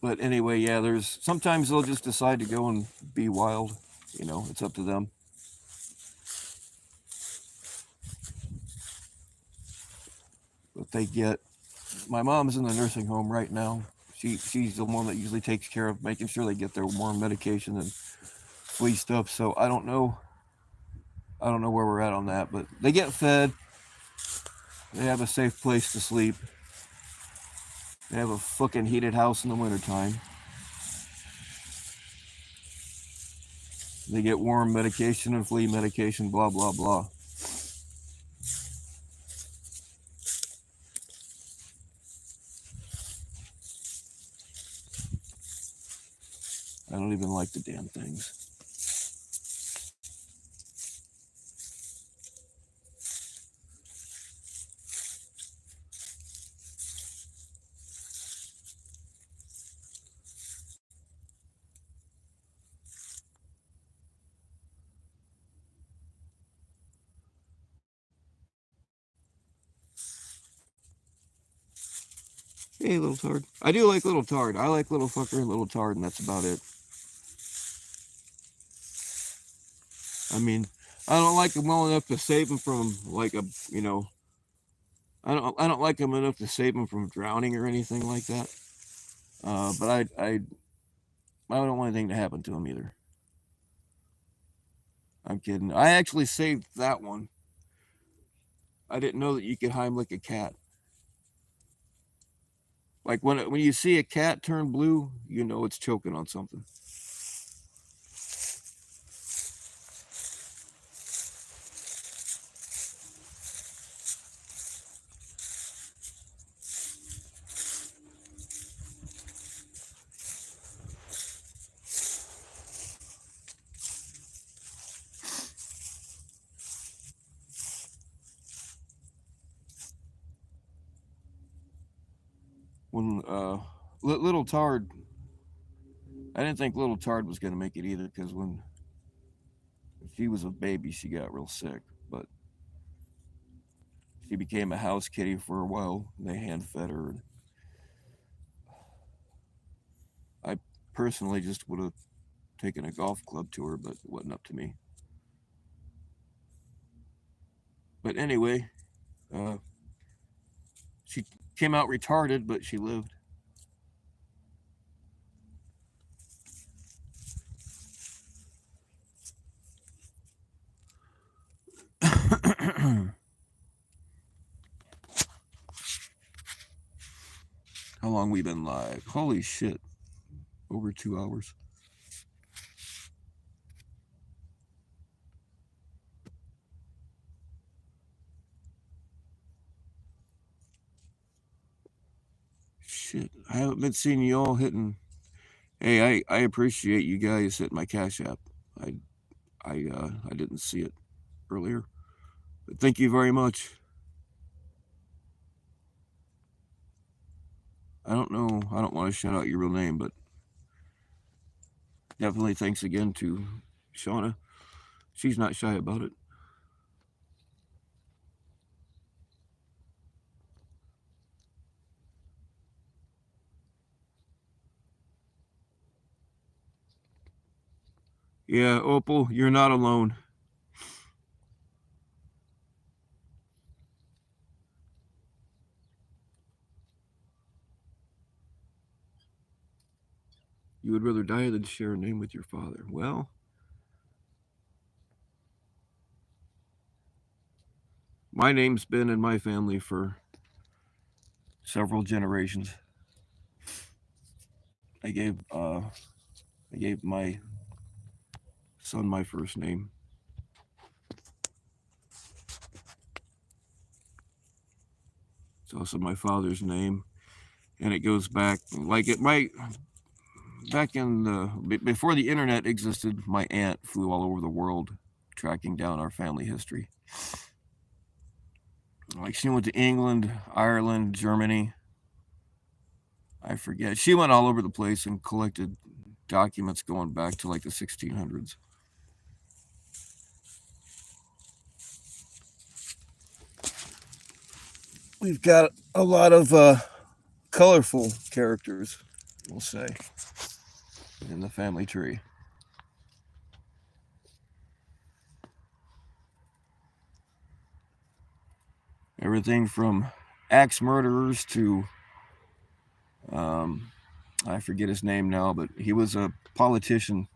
But anyway, yeah, there's sometimes they'll just decide to go and be wild. You know, it's up to them. But they get. My mom's in the nursing home right now. She's the one that usually takes care of making sure they get their warm medication and flea stuff. So I don't know. I don't know where we're at on that, but they get fed. They have a safe place to sleep. They have a fucking heated house in the wintertime. They get worm medication and flea medication, blah, blah, blah. I don't even like the damn things. Hey, Little Tard. I do like Little Tard. I like Little Fucker and Little Tard, and that's about it. I mean, I don't like him well enough to save him from, like, a, you know, I don't like him enough to save him from drowning or anything like that. But I don't want anything to happen to him either. I'm kidding. I actually saved that one. I didn't know that you could Heimlich a cat. Like when you see a cat turn blue, you know it's choking on something. When Little Tard, I didn't think Little Tard was gonna make it either, because when she was a baby, she got real sick, but she became a house kitty for a while. They hand fed her. I personally just would have taken a golf club to her, but it wasn't up to me. But anyway, she came out retarded, but she lived. How long we been live? Holy shit. Over 2 hours. Shit. I haven't been seeing you all hitting. Hey, I appreciate you guys hitting my Cash App. I didn't see it earlier. But thank you very much. I don't know. I don't want to shout out your real name, but definitely thanks again to Shauna. She's not shy about it. Yeah, Opal, you're not alone. You would rather die than share a name with your father. Well, my name's been in my family for several generations. I gave my son my first name. It's also my father's name, and it goes back like it might back in the before the internet existed. My aunt flew all over the world tracking down our family history. Like she went to England, Ireland, Germany. I forget. She went all over the place and collected documents going back to like the 1600s. We've got a lot of colorful characters, we'll say, in the family tree. Everything from axe murderers to I forget his name now, but he was a politician,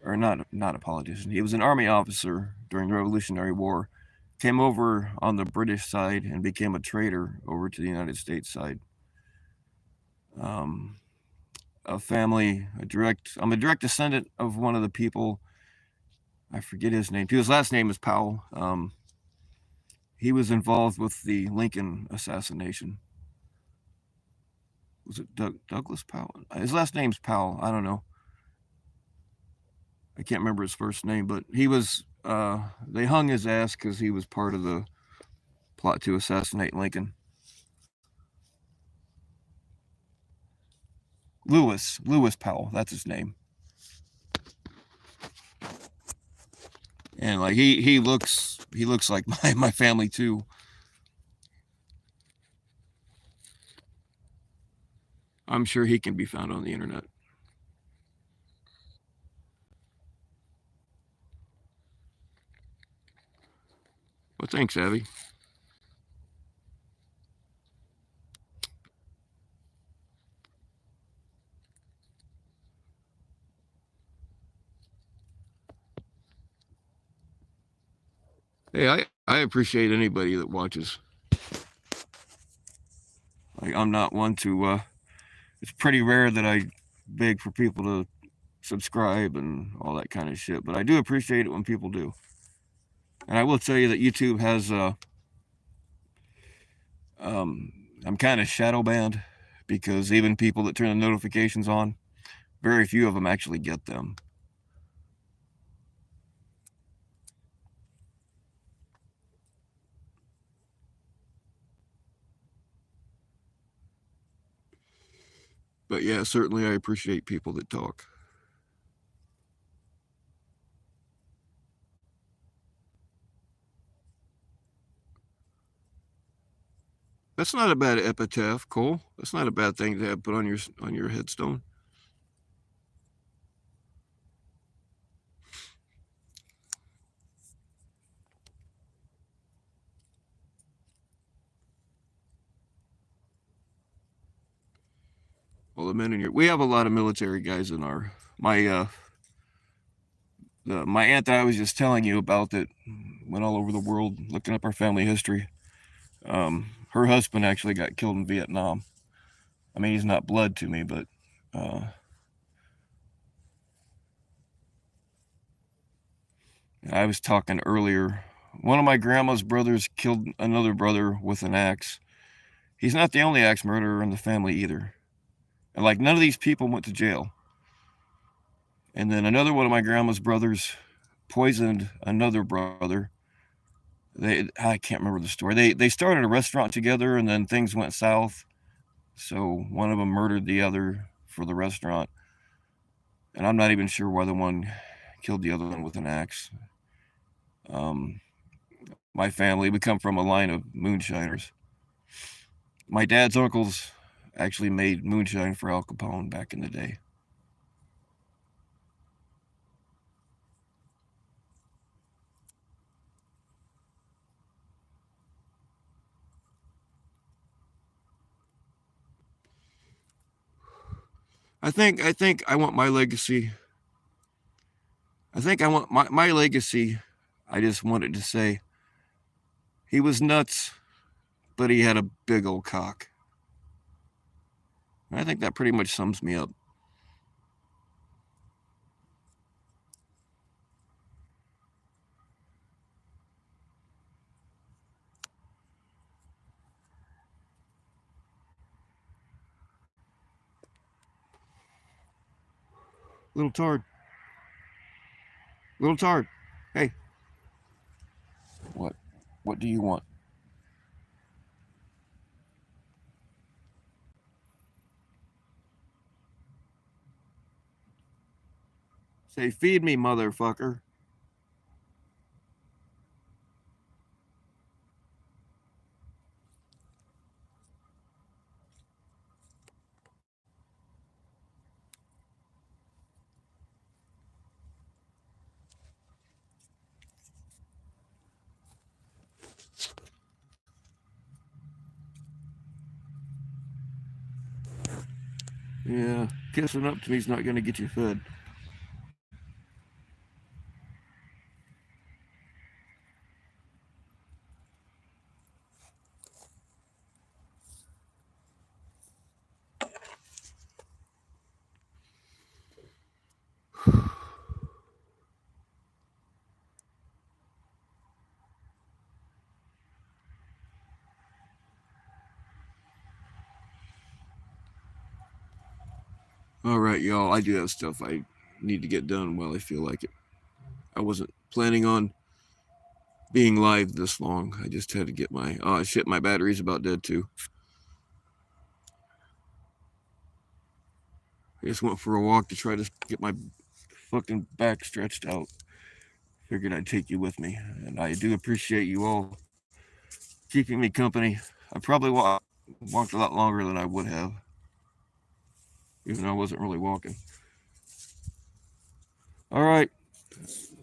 or not a politician. He was an army officer during the Revolutionary War, came over on the British side and became a traitor over to the United States side. Um, I'm a direct descendant of one of the people. I forget his name. His last name is Powell. He was involved with the Lincoln assassination. Was it Douglas Powell? His last name's Powell. I don't know. I can't remember his first name, but he was. They hung his ass because he was part of the plot to assassinate Lincoln. Lewis Powell. That's his name. And like he looks like my family too. I'm sure he can be found on the internet. Well, thanks, Abby. Hey, I appreciate anybody that watches. Like, I'm not one to. It's pretty rare that I beg for people to subscribe and all that kind of shit, but I do appreciate it when people do. And I will tell you that YouTube has. I'm kind of shadow banned because even people that turn the notifications on, very few of them actually get them. But yeah, certainly I appreciate people that talk. That's not a bad epitaph, Cole. That's not a bad thing to have put on your headstone. Well, the men in we have a lot of military guys in our my my aunt that I was just telling you about that went all over the world looking up our family history. Her husband actually got killed in Vietnam. I mean, he's not blood to me, but I was talking earlier. One of my grandma's brothers killed another brother with an axe. He's not the only axe murderer in the family either. And like none of these people went to jail. And then another one of my grandma's brothers poisoned another brother. I can't remember the story. They started a restaurant together and then things went south. So one of them murdered the other for the restaurant. And I'm not even sure why the one killed the other one with an axe. My family, we come from a line of moonshiners. My dad's uncles actually made moonshine for Al Capone back in the day. I think I want my legacy. I think I want my legacy. I just wanted to say he was nuts, but he had a big old cock. I think that pretty much sums me up. Little tard. Little tard. Hey. What? What do you want? Say, feed me, motherfucker. Yeah, kissing up to me's not going to get you fed. All right, y'all. I do have stuff I need to get done while I feel like it. I wasn't planning on being live this long. I just had to get my shit. My battery's about dead too. I just went for a walk to try to get my fucking back stretched out. Figured I'd take you with me, and I do appreciate you all keeping me company. I probably walked a lot longer than I would have, even though I wasn't really walking. All right,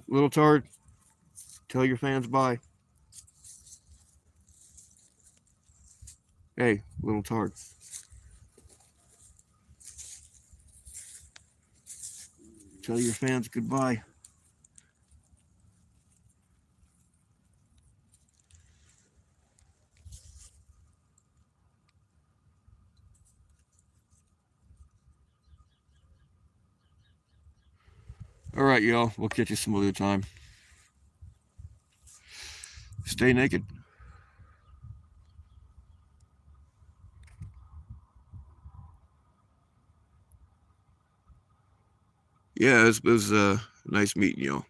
little tard, tell your fans bye. Hey, little tard. Tell your fans goodbye. All right, y'all. We'll catch you some other time. Stay naked. Yeah, it was nice meeting y'all.